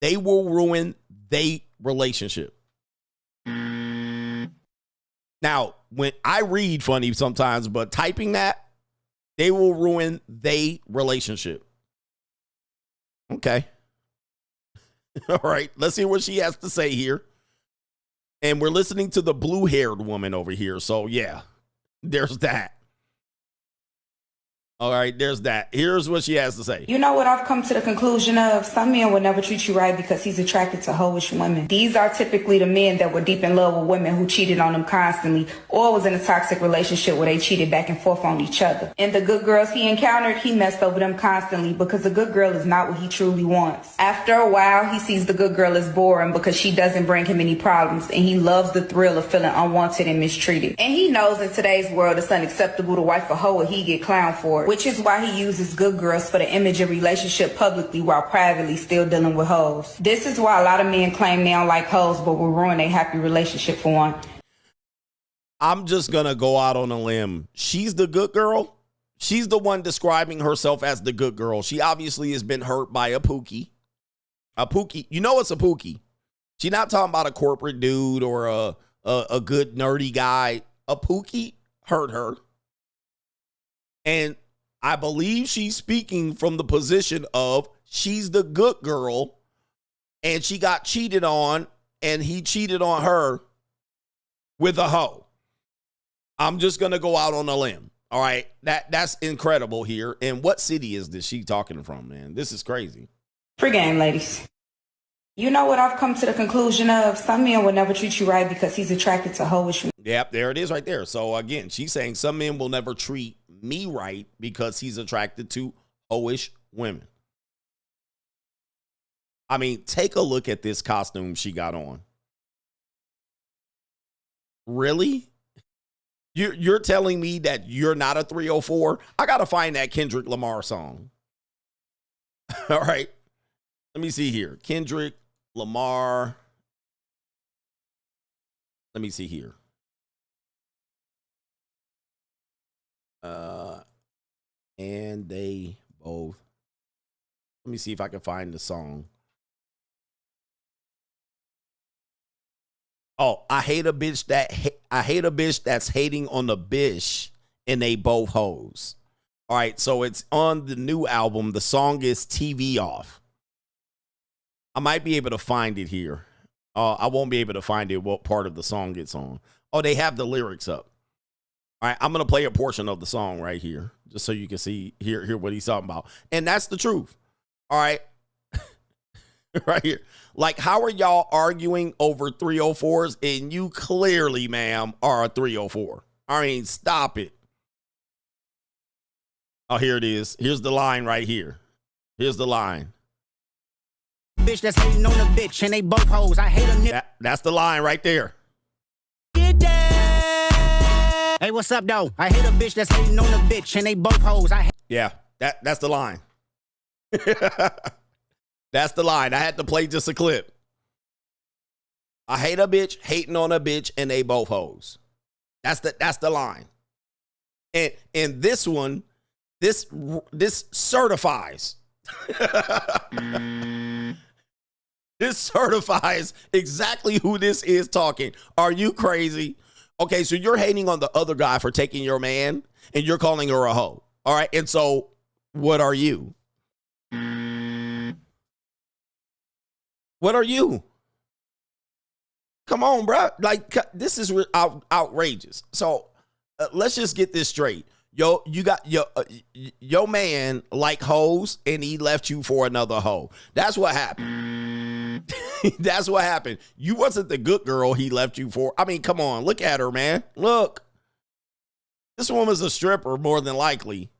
They will ruin they relationship. Now, when I read funny sometimes, but typing that, they will ruin they relationship. Okay. All right. Let's hear what she has to say here. And we're listening to the blue-haired woman over here. So, yeah, there's that. All right, there's that. Here's what she has to say. You know what I've come to the conclusion of? Some men will never treat you right because he's attracted to hoish women. These are typically the men that were deep in love with women who cheated on them constantly or was in a toxic relationship where they cheated back and forth on each other. And the good girls he encountered, he messed over them constantly because the good girl is not what he truly wants. After a while, he sees the good girl as boring because she doesn't bring him any problems, and he loves the thrill of feeling unwanted and mistreated. And he knows in today's world it's unacceptable to wife a hoe or he get clowned for it, which is why he uses good girls for the image of relationship publicly while privately still dealing with hoes. This is why a lot of men claim they don't like hoes but will ruin a happy relationship for one. I'm just going to go out on a limb. She's the good girl. She's the one describing herself as the good girl. She obviously has been hurt by a pookie. A pookie. You know it's a pookie. She's not talking about a corporate dude or a good nerdy guy. A pookie hurt her. And I believe she's speaking from the position of she's the good girl and she got cheated on and he cheated on her with a hoe. I'm just going to go out on a limb. All right. That's incredible here. And what city is this she talking from, man? This is crazy. Free game, ladies. You know what I've come to the conclusion of? Some men will never treat you right because he's attracted to hoish women. Yep, there it is right there. So again, she's saying some men will never treat me right because he's attracted to hoish women. I mean, take a look at this costume she got on. Really? You're telling me that you're not a 304? I got to find that Kendrick Lamar song. All right. Let me see here. Kendrick Lamar. Let me see here. And they both. Let me see if I can find the song. Oh, I hate a bitch that's hating on the bish, and they both hoes. All right, so it's on the new album. The song is TV Off. I might be able to find it here. I won't be able to find it what part of the song it's on. Oh, they have the lyrics up. All right, I'm going to play a portion of the song right here just so you can hear what he's talking about. And that's the truth. All right. Right here. Like, how are y'all arguing over 304s and you clearly, ma'am, are a 304? I mean, stop it. Oh, here it is. Here's the line right here. Here's the line. Bitch that's hating on a bitch and they both hoes. I hate a nigga. That's the line right there. Get that. Hey, what's up, though? I hate a bitch that's hating on a bitch and they both hoes. Yeah, that's the line. That's the line. I had to play just a clip. I hate a bitch hating on a bitch and they both hoes. That's the line. And this one, this certifies. This certifies exactly who this is talking. Are you crazy? Okay, so you're hating on the other guy for taking your man and you're calling her a hoe. All right, and so what are you? What are you? Come on, bro. Like, this is outrageous. So let's just get this straight. Yo, you got your man like hoes and he left you for another hoe. That's what happened. That's what happened. You wasn't the good girl he left you for. I mean, come on. Look at her, man. Look. This woman's a stripper more than likely.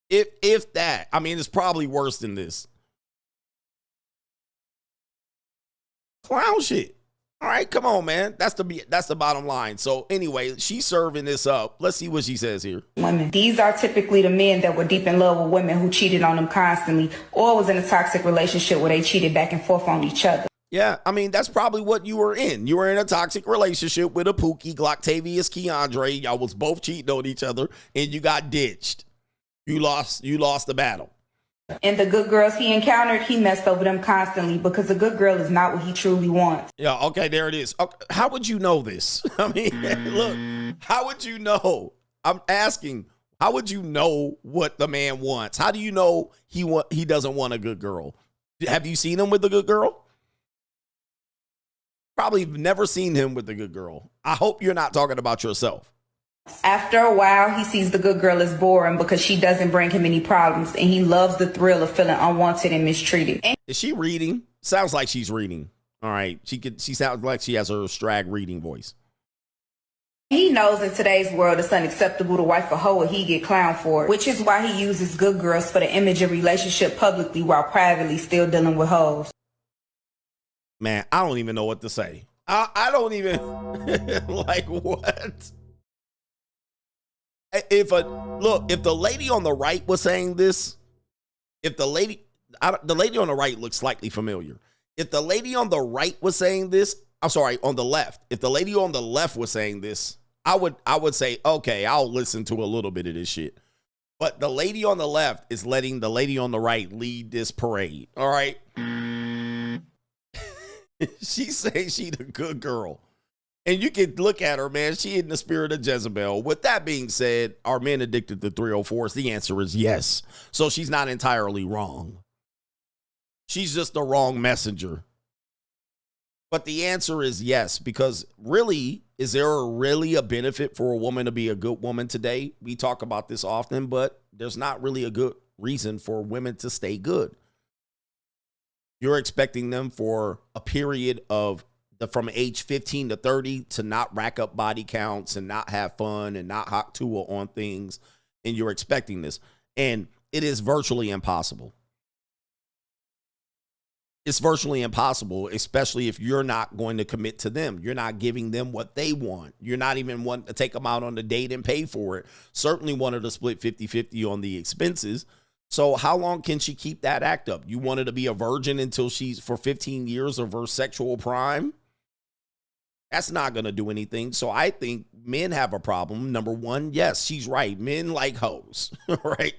If that. I mean, it's probably worse than this. Clown shit. All right, come on, man. That's the bottom line. So anyway, she's serving this up. Let's see what she says here. Women. These are typically the men that were deep in love with women who cheated on them constantly or was in a toxic relationship where they cheated back and forth on each other. Yeah, I mean, that's probably what you were in. You were in a toxic relationship with a Pookie, Glocktavius, Keandre. Y'all was both cheating on each other, and you got ditched. You lost the battle. And the good girls he encountered, he messed over them constantly because a good girl is not what he truly wants. Yeah, okay, there it is. Okay, how would you know this? I mean, look, how would you know? I'm asking, how would you know what the man wants? How do you know he doesn't want a good girl? Have you seen him with a good girl? Probably never seen him with a good girl. I hope you're not talking about yourself. After a while, he sees the good girl as boring because she doesn't bring him any problems, and he loves the thrill of feeling unwanted and mistreated. Is she reading? Sounds like she's reading. All right. She sounds like she has her Strag reading voice. He knows in today's world it's unacceptable to wife a hoe and he get clowned for it, which is why he uses good girls for the image of relationship publicly while privately still dealing with hoes. Man, I don't even know what to say. I don't even, like, what? If the lady on the right was saying this, the lady on the right looks slightly familiar. If the lady on the right was saying this, I'm sorry, on the left. If the lady on the left was saying this, I would say, okay, I'll listen to a little bit of this shit. But the lady on the left is letting the lady on the right lead this parade. All right. She's saying she the good girl. And you can look at her, man. She in the spirit of Jezebel. With that being said, are men addicted to 304s? The answer is yes. So she's not entirely wrong. She's just the wrong messenger. But the answer is yes, because really, is there really a benefit for a woman to be a good woman today? We talk about this often, but there's not really a good reason for women to stay good. You're expecting them for a period of from age 15 to 30 to not rack up body counts and not have fun and not hot tool on things. And you're expecting this. And it is virtually impossible. It's virtually impossible, especially if you're not going to commit to them. You're not giving them what they want. You're not even wanting to take them out on the date and pay for it. Certainly wanted to split 50-50 on the expenses. So how long can she keep that act up? You want her to be a virgin until she's for 15 years of her sexual prime? That's not going to do anything. So I think men have a problem. Number one, yes, she's right. Men like hoes, right?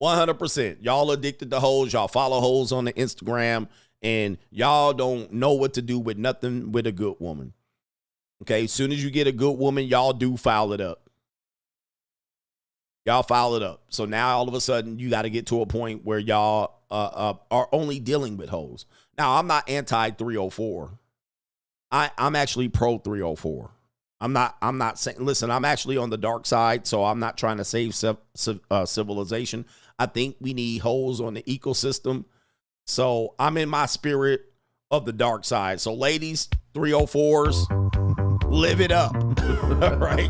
100%. Y'all addicted to hoes. Y'all follow hoes on the Instagram, and y'all don't know what to do with nothing with a good woman. Okay, as soon as you get a good woman, y'all do foul it up. Y'all foul it up. So now all of a sudden you got to get to a point where y'all are only dealing with hoes. Now, I'm not anti 304. I'm actually pro 304. I'm not saying, listen, I'm actually on the dark side, so I'm not trying to save civilization. I think we need holes on the ecosystem. So I'm in my spirit of the dark side. So ladies, 304s, live it up. All right.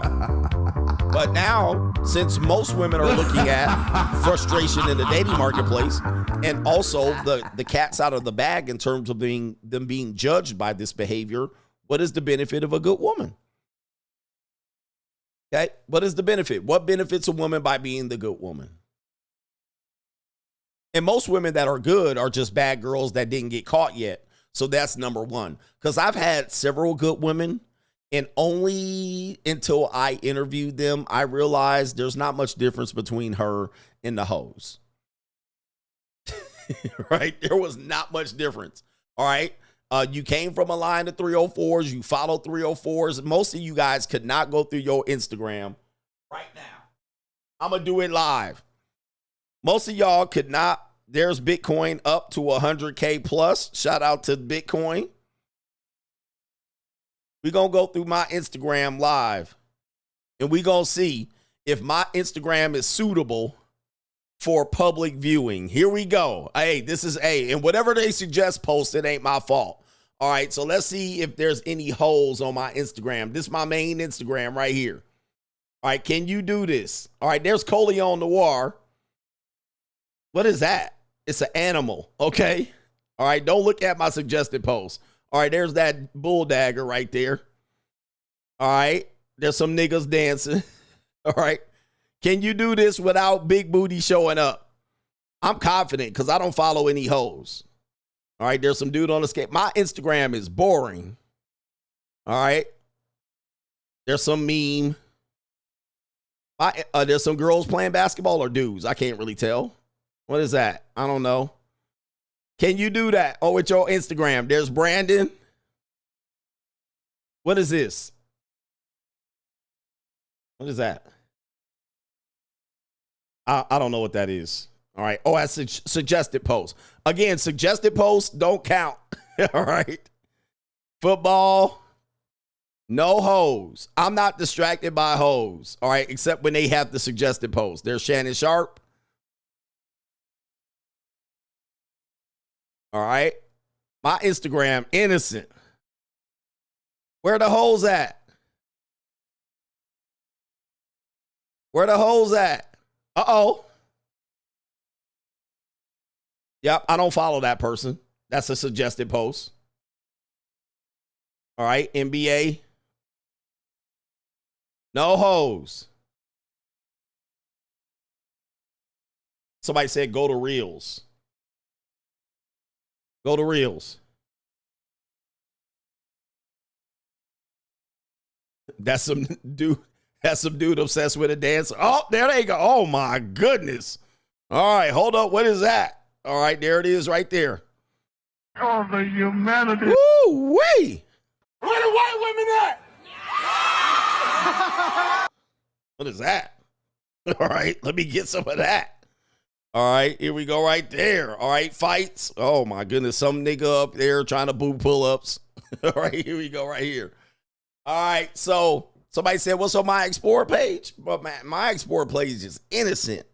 But now, since most women are looking at frustration in the dating marketplace and also the cat's out of the bag in terms of them being judged by this behavior, what is the benefit of a good woman? Okay, what is the benefit? What benefits a woman by being the good woman? And most women that are good are just bad girls that didn't get caught yet. So that's number one. Because I've had several good women, and only until I interviewed them, I realized there's not much difference between her and the hoes. Right? There was not much difference. All right? You came from a line of 304s. You follow 304s. Most of you guys could not go through your Instagram right now. I'm going to do it live. Most of y'all could not. There's Bitcoin up to 100K plus. Shout out to Bitcoin. We're going to go through my Instagram live, and we're going to see if my Instagram is suitable for public viewing. Here we go. Hey, this is and whatever they suggest post, it ain't my fault. All right, so let's see if there's any holes on my Instagram. This is my main Instagram right here. All right, can you do this? All right, there's Coleon Noir. What is that? It's an animal, okay? All right, don't look at my suggested post. All right, there's that bull dagger right there. All right, there's some niggas dancing. All right, can you do this without big booty showing up? I'm confident because I don't follow any hoes. All right, there's some dude on the skate. My Instagram is boring. All right, there's some meme. There's some girls playing basketball or dudes. I can't really tell. What is that? I don't know. Can you do that? Oh, it's your Instagram. There's Brandon. What is this? What is that? I don't know what that is. All right. Oh, that's a suggested post. Again, suggested posts don't count. All right. Football. No hoes. I'm not distracted by hoes. All right, except when they have the suggested post. There's Shannon Sharp. All right. My Instagram, innocent. Where the hoes at? Where the hoes at? Uh-oh. Yep, I don't follow that person. That's a suggested post. All right, NBA. No hoes. Somebody said go to Reels. Go to Reels. That's some dude. That's some dude obsessed with a dancer. Oh, there they go. Oh my goodness. All right, hold up. What is that? All right, there it is right there. Oh, the humanity. Woo-wee. Where the white women at? What is that? All right, let me get some of that. All right, here we go right there. All right, fights. Oh, my goodness. Some nigga up there trying to boo pull-ups. All right, here we go right here. All right, so somebody said, what's on my Explore page? But man, my Explore page is innocent.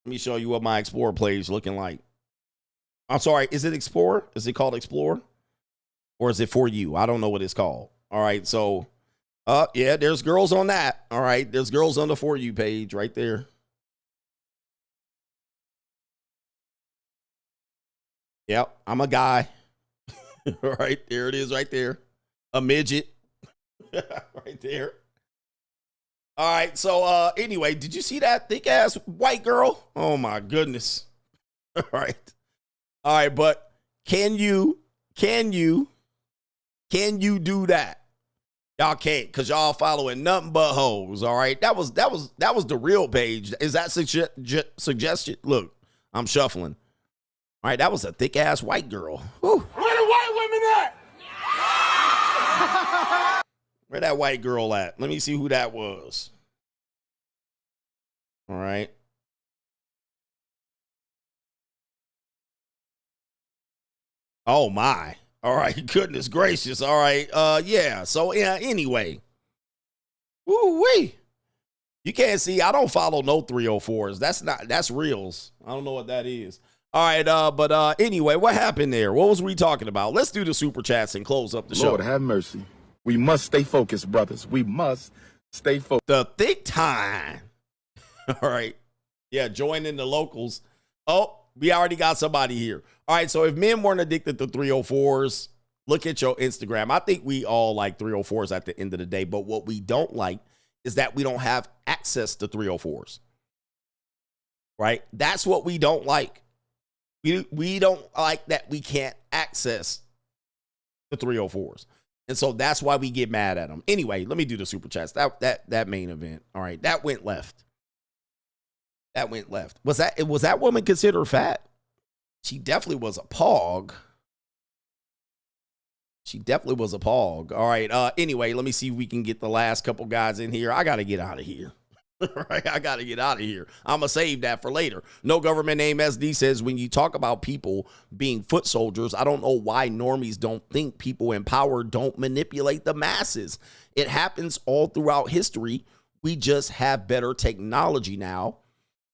Let me show you what my Explore page looking like. I'm sorry, is it Explore? Is it called Explore? Or is it For You? I don't know what it's called. All right, so, yeah, there's girls on that. All right, there's girls on the For You page right there. Yep, I'm a guy. All right, there it is right there. A midget. Right there. All right, so anyway, did you see that thick-ass white girl? Oh, my goodness. All right. All right, but can you do that? Y'all can't, because y'all following nothing but hoes, all right? That was the real page. Is that suggestion? Look, I'm shuffling. All right, that was a thick-ass white girl. Whew. Where the white women at? Where that white girl at? Let me see who that was. All right. Oh, my. All right. Goodness gracious. All right. Yeah. So, yeah, anyway. Woo-wee. You can't see. I don't follow no 304's. That's Reels. I don't know what that is. All right. But anyway, what happened there? What was we talking about? Let's do the super chats and close up the show. Lord have mercy. We must stay focused, brothers. We must stay focused. The thick time. All right. Yeah, joining the locals. Oh, we already got somebody here. All right, so if men weren't addicted to 304's, look at your Instagram. I think we all like 304's at the end of the day, but what we don't like is that we don't have access to 304's. Right? That's what we don't like. We don't like that we can't access the 304's. And so that's why we get mad at them. Anyway, let me do the super chats. That main event. All right, that went left. That went left. Was that woman considered fat? She definitely was a pog. She definitely was a pog. All right. Anyway, let me see if we can get the last couple guys in here. I got to get out of here. Right? I got to get out of here. I'm going to save that for later. No Government Name SD says, when you talk about people being foot soldiers, I don't know why normies don't think people in power don't manipulate the masses. It happens all throughout history. We just have better technology now.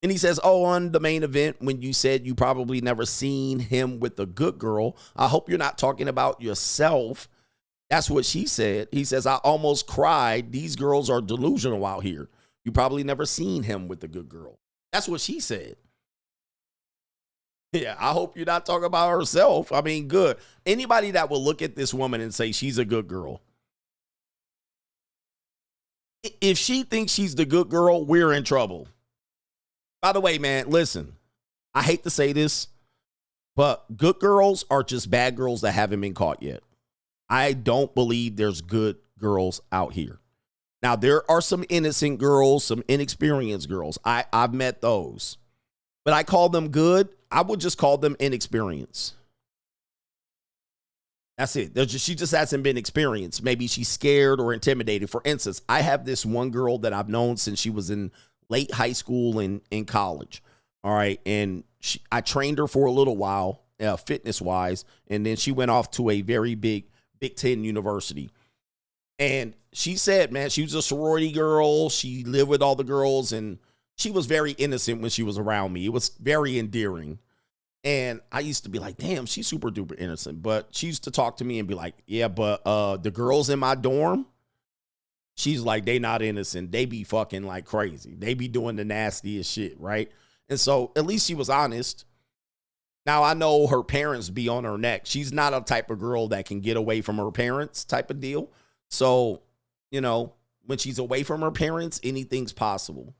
And he says, oh, on the main event, when you said you probably never seen him with a good girl, I hope you're not talking about yourself. That's what she said. He says, I almost cried. These girls are delusional out here. You probably never seen him with a good girl. That's what she said. Yeah, I hope you're not talking about herself. I mean, good. Anybody that will look at this woman and say she's a good girl, if she thinks she's the good girl, we're in trouble. By the way, man, listen, I hate to say this, but good girls are just bad girls that haven't been caught yet. I don't believe there's good girls out here. Now, there are some innocent girls, some inexperienced girls. I've met those. But I call them good. I would just call them inexperienced. That's it. She just hasn't been experienced. Maybe she's scared or intimidated. For instance, I have this one girl that I've known since she was in late high school and in college. All right. And I trained her for a little while, fitness-wise. And then she went off to a very big Big Ten university. And she said, man, she was a sorority girl. She lived with all the girls, and she was very innocent when she was around me. It was very endearing. And I used to be like, damn, she's super duper innocent. But she used to talk to me and be like, yeah, but the girls in my dorm, she's like, they not innocent. They be fucking like crazy. They be doing the nastiest shit, right? And so at least she was honest. Now, I know her parents be on her neck. She's not a type of girl that can get away from her parents type of deal. So, you know, when she's away from her parents, anything's possible.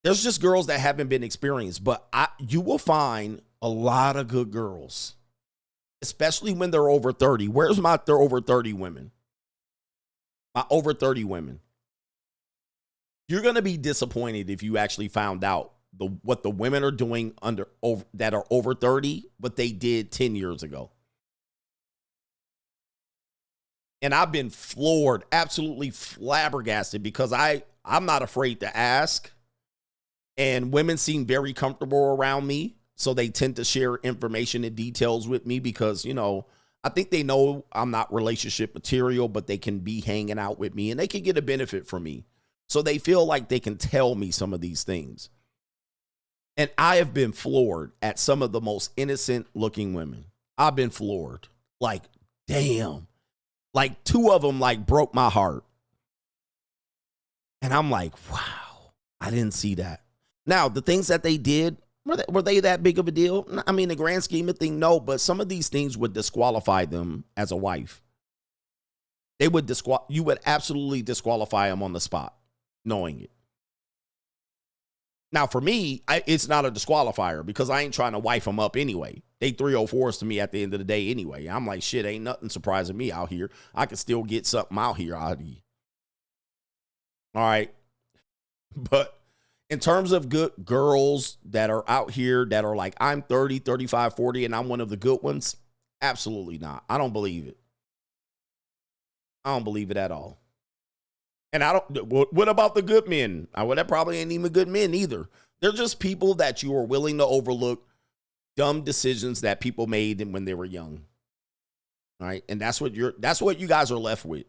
There's just girls that haven't been experienced, but you will find a lot of good girls, especially when they're over 30. Where's they're over 30 women? My over 30 women. You're going to be disappointed if you actually found out what the women are doing that are over 30, what they did 10 years ago. And I've been floored, absolutely flabbergasted, because I'm not afraid to ask. And women seem very comfortable around me. So they tend to share information and details with me because, you know, I think they know I'm not relationship material, but they can be hanging out with me and they can get a benefit from me. So they feel like they can tell me some of these things. And I have been floored at some of the most innocent looking women. I've been floored. Like, damn. Like, two of them like broke my heart. And I'm like, wow, I didn't see that. Now, the things that they did, were they that big of a deal? I mean, the grand scheme of things, no, but some of these things would disqualify them as a wife. You would absolutely disqualify them on the spot, knowing it. Now, for me, it's not a disqualifier because I ain't trying to wife them up anyway. They 304's to me at the end of the day anyway. I'm like, shit, ain't nothing surprising me out here. I can still get something out here out of you. All right. But in terms of good girls that are out here that are like, I'm 30, 35, 40, and I'm one of the good ones, absolutely not. I don't believe it. I don't believe it at all. And what about the good men? Well, that probably ain't even good men either. They're just people that you are willing to overlook dumb decisions that people made when they were young. All right. And that's what you guys are left with.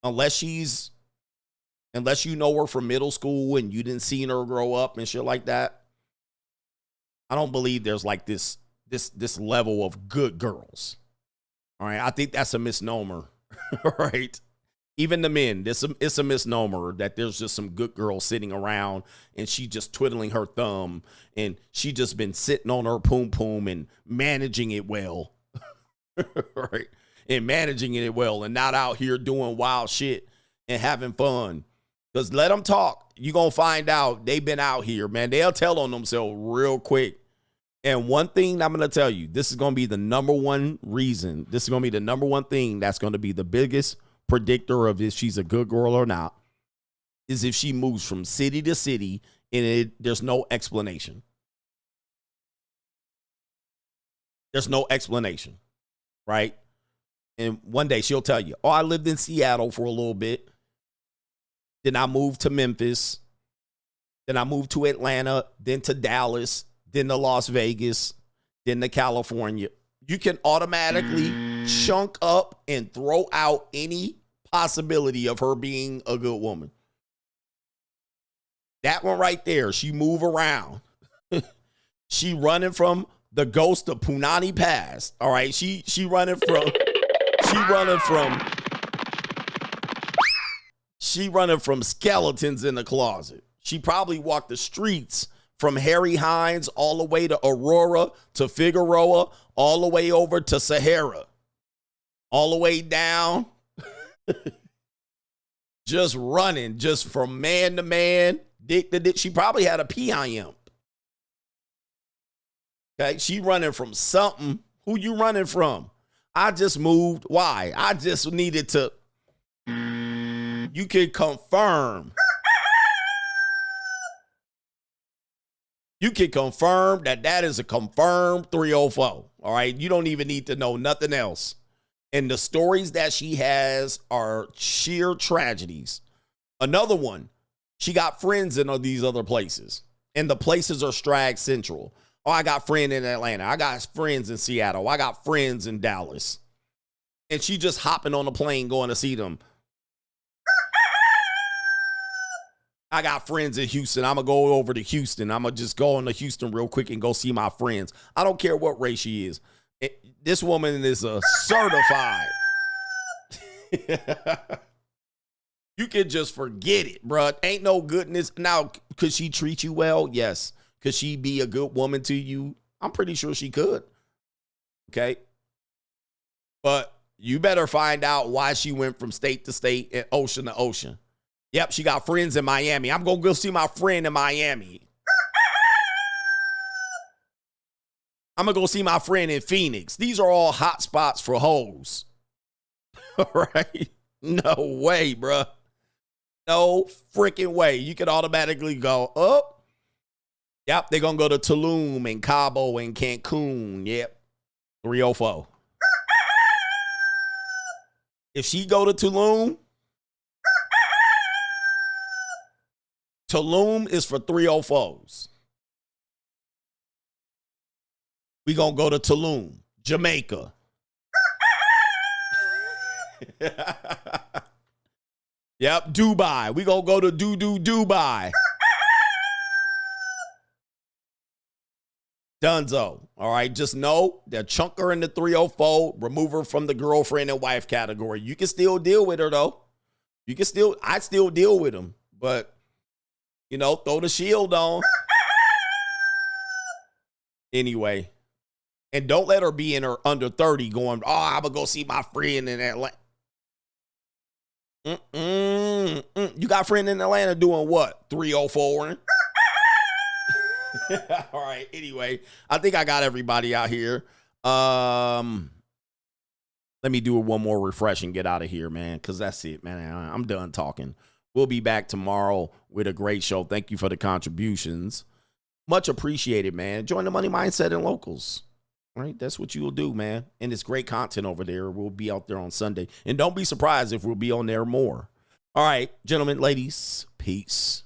Unless you know her from middle school and you didn't see her grow up and shit like that. I don't believe there's like this level of good girls. All right. I think that's a misnomer. Right. Even the men, it's a misnomer that there's just some good girl sitting around and she just twiddling her thumb and she just been sitting on her poom poom and managing it well. Right. And managing it well and not out here doing wild shit and having fun. Because let them talk. You're going to find out they've been out here, man. They'll tell on themselves real quick. And one thing I'm going to tell you, this is going to be the number one reason. This is going to be the number one thing that's going to be the biggest predictor of if she's a good girl or not, is if she moves from city to city and there's no explanation. There's no explanation, right? And one day she'll tell you, oh, I lived in Seattle for a little bit. Then I moved to Memphis. Then I moved to Atlanta, then to Dallas, then to Las Vegas, then to California. You can automatically chunk up and throw out any possibility of her being a good woman. That one right there, she move around. She running from the ghost of Punani Pass. All right, she running from skeletons in the closet. She probably walked the streets from Harry Hines all the way to Aurora to Figueroa, all the way over to Sahara, all the way down. Just running, just from man to man, dick to dick. She probably had a PIM. Okay, she running from something. Who you running from? I just moved. Why? I just needed to. You can confirm. You can confirm that is a confirmed 304. All right. You don't even need to know nothing else. And the stories that she has are sheer tragedies. Another one, she got friends in all these other places. And the places are Strag Central. Oh, I got friends in Atlanta. I got friends in Seattle. I got friends in Dallas. And she just hopping on the plane going to see them. I got friends in Houston. I'm going to go over to Houston. I'm going to just go into Houston real quick and go see my friends. I don't care what race she is. This woman is a certified. You can just forget it, bruh. Ain't no goodness. Now, could she treat you well? Yes. Could she be a good woman to you? I'm pretty sure she could. Okay. But you better find out why she went from state to state and ocean to ocean. Yep, she got friends in Miami. I'm going to go see my friend in Miami. I'm going to go see my friend in Phoenix. These are all hot spots for hoes. All right? No way, bruh. No freaking way. You can automatically go, oh. Yep, they're going to go to Tulum and Cabo and Cancun. Yep, 304. If she go to Tulum, Tulum is for 304's. We gonna go to Tulum, Jamaica. Yep, Dubai. We gonna go to Dubai. Dunzo. All right, just know that chunk her in the 304, remove her from the girlfriend and wife category. You can still deal with her though. I still deal with them, but you know, throw the shield on. Anyway, and don't let her be in her under 30 going, oh, I'm going to go see my friend in Atlanta. You got a friend in Atlanta doing what? 304? All right. Anyway, I think I got everybody out here. Let me do one more refresh and get out of here, man, because that's it, man. I'm done talking. We'll be back tomorrow with a great show. Thank you for the contributions. Much appreciated, man. Join the Money Mindset and Locals. All right, that's what you'll do, man. And it's great content over there. We'll be out there on Sunday. And don't be surprised if we'll be on there more. All right, gentlemen, ladies, peace.